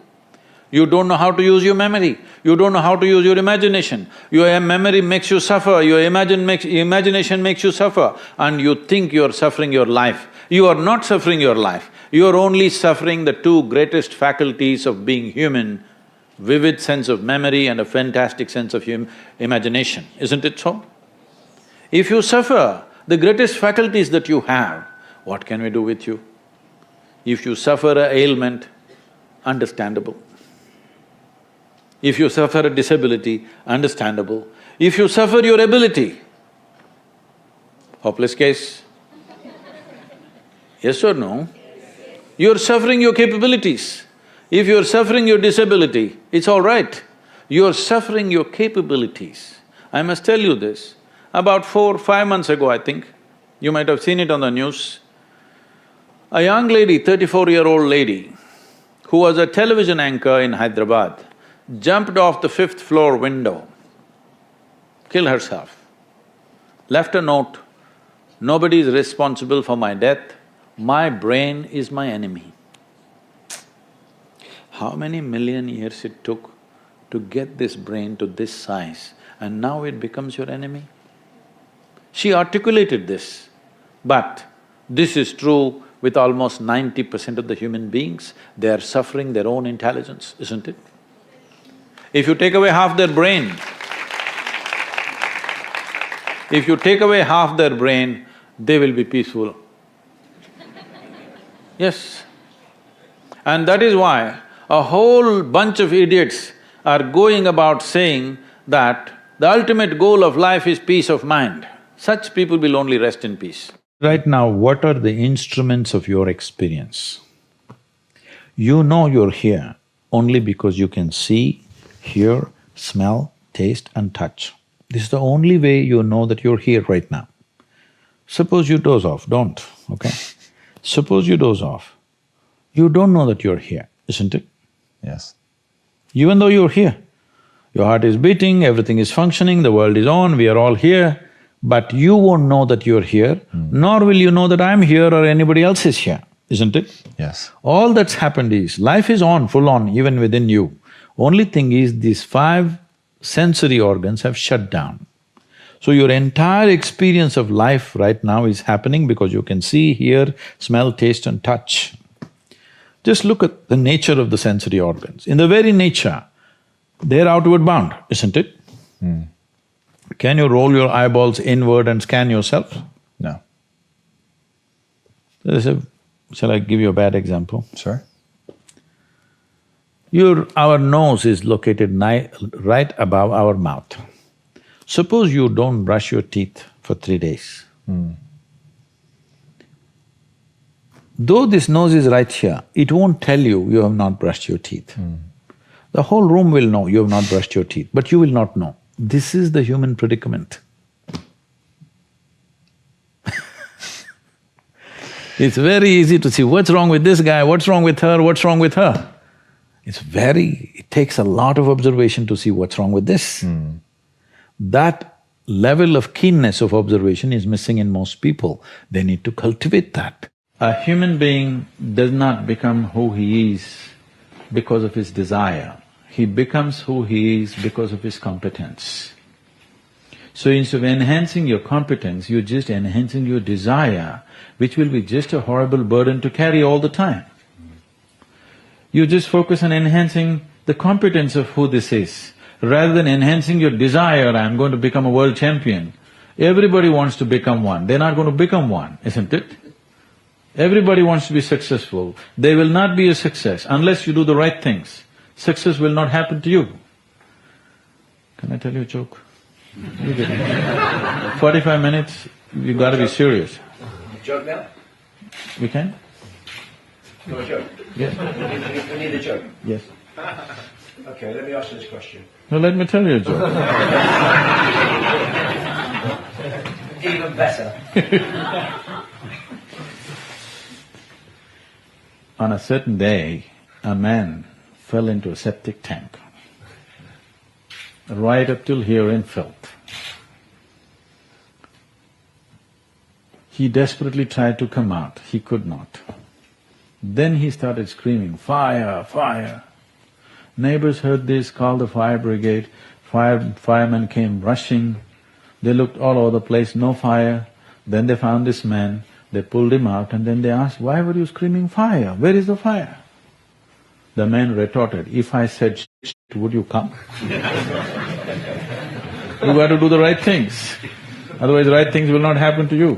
You don't know how to use your memory, you don't know how to use your imagination. Your memory makes you suffer, your imagination makes you suffer, and you think you're suffering your life. You are not suffering your life, you are only suffering the two greatest faculties of being human, vivid sense of memory and a fantastic sense of imagination, isn't it so? If you suffer the greatest faculties that you have, what can we do with you? If you suffer an ailment, understandable. If you suffer a disability, understandable. If you suffer your ability, hopeless case. Yes or no? You're suffering your capabilities. If you're suffering your disability, it's all right. You're suffering your capabilities. I must tell you this, about 4-5 months ago, I think, you might have seen it on the news, a young lady, 34-year-old lady, who was a television anchor in Hyderabad, jumped off the 5th floor window, killed herself, left a note, "Nobody is responsible for my death, my brain is my enemy." How many million years it took to get this brain to this size, and now it becomes your enemy? She articulated this, but this is true with almost 90% of the human beings. They are suffering their own intelligence, isn't it? If you take away half their brain, they will be peaceful. Yes. And that is why a whole bunch of idiots are going about saying that the ultimate goal of life is peace of mind. Such people will only rest in peace. Right now, what are the instruments of your experience? You know you're here only because you can see, hear, smell, taste and touch. This is the only way you know that you're here right now. Suppose you doze off, don't, okay? Suppose you doze off, you don't know that you're here, isn't it? Yes. Even though you're here, your heart is beating, everything is functioning, the world is on, we are all here, but you won't know that you're here, nor will you know that I'm here or anybody else is here, isn't it? Yes. All that's happened is, life is on, full on, even within you. Only thing is, these 5 sensory organs have shut down. So your entire experience of life right now is happening because you can see, hear, smell, taste and touch. Just look at the nature of the sensory organs. In the very nature, they're outward bound, isn't it? Can you roll your eyeballs inward and scan yourself? No. Shall I give you a bad example? Sure. Our nose is located right above our mouth. Suppose you don't brush your teeth for 3 days. Though this nose is right here, it won't tell you you have not brushed your teeth. The whole room will know you have not brushed your teeth, but you will not know. This is the human predicament. It's very easy to see what's wrong with this guy, what's wrong with her, what's wrong with her. It takes a lot of observation to see what's wrong with this. That level of keenness of observation is missing in most people. They need to cultivate that. A human being does not become who he is because of his desire. He becomes who he is because of his competence. So instead of enhancing your competence, you're just enhancing your desire, which will be just a horrible burden to carry all the time. You just focus on enhancing the competence of who this is, rather than enhancing your desire, I'm going to become a world champion. Everybody wants to become one, they're not going to become one, isn't it? Everybody wants to be successful. They will not be a success unless you do the right things. Success will not happen to you. Can I tell you a joke? 45 minutes, you gotta be serious. Joke now? We can? You want a joke? Yes. We need a joke. Yes. Okay, let me ask you this question. No, let me tell you a joke. Even better. On a certain day, a man fell into a septic tank, right up till here in filth. He desperately tried to come out, he could not. Then he started screaming, "Fire, fire!" Neighbors heard this, called the fire brigade, firemen came rushing. They looked all over the place, no fire. Then they found this man, they pulled him out and then they asked, "Why were you screaming fire? Where is the fire?" The man retorted, "If I said shit, would you come?" You got to do the right things, otherwise right things will not happen to you.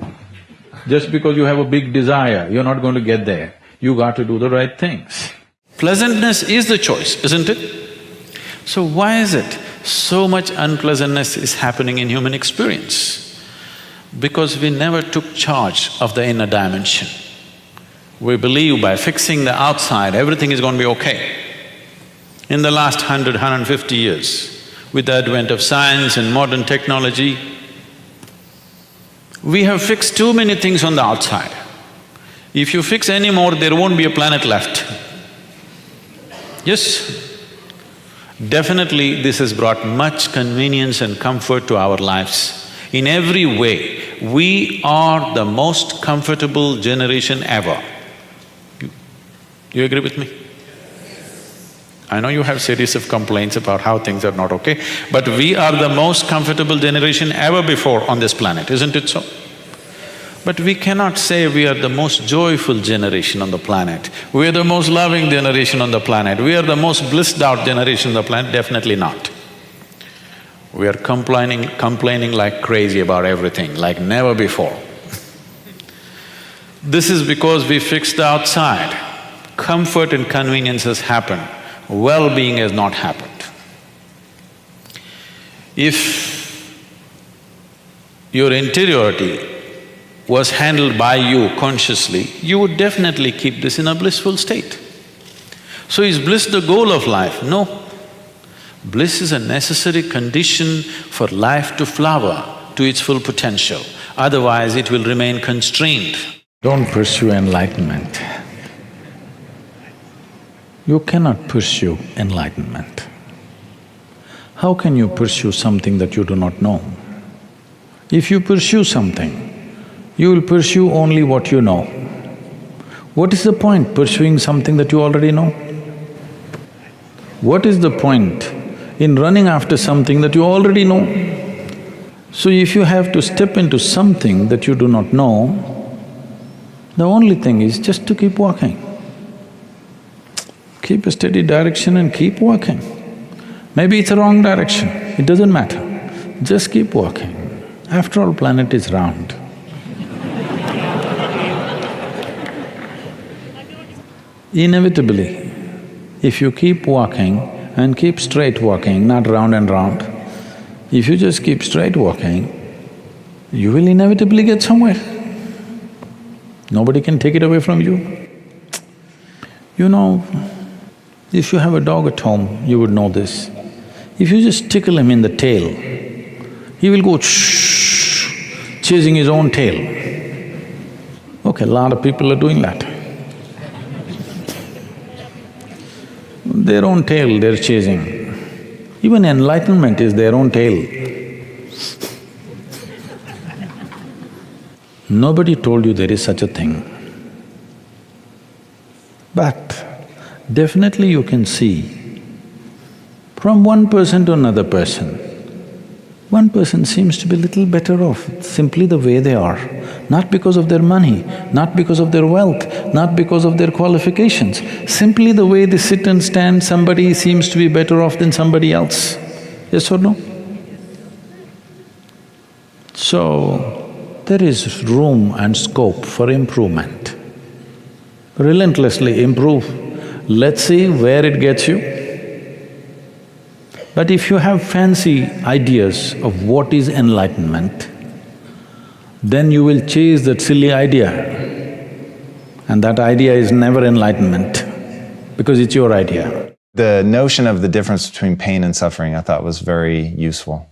Just because you have a big desire, you're not going to get there. You got to do the right things. Pleasantness is the choice, isn't it? So why is it so much unpleasantness is happening in human experience? Because we never took charge of the inner dimension. We believe by fixing the outside, everything is going to be okay. In the last 100, 150 years, with the advent of science and modern technology, we have fixed too many things on the outside. If you fix any more, there won't be a planet left. Yes? Definitely this has brought much convenience and comfort to our lives. In every way, we are the most comfortable generation ever. You agree with me? I know you have series of complaints about how things are not okay, but we are the most comfortable generation ever before on this planet, isn't it so? But we cannot say we are the most joyful generation on the planet, we are the most loving generation on the planet, we are the most blissed out generation on the planet, definitely not. We are complaining like crazy about everything, like never before. This is because we fixed the outside. Comfort and convenience has happened, well-being has not happened. If your interiority was handled by you consciously, you would definitely keep this in a blissful state. So is bliss the goal of life? No. Bliss is a necessary condition for life to flower to its full potential, otherwise it will remain constrained. Don't pursue enlightenment. You cannot pursue enlightenment. How can you pursue something that you do not know? If you pursue something, you will pursue only what you know. What is the point pursuing something that you already know? What is the point in running after something that you already know? So if you have to step into something that you do not know, the only thing is just to keep walking. Keep a steady direction and keep walking. Maybe it's a wrong direction, it doesn't matter. Just keep walking. After all, planet is round. Inevitably, if you keep walking and keep straight walking, not round and round, if you just keep straight walking, you will inevitably get somewhere. Nobody can take it away from you. You know, if you have a dog at home, you would know this. If you just tickle him in the tail, he will go shh, chasing his own tail. Okay, a lot of people are doing that. Their own tail they're chasing. Even enlightenment is their own tail. Nobody told you there is such a thing. But definitely you can see, from one person to another person, one person seems to be little better off simply the way they are, not because of their money, not because of their wealth, not because of their qualifications. Simply the way they sit and stand, somebody seems to be better off than somebody else. Yes or no? So, there is room and scope for improvement. Relentlessly improve. Let's see where it gets you. But if you have fancy ideas of what is enlightenment, then you will chase that silly idea. And that idea is never enlightenment, because it's your idea. The notion of the difference between pain and suffering I thought was very useful.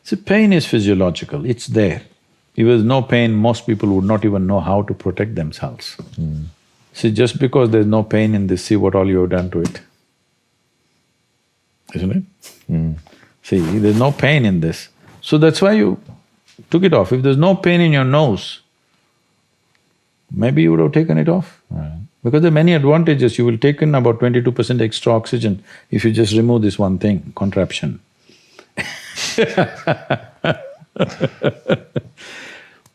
See, pain is physiological, it's there. If there's no pain, most people would not even know how to protect themselves. See, just because there's no pain in this, see what all you have done to it. Isn't it? See, there's no pain in this. So that's why you took it off. If there's no pain in your nose, maybe you would have taken it off. Right. Because there are many advantages. You will take in about 22% extra oxygen if you just remove this one thing, contraption.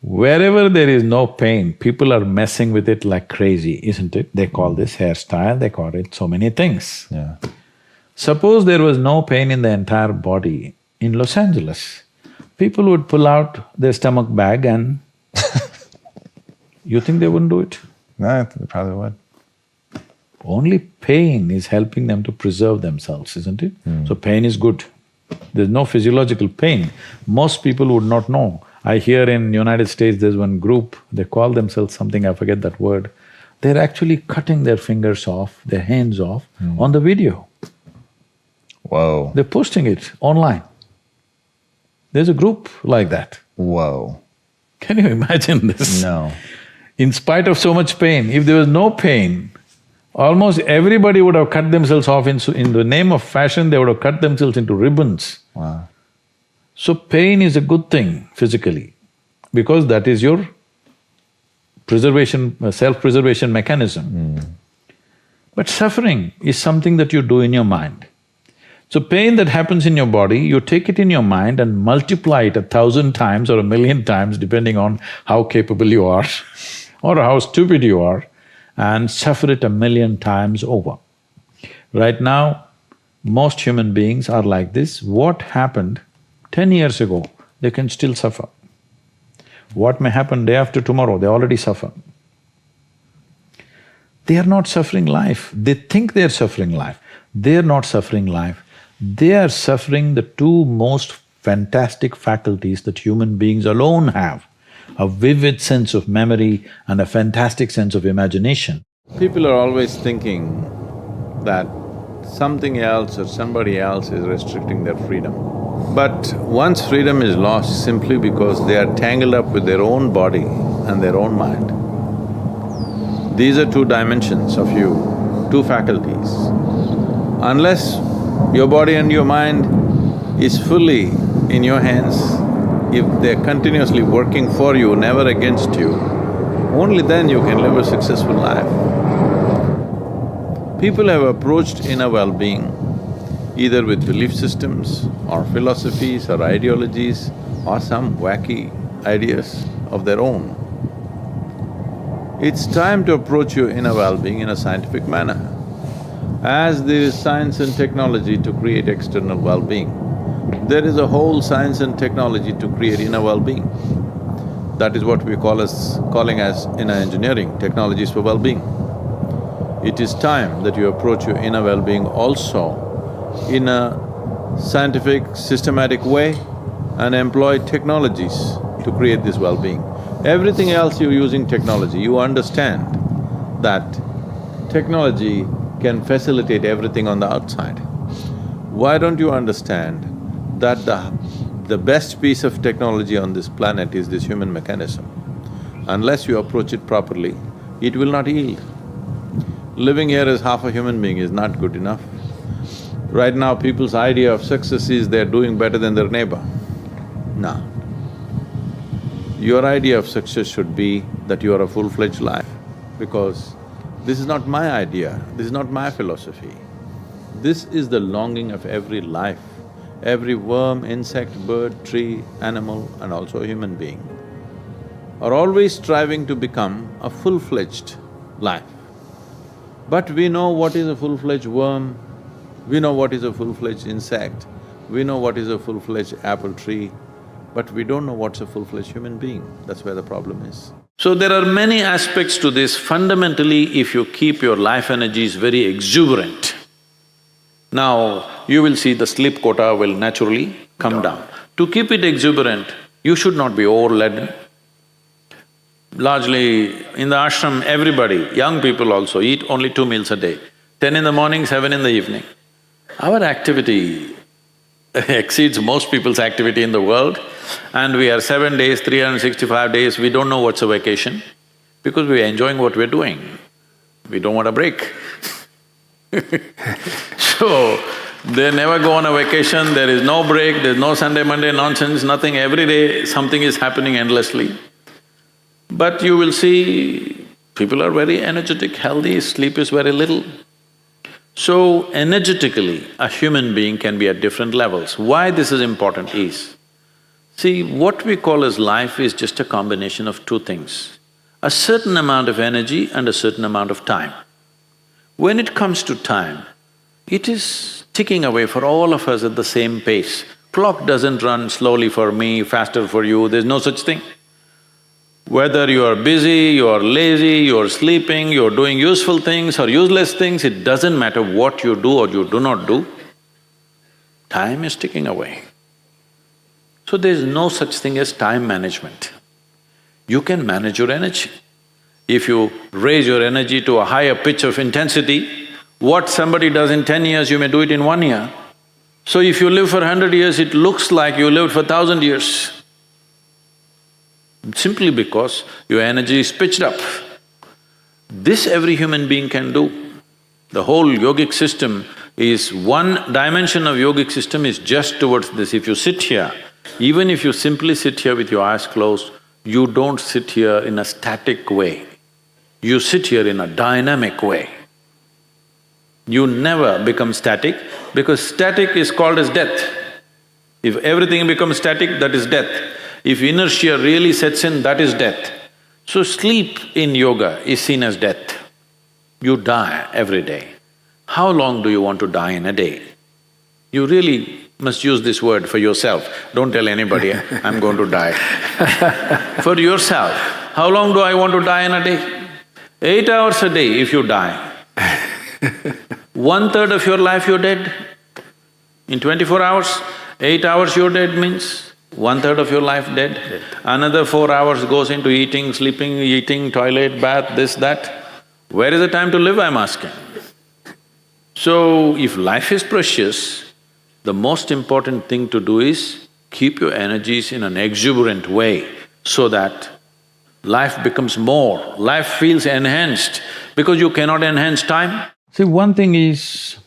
Wherever there is no pain, people are messing with it like crazy, isn't it? They call this hairstyle, they call it so many things. Yeah. Suppose there was no pain in the entire body in Los Angeles, people would pull out their stomach bag and you think they wouldn't do it? No, they probably would. Only pain is helping them to preserve themselves, isn't it? So pain is good. There's no physiological pain. Most people would not know. I hear in United States there's one group, they call themselves something, I forget that word. They're actually cutting their fingers off, their hands off on the video. Whoa. They're posting it online. There's a group like that. Whoa. Can you imagine this? No. In spite of so much pain, if there was no pain, almost everybody would have cut themselves off in the name of fashion, they would have cut themselves into ribbons. Wow. So pain is a good thing physically, because that is your preservation, self-preservation mechanism. But suffering is something that you do in your mind. So pain that happens in your body, you take it in your mind and multiply it 1,000 times or 1,000,000 times depending on how capable you are or how stupid you are, and suffer it 1,000,000 times over. Right now, most human beings are like this. What happened 10 years ago, they can still suffer. What may happen day after tomorrow, they already suffer. They are not suffering life, they think they are suffering life. They are not suffering life, they are suffering the two most fantastic faculties that human beings alone have, a vivid sense of memory and a fantastic sense of imagination. People are always thinking that something else or somebody else is restricting their freedom. But once freedom is lost simply because they are tangled up with their own body and their own mind, these are two dimensions of you, two faculties. Unless your body and your mind is fully in your hands, if they're continuously working for you, never against you, only then you can live a successful life. People have approached inner well-being either with belief systems or philosophies or ideologies or some wacky ideas of their own. It's time to approach your inner well-being in a scientific manner. As there is science and technology to create external well-being, there is a whole science and technology to create inner well-being. That is what we calling as inner engineering, technologies for well-being. It is time that you approach your inner well-being also in a scientific, systematic way and employ technologies to create this well-being. Everything else you're using technology, you understand that technology can facilitate everything on the outside. Why don't you understand that the best piece of technology on this planet is this human mechanism? Unless you approach it properly, it will not yield. Living here as half a human being is not good enough. Right now, people's idea of success is they're doing better than their neighbor. No. Your idea of success should be that you are a full-fledged life, because this is not my idea, this is not my philosophy. This is the longing of every life, every worm, insect, bird, tree, animal and also a human being are always striving to become a full-fledged life. But we know what is a full-fledged worm, we know what is a full-fledged insect, we know what is a full-fledged apple tree, but we don't know what's a full-fledged human being. That's where the problem is. So there are many aspects to this. Fundamentally, if you keep your life energies very exuberant, now you will see the sleep quota will naturally come down. To keep it exuberant, you should not be overladen. Largely in the ashram, everybody, young people also, eat only 2 meals a day, 10 in the morning, 7 in the evening. Our activity exceeds most people's activity in the world, and we are 7 days, 365 days, we don't know what's a vacation because we're enjoying what we're doing. We don't want a break. So, they never go on a vacation, there is no break, there's no Sunday, Monday nonsense, nothing, every day something is happening endlessly. But you will see People are very energetic, healthy, sleep is very little. So, energetically, a human being can be at different levels. Why this is important is, see, what we call as life is just a combination of two things, a certain amount of energy and a certain amount of time. When it comes to time, it is ticking away for all of us at the same pace. Clock doesn't run slowly for me, faster for you, there's no such thing. Whether you are busy, you are lazy, you are sleeping, you are doing useful things or useless things, it doesn't matter what you do or you do not do, time is ticking away. So there's no such thing as time management. You can manage your energy. If you raise your energy to a higher pitch of intensity, what somebody does in 10 years, you may do it in 1 year. So if you live for 100 years, it looks like you lived for 1,000 years. Simply because your energy is pitched up. This every human being can do. The whole yogic system is… one dimension of yogic system is just towards this. If you sit here, even if you simply sit here with your eyes closed, you don't sit here in a static way. You sit here in a dynamic way. You never become static, because static is called as death. If everything becomes static, that is death. If inertia really sets in, that is death. So sleep in yoga is seen as death. You die every day. How long do you want to die in a day? You really must use this word for yourself. Don't tell anybody, I'm going to die. For yourself, how long do I want to die in a day? 8 hours a day if you die. 1/3 of your life you're dead. In 24 hours, 8 hours you're dead means 1/3 of your life dead. Another 4 hours goes into eating, sleeping, eating, toilet, bath, this, that. Where is the time to live, I'm asking? So, if life is precious, the most important thing to do is keep your energies in an exuberant way so that life becomes more, life feels enhanced, because you cannot enhance time. See, one thing is,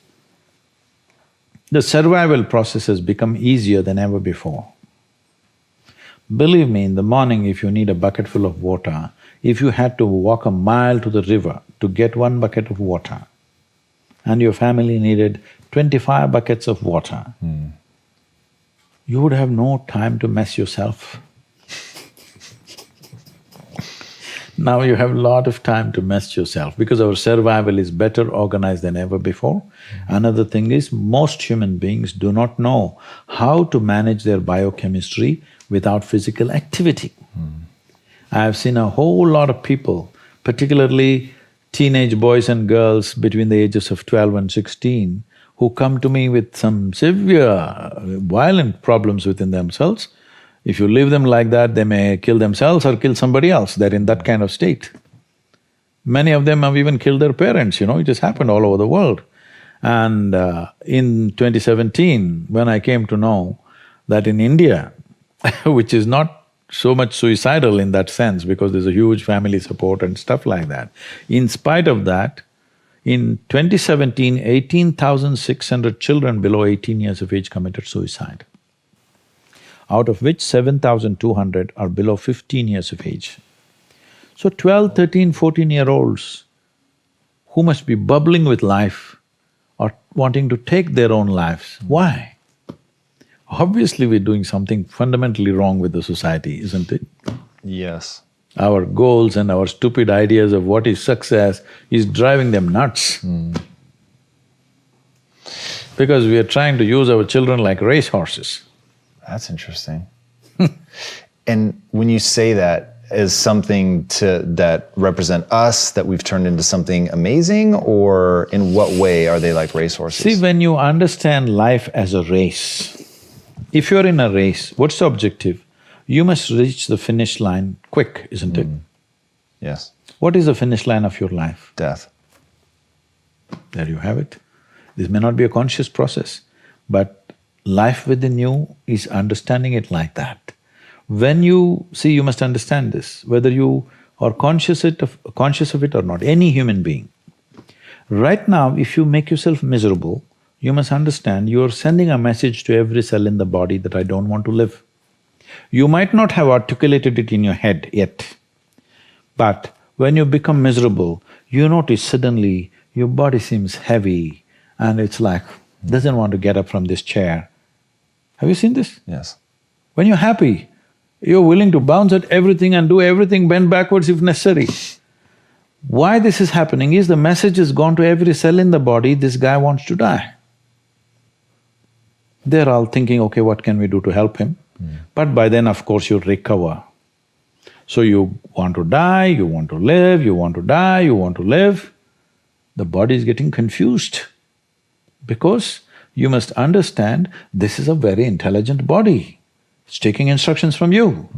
the survival process has become easier than ever before. Believe me, in the morning if you need a bucket full of water, if you had to walk a mile to the river to get 1 bucket of water, and your family needed 25 buckets of water, you would have no time to mess yourself. Now you have a lot of time to mess yourself because our survival is better organized than ever before. Another thing is, most human beings do not know how to manage their biochemistry without physical activity. I have seen a whole lot of people, particularly teenage boys and girls between the ages of 12 and 16, who come to me with some severe, violent problems within themselves. If you leave them like that, they may kill themselves or kill somebody else, they're in that kind of state. Many of them have even killed their parents, it has happened all over the world. And in 2017, when I came to know that in India, which is not so much suicidal in that sense because there's a huge family support and stuff like that, in spite of that, in 2017, 18,600 children below 18 years of age committed suicide, out of which 7,200 are below 15 years of age. So 12, 13, 14-year-olds who must be bubbling with life are wanting to take their own lives. Why? Obviously we're doing something fundamentally wrong with the society, isn't it? Yes. Our goals and our stupid ideas of what is success is driving them nuts. Because we are trying to use our children like racehorses. That's interesting. And when you say that as something that represent us, that we've turned into something amazing, or in what way are they like racehorses? See, when you understand life as a race, if you're in a race, what's the objective? You must reach the finish line quick, isn't it? Yes. What is the finish line of your life? Death. There you have it. This may not be a conscious process, but life within you is understanding it like that. When you… see, you must understand this, whether you are conscious of it or not, any human being. Right now, if you make yourself miserable, you must understand you are sending a message to every cell in the body that I don't want to live. You might not have articulated it in your head yet, but When you become miserable, you notice suddenly your body seems heavy and it's like, doesn't want to get up from this chair. Have you seen this? Yes. When you're happy, you're willing to bounce at everything and do everything, bend backwards if necessary. Why this is happening is the message has gone to every cell in the body, this guy wants to die. They're all thinking, okay, what can we do to help him? But by then, of course, you recover. So you want to die, you want to live, you want to die, you want to live. The body is getting confused because you must understand this is a very intelligent body. It's taking instructions from you.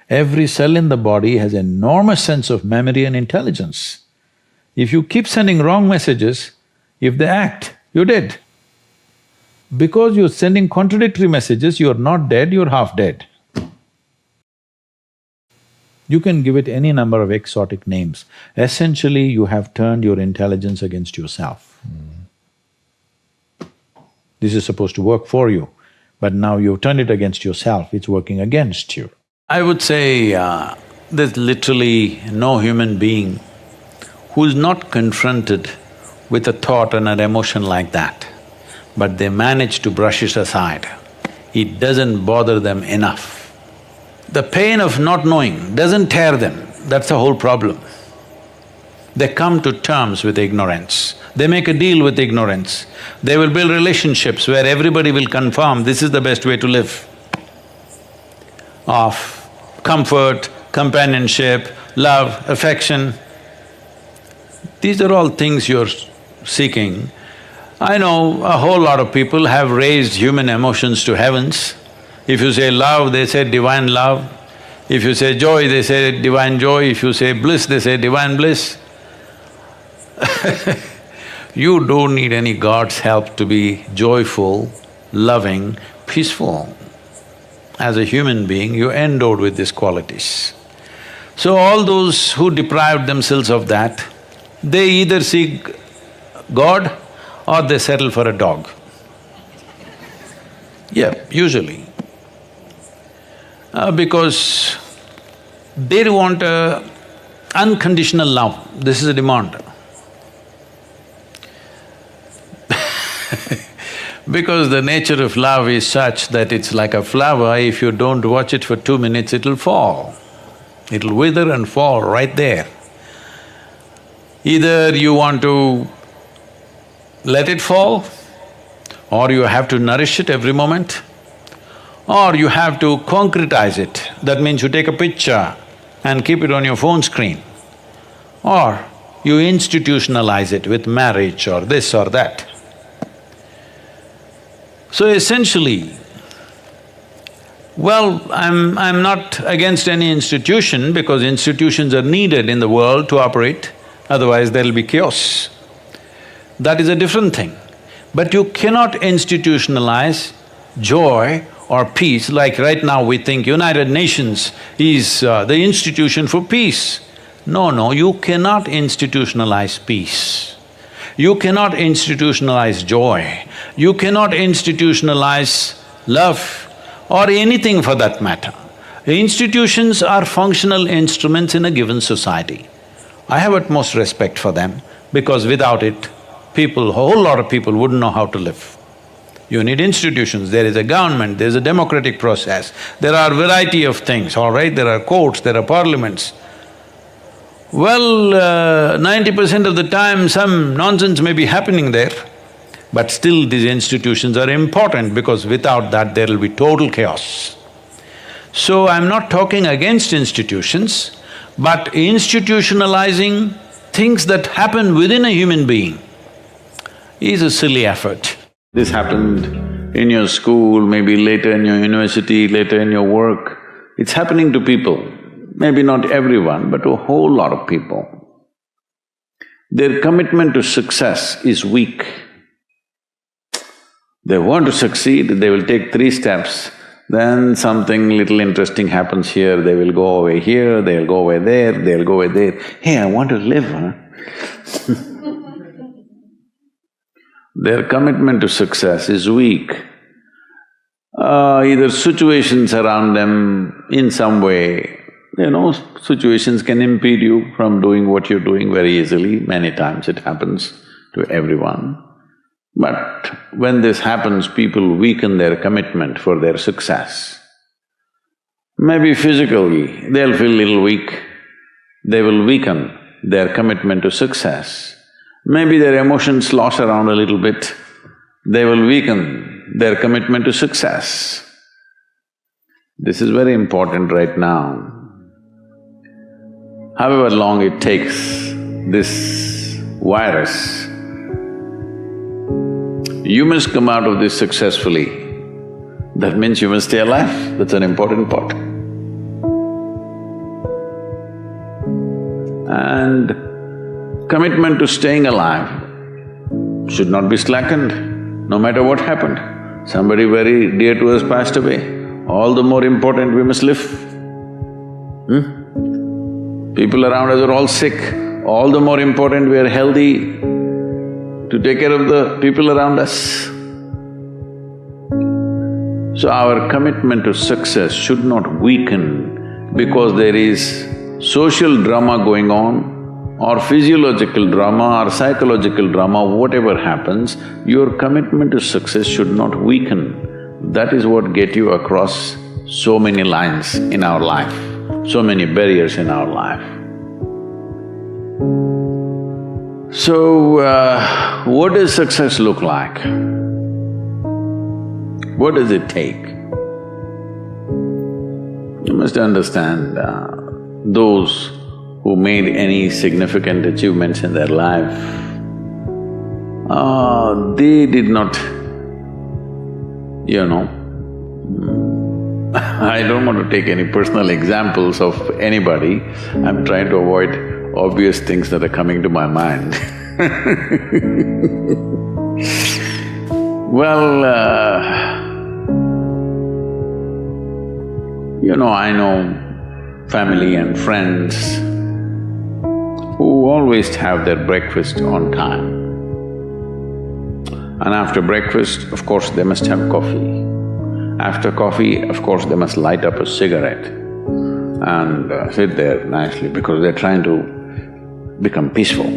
Every cell in the body has enormous sense of memory and intelligence. If you keep sending wrong messages, if they act, you're dead. Because you're sending contradictory messages, you're not dead, you're half dead. You can give it any number of exotic names. Essentially, you have turned your intelligence against yourself. This is supposed to work for you, but now you've turned it against yourself, it's working against you. I would say there's literally no human being who's not confronted with a thought and an emotion like that, but they manage to brush it aside. It doesn't bother them enough. The pain of not knowing doesn't tear them, that's the whole problem. They come to terms with ignorance, they make a deal with ignorance. They will build relationships where everybody will confirm this is the best way to live. Of comfort, companionship, love, affection. These are all things you're seeking. I know a whole lot of people have raised human emotions to heavens. If you say love, they say divine love. If you say joy, they say divine joy. If you say bliss, they say divine bliss. You don't need any God's help to be joyful, loving, peaceful. As a human being, you're endowed with these qualities. So all those who deprived themselves of that, they either seek God or they settle for a dog. Yeah, usually. Because they want unconditional love, this is a demand. Because the nature of love is such that it's like a flower, if you don't watch it for 2 minutes, it'll fall. It'll wither and fall right there. Either you want to let it fall, or you have to nourish it every moment, or you have to concretize it. That means you take a picture and keep it on your phone screen, or you institutionalize it with marriage or this or that. So essentially, well, I'm not against any institution because institutions are needed in the world to operate, otherwise there'll be chaos. That is a different thing. But you cannot institutionalize joy or peace, like right now we think United Nations is the institution for peace. No, you cannot institutionalize peace. You cannot institutionalize joy. You cannot institutionalize love or anything for that matter. Institutions are functional instruments in a given society. I have utmost respect for them because without it, people, a whole lot of people wouldn't know how to live. You need institutions, there is a government, there's a democratic process, there are variety of things, all right? There are courts, there are parliaments. Well, 90% of the time some nonsense may be happening there, but still these institutions are important because without that there will be total chaos. So I'm not talking against institutions, but institutionalizing things that happen within a human being is a silly effort. This happened in your school, maybe later in your university, later in your work. It's happening to people. Maybe not everyone, but a whole lot of people. Their commitment to success is weak. They want to succeed, they will take 3 steps, then something little interesting happens here, they will go away here, they'll go away there, they'll go away there. Hey, I want to live, huh? Their commitment to success is weak. Either situations around them in some way Situations can impede you from doing what you're doing very easily. Many times it happens to everyone. But when this happens, people weaken their commitment for their success. Maybe physically, they'll feel a little weak, they will weaken their commitment to success. Maybe their emotions slosh around a little bit, they will weaken their commitment to success. This is very important right now. However long it takes, this virus, you must come out of this successfully. That means you must stay alive, that's an important part. And commitment to staying alive should not be slackened, no matter what happened. Somebody very dear to us passed away, all the more important we must live. People around us are all sick, all the more important we are healthy to take care of the people around us. So our commitment to success should not weaken because there is social drama going on or physiological drama or psychological drama, whatever happens, your commitment to success should not weaken. That is what gets you across so many lines in our life, so many barriers in our life. So, what does success look like? What does it take? You must understand, those who made any significant achievements in their life, they did not, I don't want to take any personal examples of anybody, I'm trying to avoid obvious things that are coming to my mind. Well, I know family and friends who always have their breakfast on time. And after breakfast, of course, they must have coffee. After coffee, of course, they must light up a cigarette and sit there nicely because they're trying to become peaceful.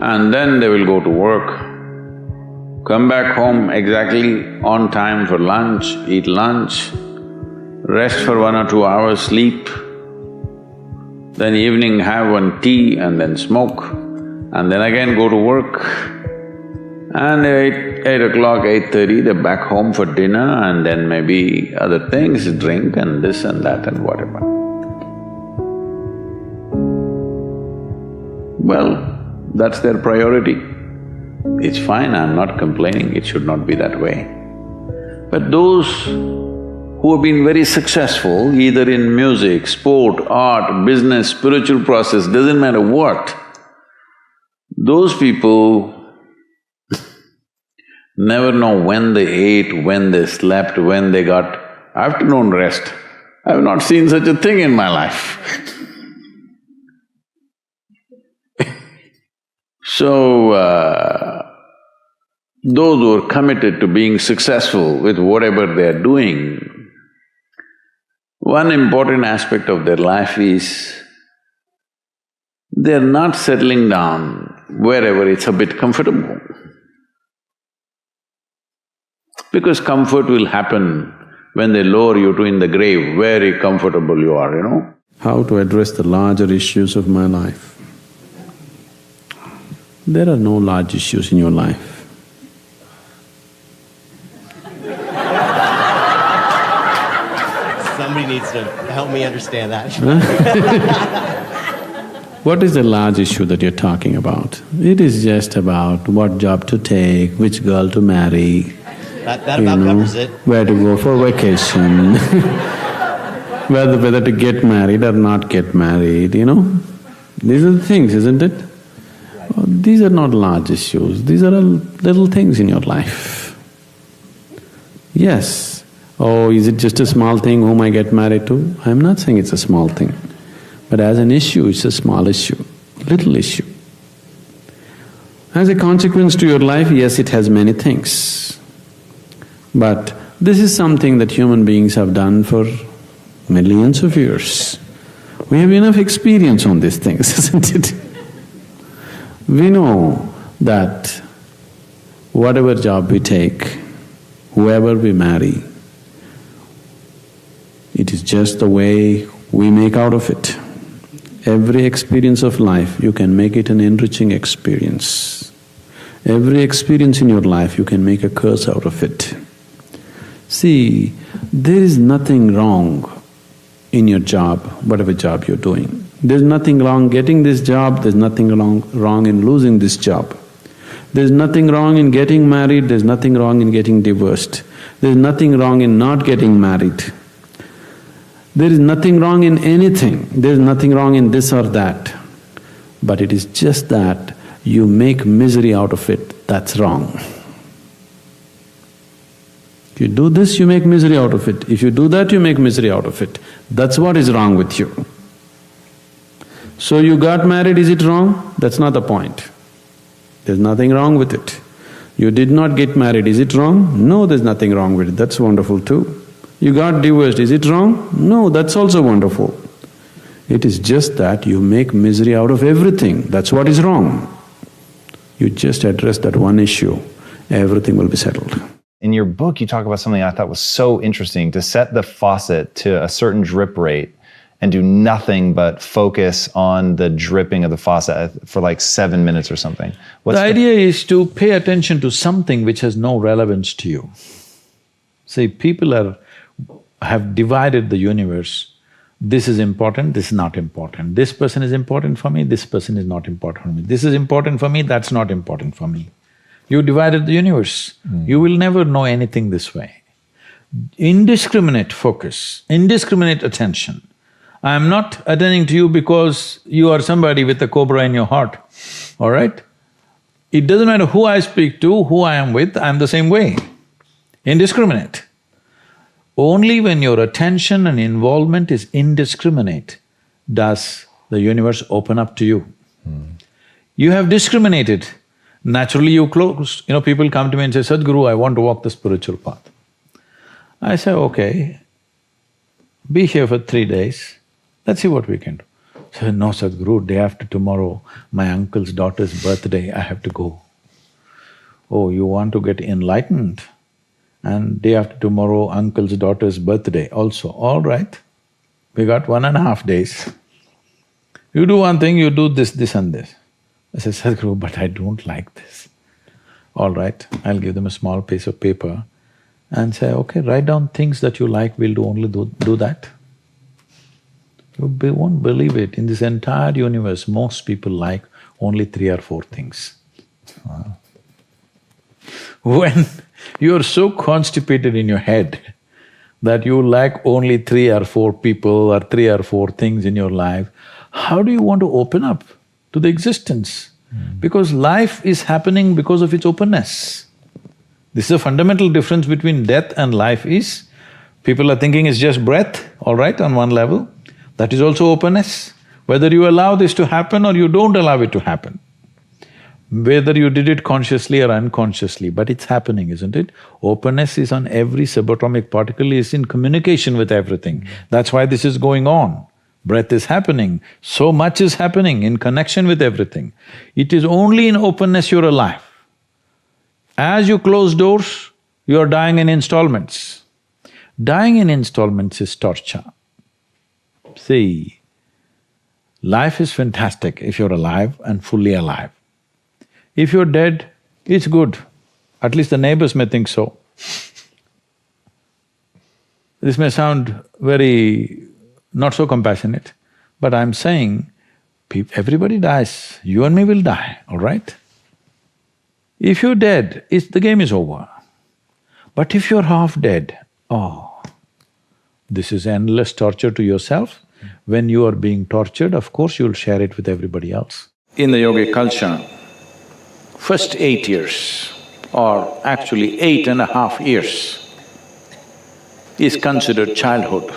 And then they will go to work, come back home exactly on time for lunch, eat lunch, rest for 1 or 2 hours, sleep, then evening have one tea and then smoke, and then again go to work. And 8 o'clock, 8:30, they're back home for dinner and then maybe other things, drink and this and that and whatever. Well, that's their priority. It's fine, I'm not complaining, it should not be that way. But those who have been very successful, either in music, sport, art, business, spiritual process, doesn't matter what, those people never know when they ate, when they slept, when they got afternoon rest. I have not seen such a thing in my life. So, those who are committed to being successful with whatever they're doing, one important aspect of their life is they're not settling down wherever it's a bit comfortable. Because comfort will happen when they lower you to in the grave, very comfortable you are, How to address the larger issues of my life? There are no large issues in your life. Somebody needs to help me understand that. What is the large issue that you're talking about? It is just about what job to take, which girl to marry, that about covers it. where to go for vacation, whether to get married or not get married, These are the things, isn't it? These are not large issues, these are little things in your life. Yes, is it just a small thing whom I get married to? I'm not saying it's a small thing, but as an issue, it's a small issue, little issue. As a consequence to your life, yes, it has many things. But This is something that human beings have done for millions of years. We have enough experience on these things, isn't it? We know that whatever job we take, whoever we marry, it is just the way we make out of it. Every experience of life, you can make it an enriching experience. Every experience in your life, you can make a curse out of it. See, there is nothing wrong in your job, whatever job you're doing. There's nothing wrong getting this job, there's nothing wrong in losing this job. There's nothing wrong in getting married, there's nothing wrong in getting divorced. There's nothing wrong in not getting married. There is nothing wrong in anything, there's nothing wrong in this or that. But it is just that you make misery out of it, that's wrong. If you do this, you make misery out of it. If you do that, you make misery out of it. That's what is wrong with you. So you got married, is it wrong? That's not the point. There's nothing wrong with it. You did not get married, is it wrong? No, there's nothing wrong with it, that's wonderful too. You got divorced, is it wrong? No, that's also wonderful. It is just that you make misery out of everything, that's what is wrong. You just address that one issue, everything will be settled. In your book, you talk about something I thought was so interesting, to set the faucet to a certain drip rate and do nothing but focus on the dripping of the faucet for like 7 minutes or something. The idea is to pay attention to something which has no relevance to you. See, people have divided the universe. This is important, this is not important. This person is important for me, this person is not important for me. This is important for me, that's not important for me. You divided the universe. You will never know anything this way. Indiscriminate focus, indiscriminate attention. I am not attending to you because you are somebody with a cobra in your heart, all right? It doesn't matter who I speak to, who I am with, I'm the same way. Indiscriminate. Only when your attention and involvement is indiscriminate does the universe open up to you. You have discriminated, naturally you close. People come to me and say, Sadhguru, I want to walk the spiritual path. I say, okay, be here for 3 days, let's see what we can do. So, no Sadhguru, day after tomorrow, my uncle's daughter's birthday, I have to go. Oh, you want to get enlightened? And day after tomorrow, uncle's daughter's birthday also, all right. We got 1.5 days. You do one thing, you do this, this and this. I said, Sadhguru, but I don't like this. All right, I'll give them a small piece of paper and say, okay, write down things that you like, we'll only do that. You won't believe it, in this entire universe, most people like only 3 or 4 things. Wow. When you're so constipated in your head that you like only 3 or 4 people or 3 or 4 things in your life, how do you want to open up to the existence? Because life is happening because of its openness. This is a fundamental difference between death and life is, people are thinking it's just breath, all right, on one level. That is also openness. Whether you allow this to happen or you don't allow it to happen, whether you did it consciously or unconsciously, but it's happening, isn't it? Openness is on every subatomic particle, is in communication with everything. That's why this is going on. Breath is happening, so much is happening in connection with everything. It is only in openness you're alive. As you close doors, you're dying in installments. Dying in installments is torture. See, life is fantastic if you're alive and fully alive. If you're dead, it's good, at least the neighbors may think so. This may sound very not so compassionate, but I'm saying, everybody dies, you and me will die, all right? If you're dead, the game is over. But if you're half dead, oh, this is endless torture to yourself. When you are being tortured, of course you'll share it with everybody else. In the yogic culture, first 8 years, or actually 8.5 years, is considered childhood.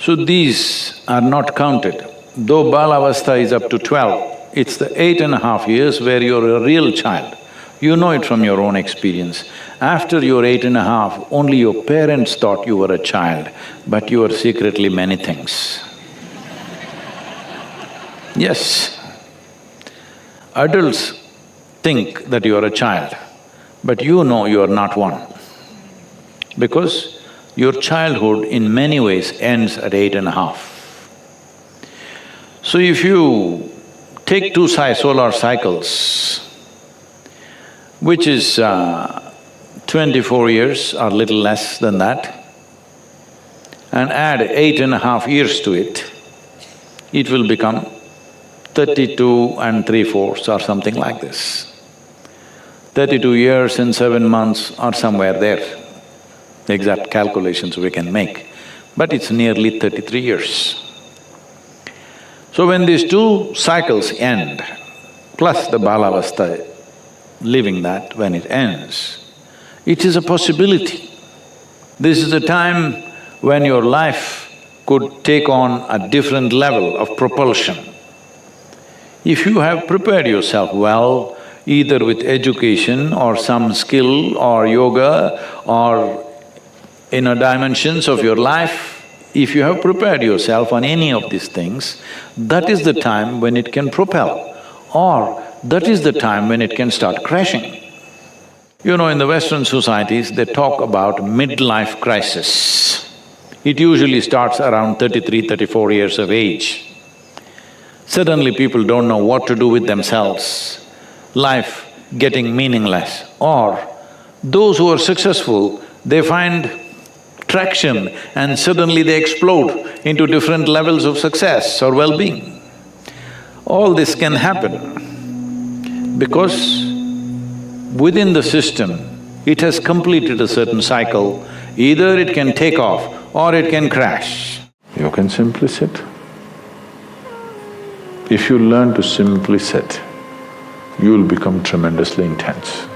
So these are not counted. Though Balavastha is up to 12, it's the 8.5 years where you're a real child. You know it from your own experience. After you're 8.5, only your parents thought you were a child, but you were secretly many things. Yes. Adults think that you are a child, but you know you are not one. Because your childhood in many ways ends at 8.5. So if you take two solar cycles, which is 24 years or little less than that, and add 8.5 years to it, it will become 32 and 3/4 or something like this. 32 years and 7 months or somewhere there. The exact calculations we can make, but it's nearly 33 years. So when these two cycles end, plus the balavastha, living that when it ends, it is a possibility. This is a time when your life could take on a different level of propulsion. If you have prepared yourself well, either with education or some skill or yoga or inner dimensions of your life, if you have prepared yourself on any of these things, that is the time when it can propel, or that is the time when it can start crashing. You know, in the Western societies, they talk about midlife crisis. It usually starts around 33, 34 years of age. Suddenly people don't know what to do with themselves, life getting meaningless. Or those who are successful, they find traction and suddenly they explode into different levels of success or well-being. All this can happen because within the system, it has completed a certain cycle. Either it can take off or it can crash. You can simply sit. If you learn to simply sit, you will become tremendously intense.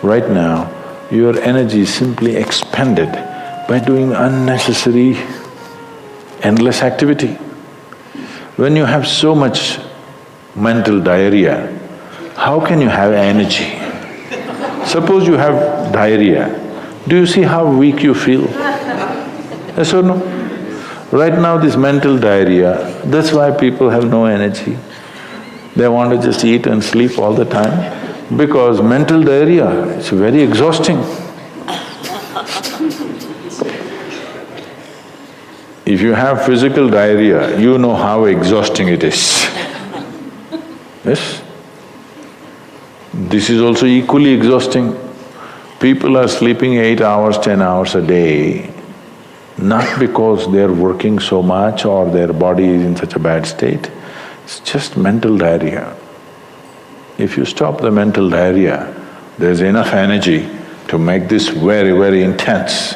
Right now, your energy is simply expended by doing unnecessary, endless activity. When you have so much mental diarrhea, how can you have energy? Suppose you have diarrhea, do you see how weak you feel? Yes or no? Right now this mental diarrhea, that's why people have no energy. They want to just eat and sleep all the time, because mental diarrhea is very exhausting. If you have physical diarrhea, you know how exhausting it is. Yes? This is also equally exhausting. People are sleeping 8 hours, 10 hours a day, not because they're working so much or their body is in such a bad state, it's just mental diarrhea. If you stop the mental diarrhea, there's enough energy to make this very, very intense.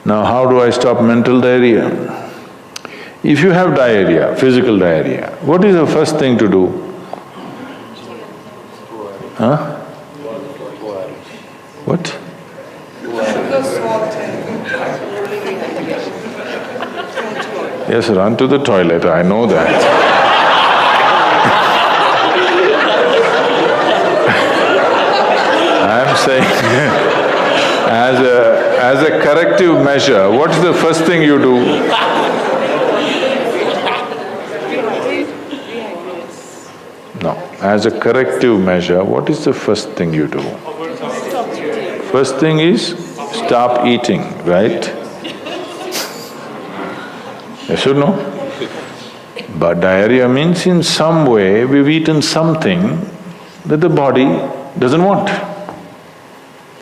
Now how do I stop mental diarrhea? If you have diarrhea, physical diarrhea, what is the first thing to do? Huh? What? Yes, run to the toilet, I know that. I'm saying as a corrective measure, what's the first thing you do? No, as a corrective measure, what is the first thing you do? First thing is stop eating, right? Yes or no? But diarrhea means in some way we've eaten something that the body doesn't want.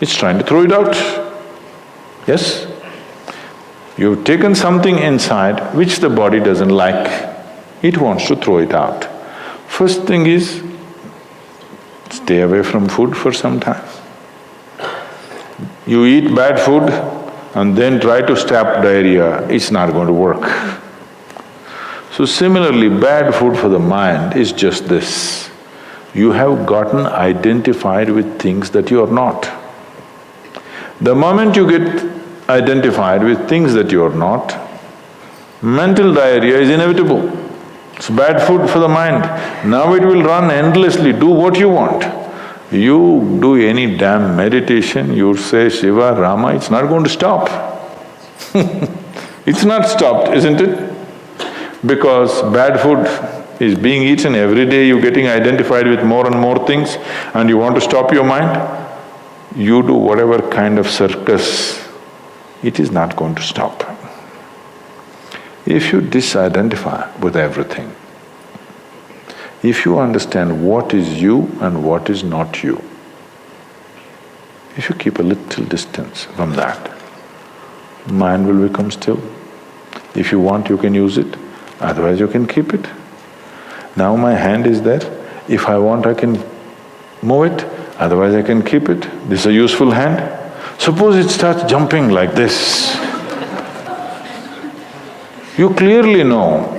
It's trying to throw it out. Yes? You've taken something inside which the body doesn't like. It wants to throw it out. First thing is, stay away from food for some time. You eat bad food and then try to stop diarrhea, it's not going to work. So similarly, bad food for the mind is just this. You have gotten identified with things that you are not. The moment you get identified with things that you are not, mental diarrhea is inevitable. It's bad food for the mind. Now it will run endlessly, do what you want. You do any damn meditation, you say Shiva, Rama, it's not going to stop. It's not stopped, isn't it? Because bad food is being eaten every day, you're getting identified with more and more things and you want to stop your mind, you do whatever kind of circus, it is not going to stop. If you disidentify with everything, if you understand what is you and what is not you, if you keep a little distance from that, mind will become still. If you want, you can use it, otherwise you can keep it. Now my hand is there, if I want I can move it, otherwise I can keep it. This is a useful hand. Suppose it starts jumping like this. You clearly know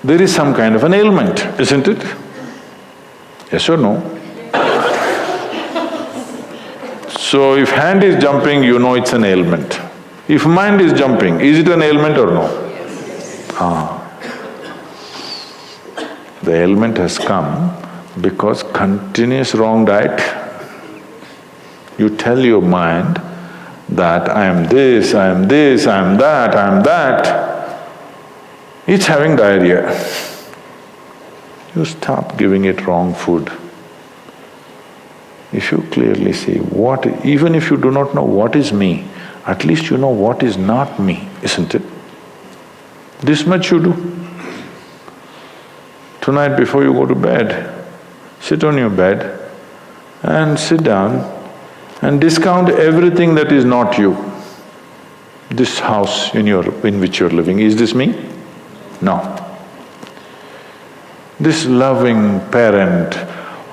there is some kind of an ailment, isn't it? Yes or no? So if hand is jumping, you know it's an ailment. If mind is jumping, is it an ailment or no? The ailment has come because continuous wrong diet. You tell your mind that I am this, I am this, I am that, I am that. It's having diarrhea. You stop giving it wrong food. If you clearly see what… even if you do not know what is me, at least you know what is not me, isn't it? This much you do. Tonight before you go to bed, sit on your bed and sit down and discount everything that is not you. This house in which you're living, is this me? No. This loving parent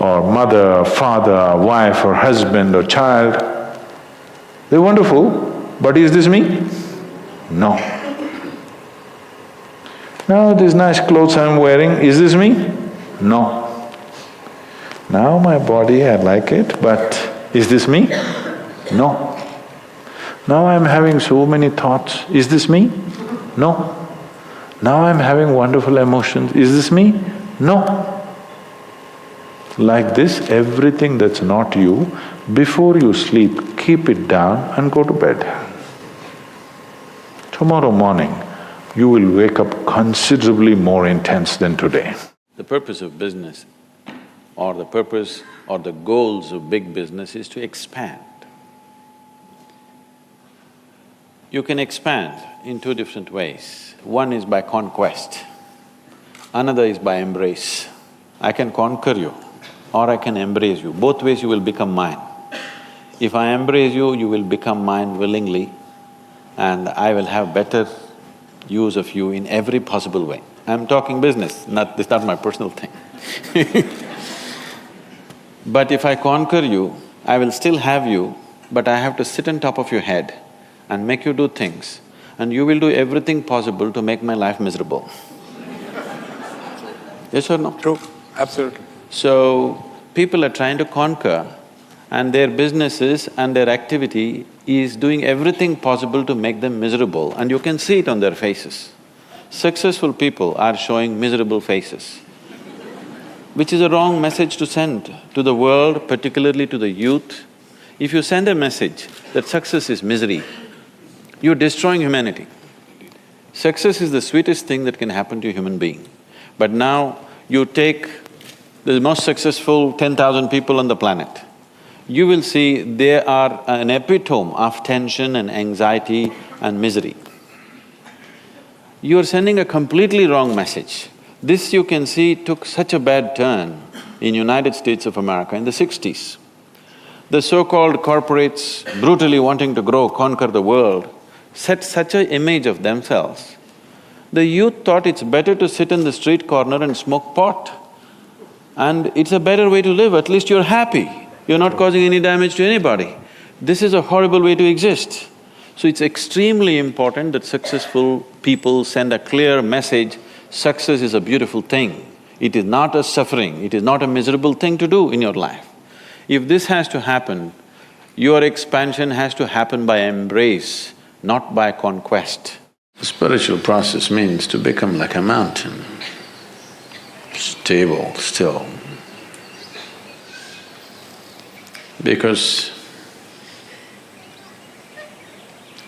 or mother, father, wife or husband or child, they're wonderful, but is this me? No. Now these nice clothes I'm wearing, is this me? No. Now my body, I like it, but is this me? No. Now I'm having so many thoughts, is this me? No. Now I'm having wonderful emotions, is this me? No. Like this, everything that's not you, before you sleep, keep it down and go to bed. Tomorrow morning, you will wake up considerably more intense than today. The purpose of business or the purpose or the goals of big business is to expand. You can expand in two different ways. One is by conquest, another is by embrace. I can conquer you or I can embrace you. Both ways you will become mine. If I embrace you, you will become mine willingly and I will have better use of you in every possible way. I'm talking business, this is not my personal thing. But if I conquer you, I will still have you, but I have to sit on top of your head and make you do things, and you will do everything possible to make my life miserable. Yes or no? True, absolutely. So, people are trying to conquer and their businesses and their activity is doing everything possible to make them miserable, and you can see it on their faces. Successful people are showing miserable faces, which is a wrong message to send to the world, particularly to the youth. If you send a message that success is misery, you're destroying humanity. Success is the sweetest thing that can happen to a human being. But now you take the most successful 10,000 people on the planet, you will see they are an epitome of tension and anxiety and misery. You are sending a completely wrong message. This you can see took such a bad turn in United States of America in the 60s. The so-called corporates brutally wanting to grow, conquer the world, set such an image of themselves. The youth thought it's better to sit in the street corner and smoke pot. And it's a better way to live, at least you're happy, you're not causing any damage to anybody. This is a horrible way to exist. So it's extremely important that successful people send a clear message, success is a beautiful thing. It is not a suffering, it is not a miserable thing to do in your life. If this has to happen, your expansion has to happen by embrace, not by conquest. The spiritual process means to become like a mountain, stable, still. Because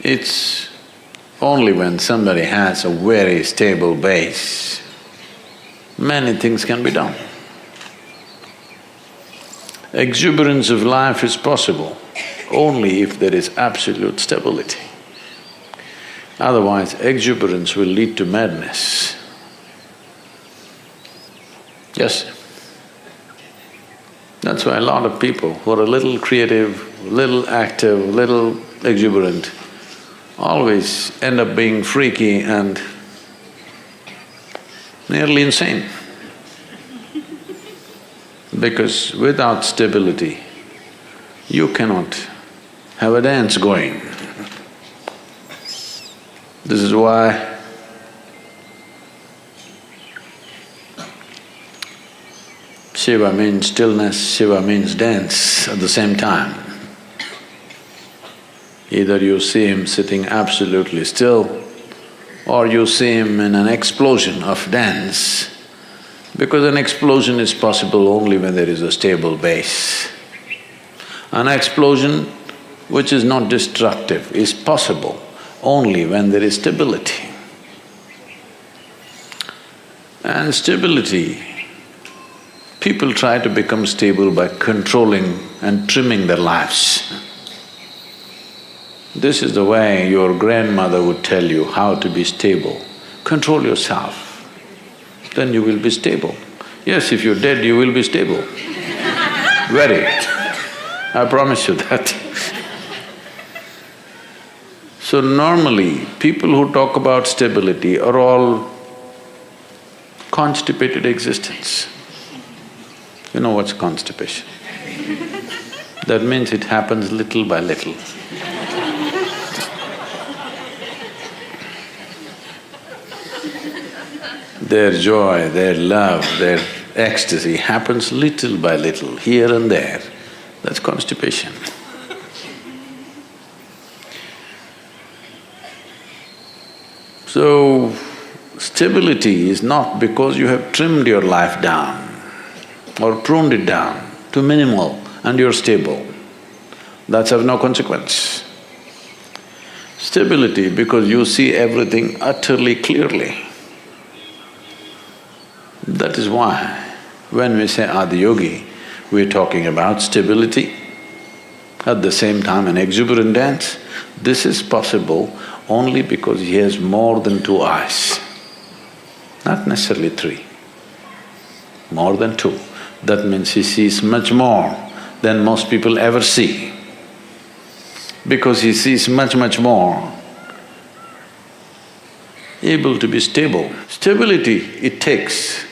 it's only when somebody has a very stable base, many things can be done. Exuberance of life is possible only if there is absolute stability. Otherwise, exuberance will lead to madness. Yes. That's why a lot of people who are a little creative, little active, little exuberant, always end up being freaky and nearly insane. Because without stability, you cannot have a dance going. This is why Shiva means stillness, Shiva means dance at the same time. Either you see him sitting absolutely still or you see him in an explosion of dance, because an explosion is possible only when there is a stable base. An explosion which is not destructive is possible only when there is stability. And stability, people try to become stable by controlling and trimming their lives. This is the way your grandmother would tell you how to be stable. Control yourself, then you will be stable. Yes, if you're dead, you will be stable. Very. I promise you that. So normally, people who talk about stability are all constipated existence. You know what's constipation? That means it happens little by little. Their joy, their love, their ecstasy happens little by little, here and there. That's constipation. So, stability is not because you have trimmed your life down or pruned it down to minimal and you're stable. That's of no consequence. Stability because you see everything utterly clearly. That is why when we say Adiyogi, we're talking about stability, at the same time an exuberant dance. This is possible only because he has more than two eyes, not necessarily three, more than two. That means he sees much more than most people ever see. Because he sees much, much more, able to be stable. Stability it takes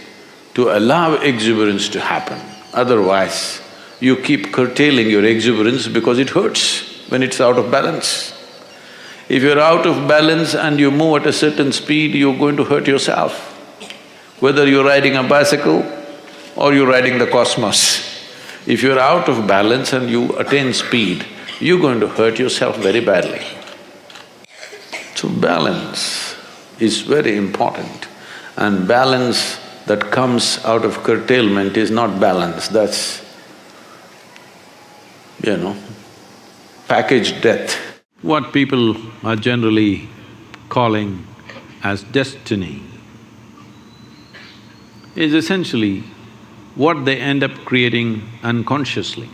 to allow exuberance to happen. Otherwise, you keep curtailing your exuberance because it hurts when it's out of balance. If you're out of balance and you move at a certain speed, you're going to hurt yourself. Whether you're riding a bicycle or you're riding the cosmos, if you're out of balance and you attain speed, you're going to hurt yourself very badly. So balance is very important, and balance that comes out of curtailment is not balance, that's, packaged death. What people are generally calling as destiny is essentially what they end up creating unconsciously.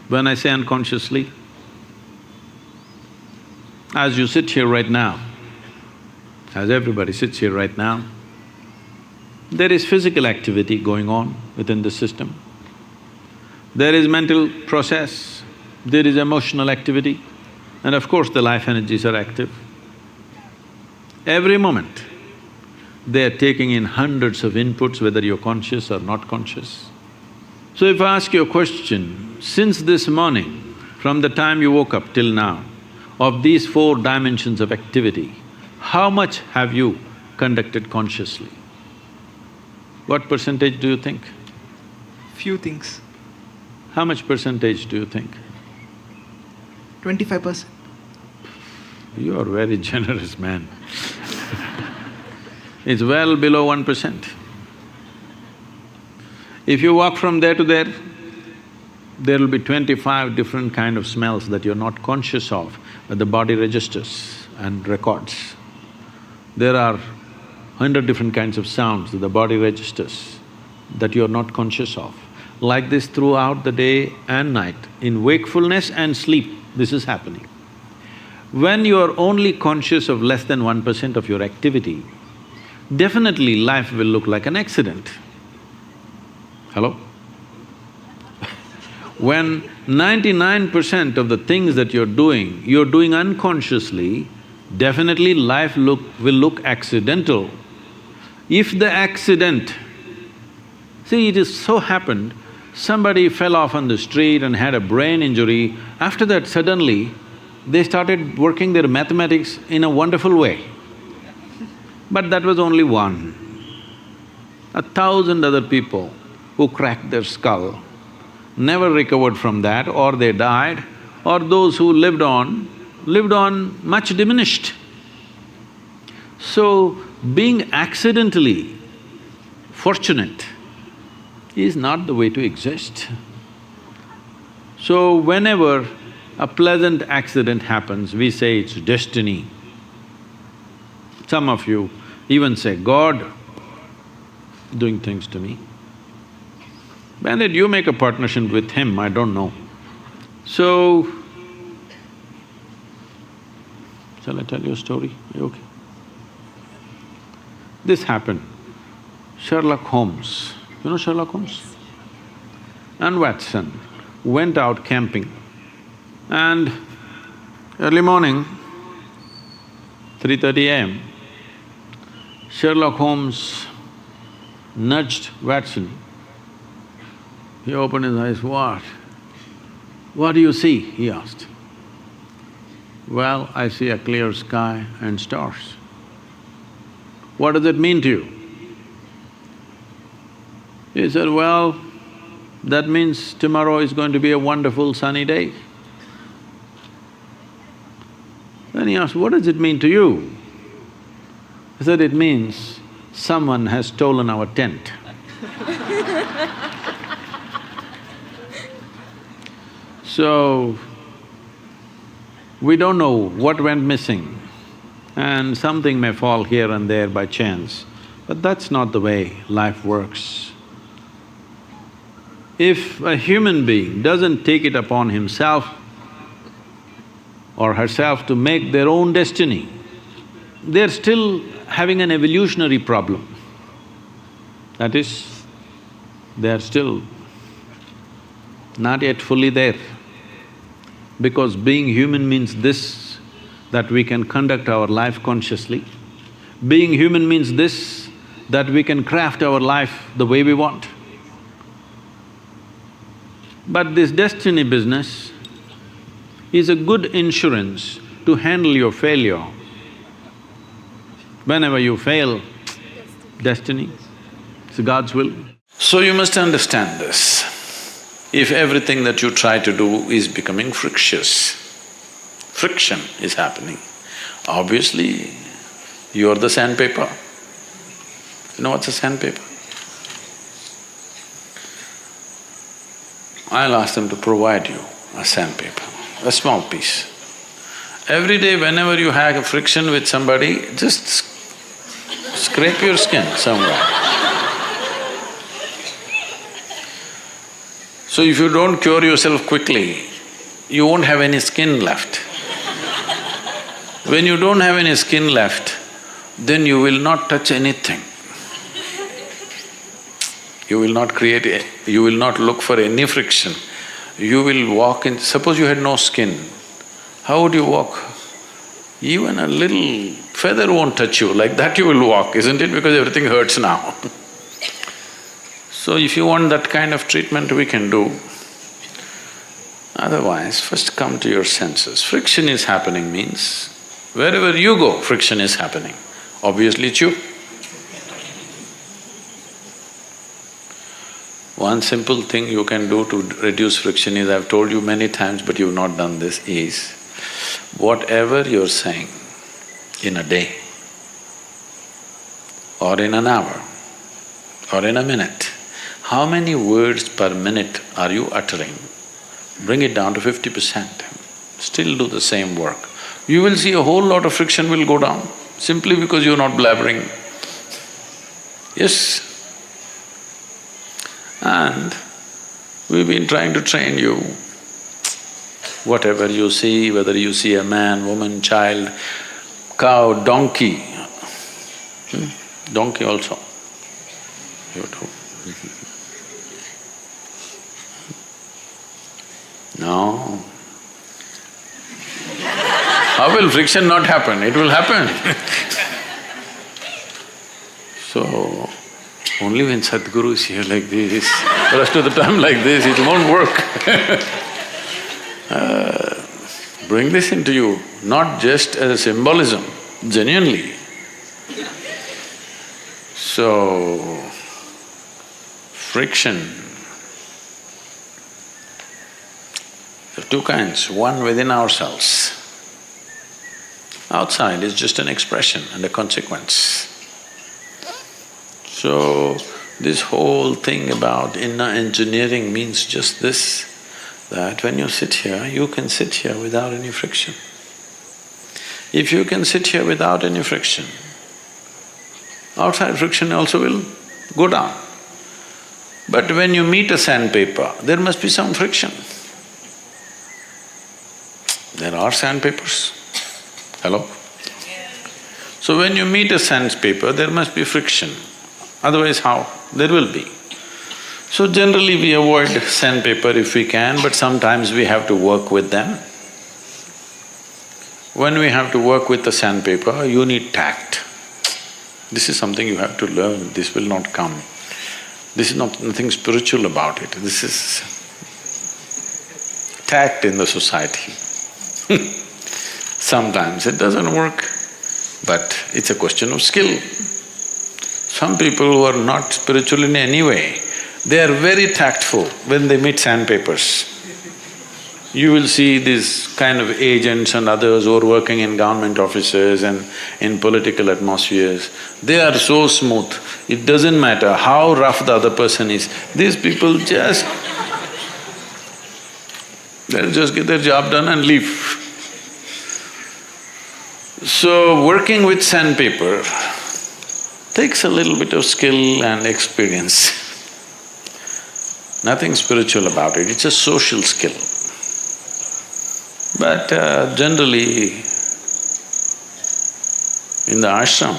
When I say unconsciously, as you sit here right now, as everybody sits here right now, there is physical activity going on within the system. There is mental process, there is emotional activity, and of course the life energies are active. Every moment, they are taking in hundreds of inputs, whether you're conscious or not conscious. So if I ask you a question, since this morning, from the time you woke up till now, of these four dimensions of activity, how much have you conducted consciously? What percentage do you think? Few things. How much percentage do you think? 25%. You are very generous, man. It's well below 1%. If you walk from there to there, there will be 25 different kind of smells that you're not conscious of, but the body registers and records. There are 100 different kinds of sounds that the body registers that you're not conscious of. Like this throughout the day and night, in wakefulness and sleep, this is happening. When you're only conscious of less than 1% of your activity, definitely life will look like an accident. Hello? When 99% of the things that you're doing unconsciously, definitely life will look accidental. If the accident… See, it is so happened, somebody fell off on the street and had a brain injury, after that suddenly, they started working their mathematics in a wonderful way. But that was only one. 1,000 other people who cracked their skull never recovered from that, or they died, or those who lived on much diminished. So, being accidentally fortunate is not the way to exist. So, whenever a pleasant accident happens, we say it's destiny. Some of you even say, God doing things to me. When did you make a partnership with him? I don't know. So, shall I tell you a story? Are you okay? This happened. Sherlock Holmes, you know Sherlock Holmes? And Watson went out camping, and early morning, 3:30 a.m., Sherlock Holmes nudged Watson. He opened his eyes, "What? What do you see?" he asked. "Well, I see a clear sky and stars." "What does it mean to you?" He said, "Well, that means tomorrow is going to be a wonderful sunny day." Then he asked, "What does it mean to you?" He said, "It means someone has stolen our tent." So, we don't know what went missing, and something may fall here and there by chance, but that's not the way life works. If a human being doesn't take it upon himself or herself to make their own destiny, they're still having an evolutionary problem. That is, they're still not yet fully there. Because being human means this, that we can conduct our life consciously. Being human means this, that we can craft our life the way we want. But this destiny business is a good insurance to handle your failure. Whenever you fail, destiny, it's God's will. So you must understand this. If everything that you try to do is becoming frictious, friction is happening, obviously you're the sandpaper. You know what's a sandpaper? I'll ask them to provide you a sandpaper, a small piece. Every day whenever you have a friction with somebody, just scrape your skin somewhere. So if you don't cure yourself quickly, you won't have any skin left. When you don't have any skin left, then you will not touch anything. You will not you will not look for any friction. You will walk in… Suppose you had no skin, how would you walk? Even a little feather won't touch you, like that you will walk, isn't it? Because everything hurts now. So if you want that kind of treatment, we can do. Otherwise, first come to your senses. Friction is happening means, wherever you go, friction is happening. Obviously it's you. One simple thing you can do to reduce friction is, I've told you many times but you've not done this, is whatever you're saying in a day or in an hour or in a minute, how many words per minute are you uttering bring it down to 50%, still do the same work. You will see a whole lot of friction will go down, simply because you're not blabbering. Yes. And we've been trying to train you. Whatever you see, whether you see a man, woman, child, cow, donkey, donkey also, you do. No. How will friction not happen? It will happen. So, only when Sadhguru is here like this, the rest of the time like this, it won't work. Bring this into you, not just as a symbolism, genuinely. So, friction, there are two kinds, one within ourselves. Outside is just an expression and a consequence. So, this whole thing about inner engineering means just this, that when you sit here, you can sit here without any friction. If you can sit here without any friction, outside friction also will go down. But when you meet a sandpaper, there must be some friction. There are sandpapers. Hello? So when you meet a sandpaper, there must be friction. Otherwise how? There will be. So generally we avoid sandpaper if we can, but sometimes we have to work with them. When we have to work with the sandpaper, you need tact. This is something you have to learn, this will not come. This is nothing spiritual about it, this is tact in the society. Sometimes it doesn't work, but it's a question of skill. Some people who are not spiritual in any way, they are very tactful when they meet sandpapers. You will see these kind of agents and others who are working in government offices and in political atmospheres, they are so smooth. It doesn't matter how rough the other person is, these people just… they'll just get their job done and leave. So, working with sandpaper takes a little bit of skill and experience. Nothing spiritual about it, it's a social skill. But generally, in the ashram,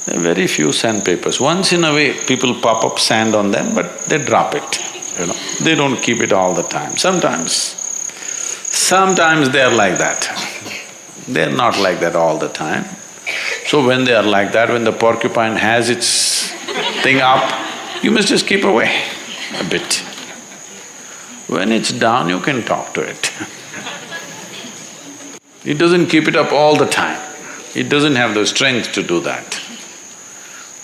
there are very few sandpapers. Once in a way, people pop up sand on them, but they drop it, you know. They don't keep it all the time. Sometimes they are like that. They're not like that all the time. So when they are like that, when the porcupine has its thing up, you must just keep away a bit. When it's down, you can talk to it. It doesn't keep it up all the time. It doesn't have the strength to do that.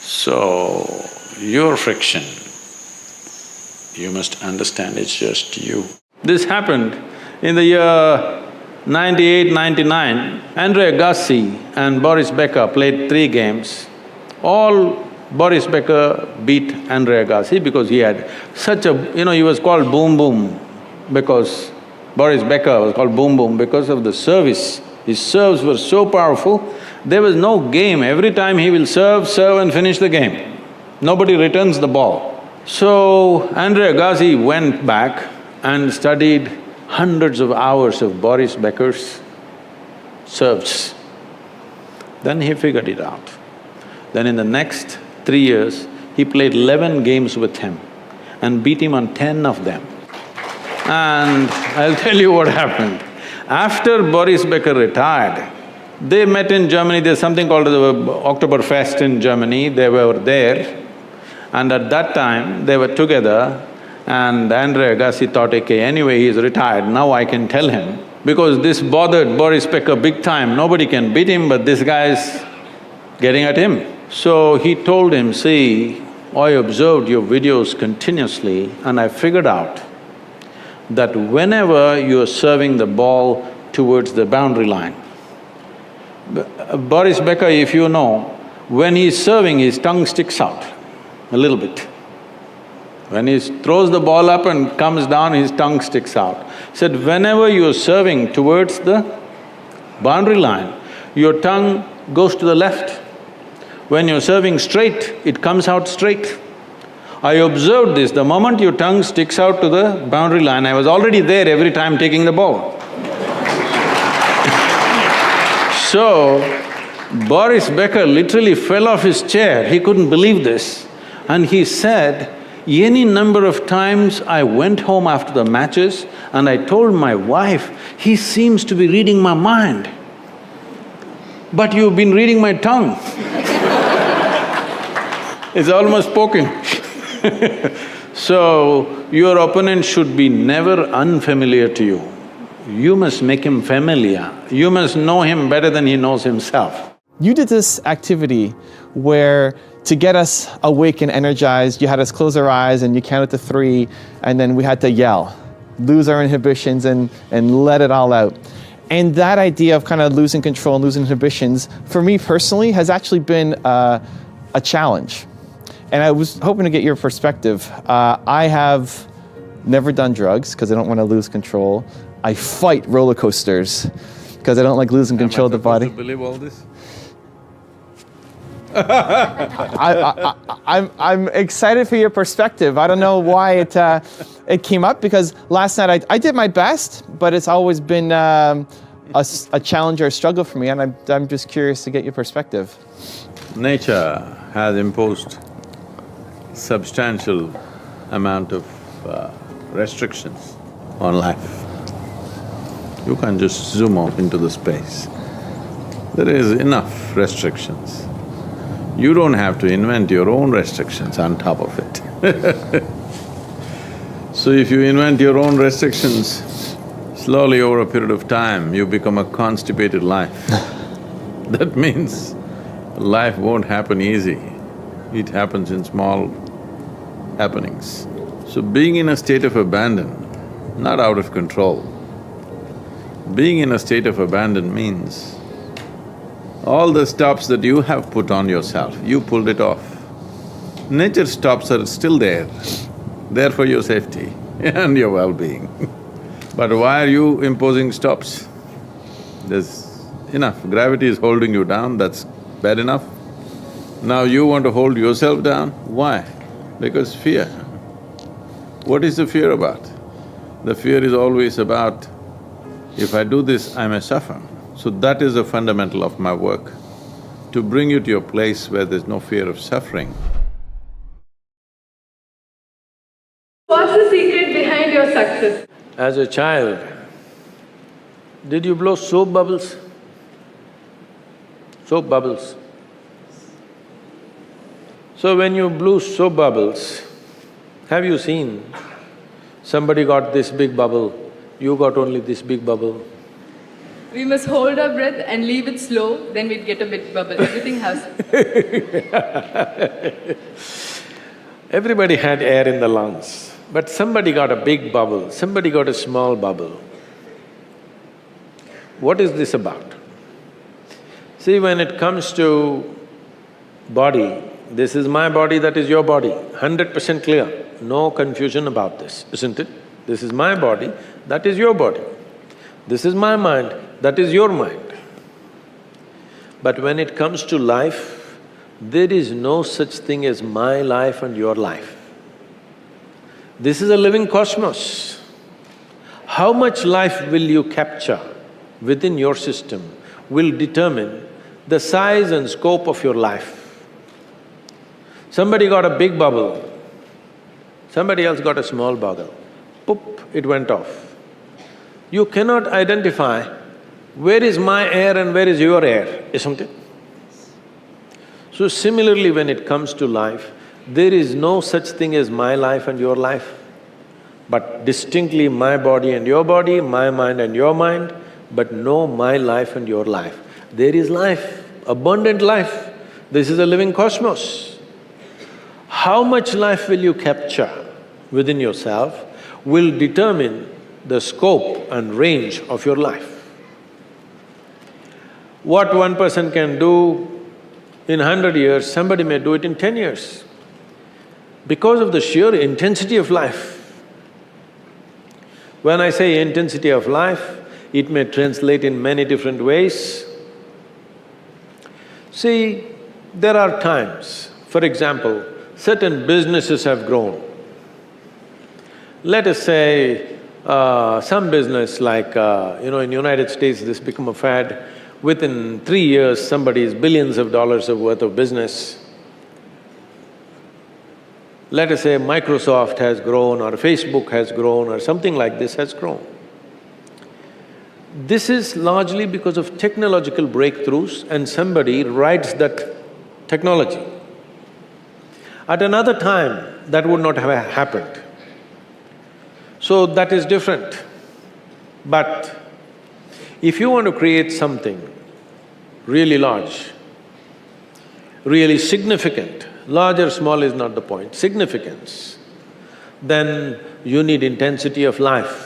So, your friction, you must understand it's just you. This happened in the year 98, 99, Andre Agassi and Boris Becker played 3 games. Boris Becker beat Andre Agassi because he had such a… he was called Boom Boom because… Boris Becker was called Boom Boom because of the service. His serves were so powerful, there was no game. Every time he will serve and finish the game. Nobody returns the ball. So, Andre Agassi went back and studied hundreds of hours of Boris Becker's serves. Then he figured it out. Then in the next 3 years, he played 11 games with him and beat him on 10 of them. And I'll tell you what happened. After Boris Becker retired, they met in Germany, there's something called the Oktoberfest in Germany, they were there. And at that time, they were together and Andre Agassi thought, okay, anyway he's retired, now I can tell him. Because this bothered Boris Becker big time, nobody can beat him but this guy's getting at him. So he told him, see, I observed your videos continuously and I figured out that whenever you're serving the ball towards the boundary line, Boris Becker, if you know, when he's serving, his tongue sticks out a little bit. When he throws the ball up and comes down, his tongue sticks out. Said, whenever you're serving towards the boundary line, your tongue goes to the left. When you're serving straight, it comes out straight. I observed this, the moment your tongue sticks out to the boundary line, I was already there every time taking the ball. So, Boris Becker literally fell off his chair, he couldn't believe this. And he said, any number of times I went home after the matches and I told my wife, he seems to be reading my mind. But you've been reading my tongue. It's almost poking. So, your opponent should be never unfamiliar to you. You must make him familiar. You must know him better than he knows himself. You did this activity where to get us awake and energized, you had us close our eyes and you counted to 3 and then we had to yell, lose our inhibitions and let it all out. And that idea of kind of losing control and losing inhibitions, for me personally, has actually been a challenge. And I was hoping to get your perspective. I have never done drugs because I don't want to lose control. I fight roller coasters because I don't like losing control of the body. Am I supposed to believe all this? I'm excited for your perspective. I don't know why it came up, because last night I did my best, but it's always been a challenge or a struggle for me, and I'm just curious to get your perspective. Nature has imposed substantial amount of restrictions on life. You can't just zoom off into the space. There is enough restrictions. You don't have to invent your own restrictions on top of it. So if you invent your own restrictions, slowly over a period of time, you become a constipated life. That means life won't happen easy, it happens in small happenings. So being in a state of abandon, not out of control, being in a state of abandon means all the stops that you have put on yourself, you pulled it off. Nature's stops are still there for your safety and your well-being. But why are you imposing stops? There's enough, gravity is holding you down, that's bad enough. Now you want to hold yourself down, why? Because fear. What is the fear about? The fear is always about, if I do this, I may suffer. So that is the fundamental of my work, to bring you to a place where there's no fear of suffering. What's the secret behind your success? As a child, did you blow soap bubbles? Soap bubbles. So when you blew soap bubbles, have you seen somebody got this big bubble, you got only this big bubble? We must hold our breath and leave it slow, then we'd get a big bubble. Everything has… Everybody had air in the lungs, but somebody got a big bubble, somebody got a small bubble. What is this about? See, when it comes to body, this is my body, that is your body, 100% clear, no confusion about this, isn't it? This is my body, that is your body. This is my mind, that is your mind. But when it comes to life, there is no such thing as my life and your life. This is a living cosmos. How much life will you capture within your system will determine the size and scope of your life. Somebody got a big bubble, somebody else got a small bubble, poop, it went off. You cannot identify where is my air and where is your air, isn't it? So similarly, when it comes to life, there is no such thing as my life and your life, but distinctly my body and your body, my mind and your mind, but no my life and your life. There is life, abundant life. This is a living cosmos. How much life will you capture within yourself will determine the scope and range of your life. What one person can do in 100 years, somebody may do it in 10 years. because of the sheer intensity of life. When I say intensity of life, it may translate in many different ways. See, there are times, for example, certain businesses have grown. Let us say, some business like, in United States this become a fad, within 3 years somebody is billions of dollars of worth of business. Let us say Microsoft has grown or Facebook has grown or something like this has grown. This is largely because of technological breakthroughs and somebody rides that technology. At another time, that would not have happened. So that is different. But if you want to create something really large, really significant, large or small is not the point, significance, then you need intensity of life.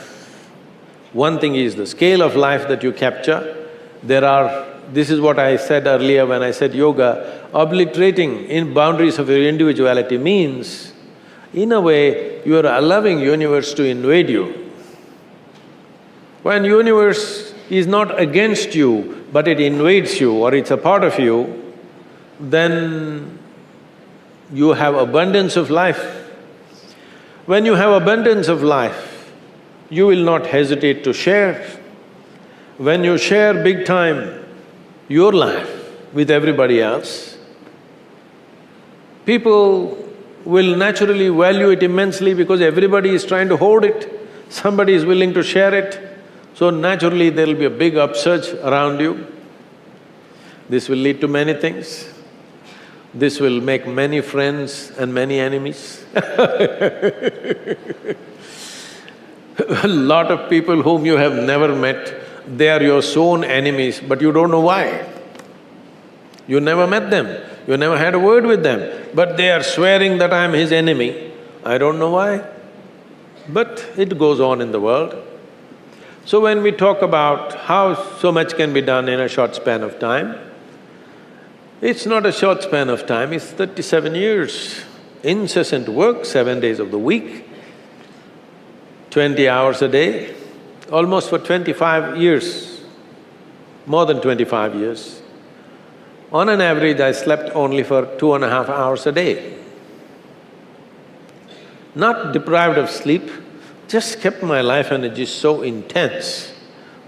One thing is the scale of life that you capture. This is what I said earlier when I said yoga, obliterating in boundaries of your individuality means, in a way, you are allowing universe to invade you. When universe is not against you, but it invades you or it's a part of you, then you have abundance of life. When you have abundance of life, you will not hesitate to share. When you share big time your life with everybody else, people will naturally value it immensely because everybody is trying to hoard it, somebody is willing to share it, so naturally there'll be a big upsurge around you. This will lead to many things. This will make many friends and many enemies. A lot of people whom you have never met, they are your sworn enemies, but you don't know why. You never met them, you never had a word with them, but they are swearing that I'm his enemy. I don't know why, but it goes on in the world. So when we talk about how so much can be done in a short span of time, it's not a short span of time, it's 37 years. Incessant work, 7 days of the week, 20 hours a day, almost for 25 years, more than 25 years. On an average, I slept only for 2.5 hours a day. Not deprived of sleep, just kept my life energy so intense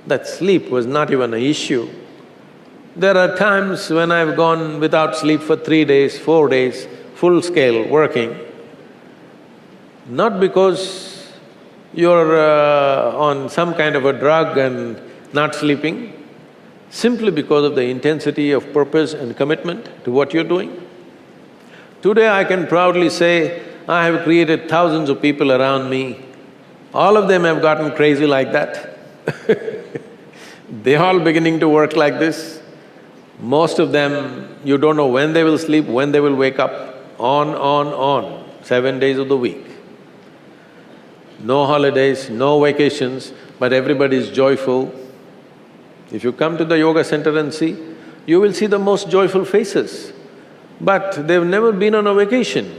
that sleep was not even an issue. There are times when I've gone without sleep for 3 days, 4 days, full scale working, not because you're on some kind of a drug and not sleeping, simply because of the intensity of purpose and commitment to what you're doing. Today I can proudly say, I have created thousands of people around me, all of them have gotten crazy like that. They're all beginning to work like this. Most of them, you don't know when they will sleep, when they will wake up, on, 7 days of the week. No holidays, no vacations, but everybody is joyful. If you come to the yoga center and see, you will see the most joyful faces. But they've never been on a vacation.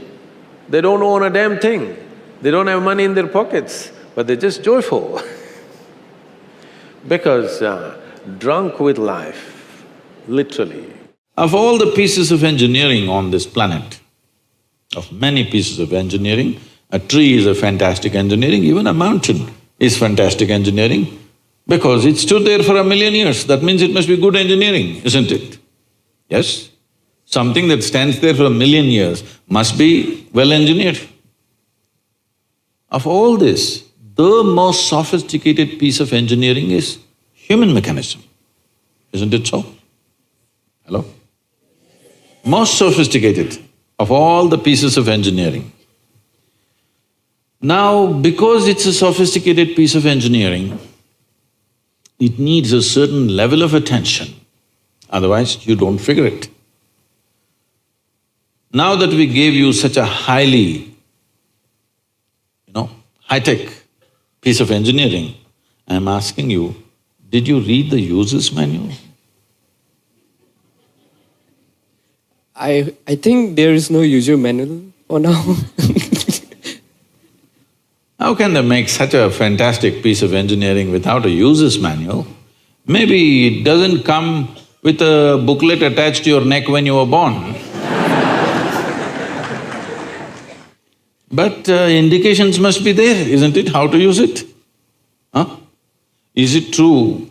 They don't own a damn thing. They don't have money in their pockets, but they're just joyful because drunk with life, literally. Of all the pieces of engineering on this planet, of many pieces of engineering, a tree is a fantastic engineering, even a mountain is fantastic engineering because it stood there for 1,000,000 years. That means it must be good engineering, isn't it? Yes? Something that stands there for 1,000,000 years must be well engineered. Of all this, the most sophisticated piece of engineering is human mechanism, isn't it so? Hello? Most sophisticated of all the pieces of engineering. Now, because it's a sophisticated piece of engineering, it needs a certain level of attention, otherwise you don't figure it. Now that we gave you such a highly, high-tech piece of engineering, I'm asking you, did you read the user's manual? I think there is no user manual Oh no. How can they make such a fantastic piece of engineering without a user's manual? Maybe it doesn't come with a booklet attached to your neck when you were born. But indications must be there, isn't it, how to use it? Huh? Is it true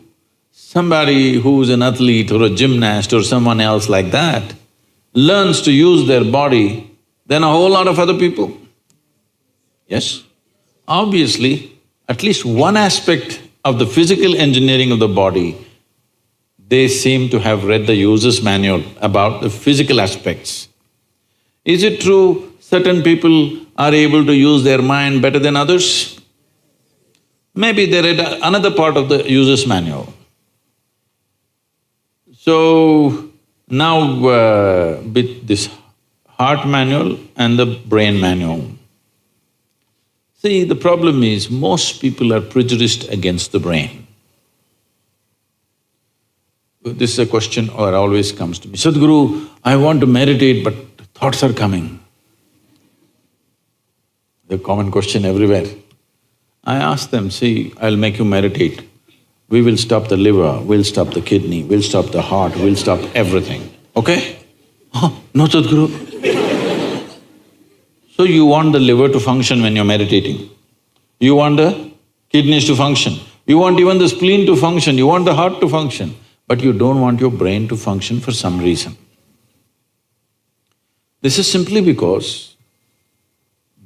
somebody who's an athlete or a gymnast or someone else like that learns to use their body than a whole lot of other people? Yes? Obviously, at least one aspect of the physical engineering of the body, they seem to have read the user's manual about the physical aspects. Is it true certain people are able to use their mind better than others? Maybe they read another part of the user's manual. So, now with this heart manual and the brain manual, see, the problem is most people are prejudiced against the brain. This is a question that always comes to me, Sadhguru, I want to meditate but thoughts are coming. The common question everywhere. I ask them, see, I'll make you meditate. We will stop the liver, we'll stop the kidney, we'll stop the heart, we'll stop everything, okay? Oh, no Sadhguru. So you want the liver to function when you're meditating. You want the kidneys to function. You want even the spleen to function, you want the heart to function. But you don't want your brain to function for some reason. This is simply because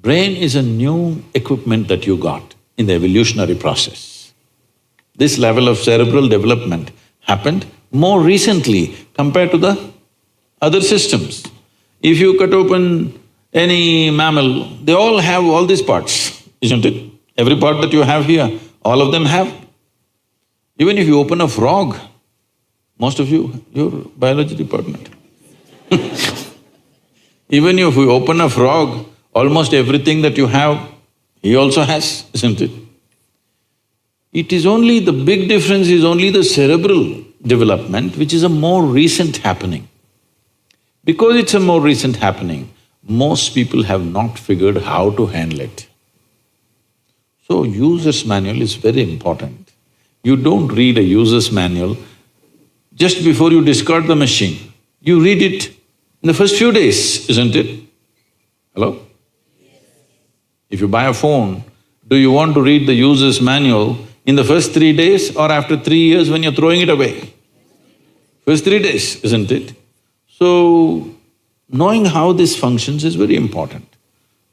brain is a new equipment that you got in the evolutionary process. This level of cerebral development happened more recently compared to the other systems. If you cut open any mammal, they all have all these parts, isn't it? Every part that you have here, all of them have. Even if you open a frog, most of you, you're biology department. Even if you open a frog, almost everything that you have, he also has, isn't it? It is only… the big difference is only the cerebral development, which is a more recent happening. Because it's a more recent happening, most people have not figured how to handle it. So, user's manual is very important. You don't read a user's manual just before you discard the machine. You read it in the first few days, isn't it? Hello? If you buy a phone, do you want to read the user's manual in the first 3 days or after 3 years when you're throwing it away? First 3 days, isn't it? So, knowing how this functions is very important.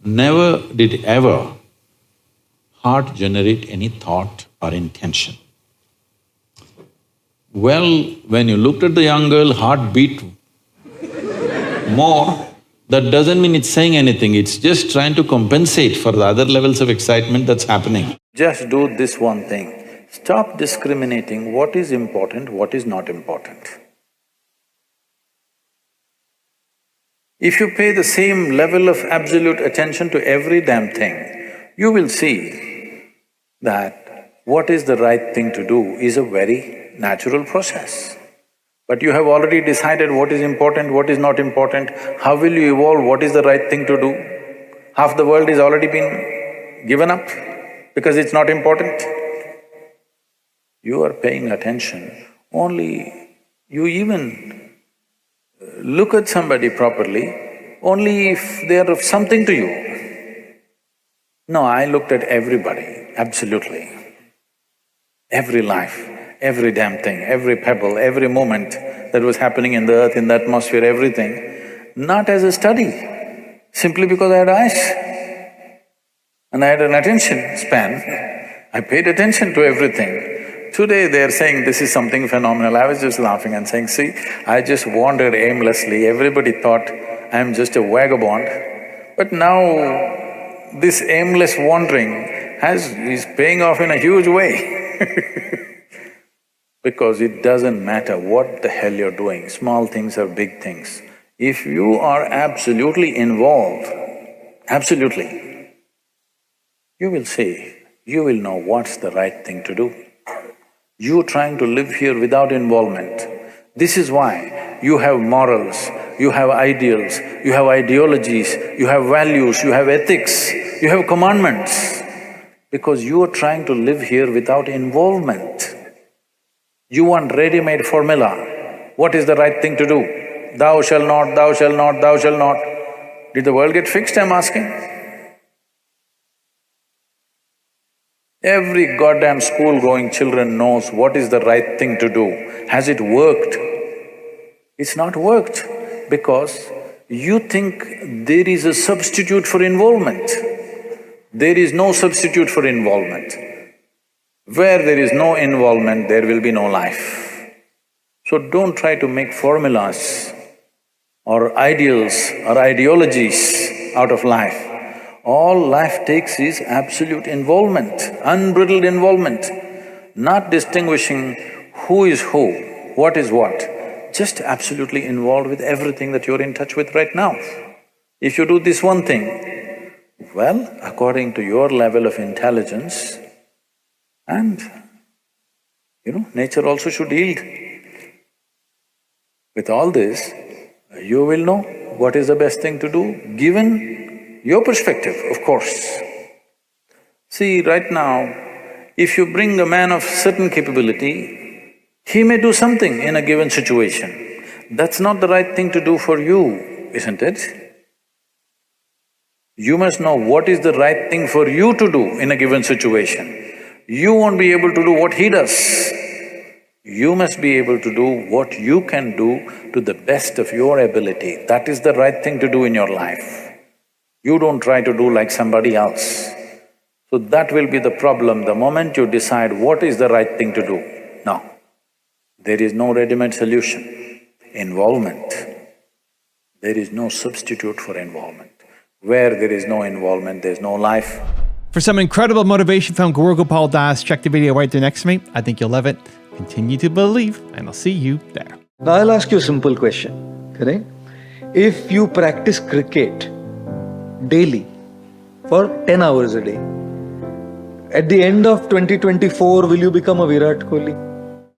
Never did ever heart generate any thought or intention. Well, when you looked at the young girl, heart beat more, that doesn't mean it's saying anything, it's just trying to compensate for the other levels of excitement that's happening. Just do this one thing, stop discriminating what is important, what is not important. If you pay the same level of absolute attention to every damn thing, you will see that what is the right thing to do is a very natural process. But you have already decided what is important, what is not important, how will you evolve, what is the right thing to do? Half the world is already been given up because it's not important. You are paying attention, only you even look at somebody properly only if they are of something to you. No, I looked at everybody, absolutely. Every life, every damn thing, every pebble, every moment that was happening in the earth, in the atmosphere, everything, not as a study, simply because I had eyes and I had an attention span. I paid attention to everything. Today they're saying this is something phenomenal. I was just laughing and saying, see, I just wandered aimlessly, everybody thought I'm just a vagabond. But now this aimless wandering is paying off in a huge way because it doesn't matter what the hell you're doing, small things or big things. If you are absolutely involved, absolutely, you will see, you will know what's the right thing to do. You trying to live here without involvement, this is why you have morals, you have ideals, you have ideologies, you have values, you have ethics, you have commandments, because you are trying to live here without involvement. You want ready-made formula. What is the right thing to do? Thou shalt not, thou shalt not, thou shalt not. Did the world get fixed, I'm asking? Every goddamn school-going children knows what is the right thing to do. Has it worked? It's not worked because you think there is a substitute for involvement. There is no substitute for involvement. Where there is no involvement, there will be no life. So don't try to make formulas or ideals or ideologies out of life. All life takes is absolute involvement, unbridled involvement, not distinguishing who is who, what is what, just absolutely involved with everything that you're in touch with right now. If you do this one thing, well, according to your level of intelligence, and nature also should yield. With all this, you will know what is the best thing to do, given your perspective, of course. See, right now, if you bring a man of certain capability, he may do something in a given situation. That's not the right thing to do for you, isn't it? You must know what is the right thing for you to do in a given situation. You won't be able to do what he does. You must be able to do what you can do to the best of your ability. That is the right thing to do in your life. You don't try to do like somebody else. So that will be the problem the moment you decide what is the right thing to do. No, there is no ready-made solution. Involvement. There is no substitute for involvement. Where there is no involvement, there is no life. For some incredible motivation from Guru Gopal Das, check the video right there next to me. I think you'll love it. Continue to believe, and I'll see you there. Now I'll ask you a simple question, correct? If you practice cricket daily for 10 hours a day, at the end of 2024, will you become a Virat Kohli?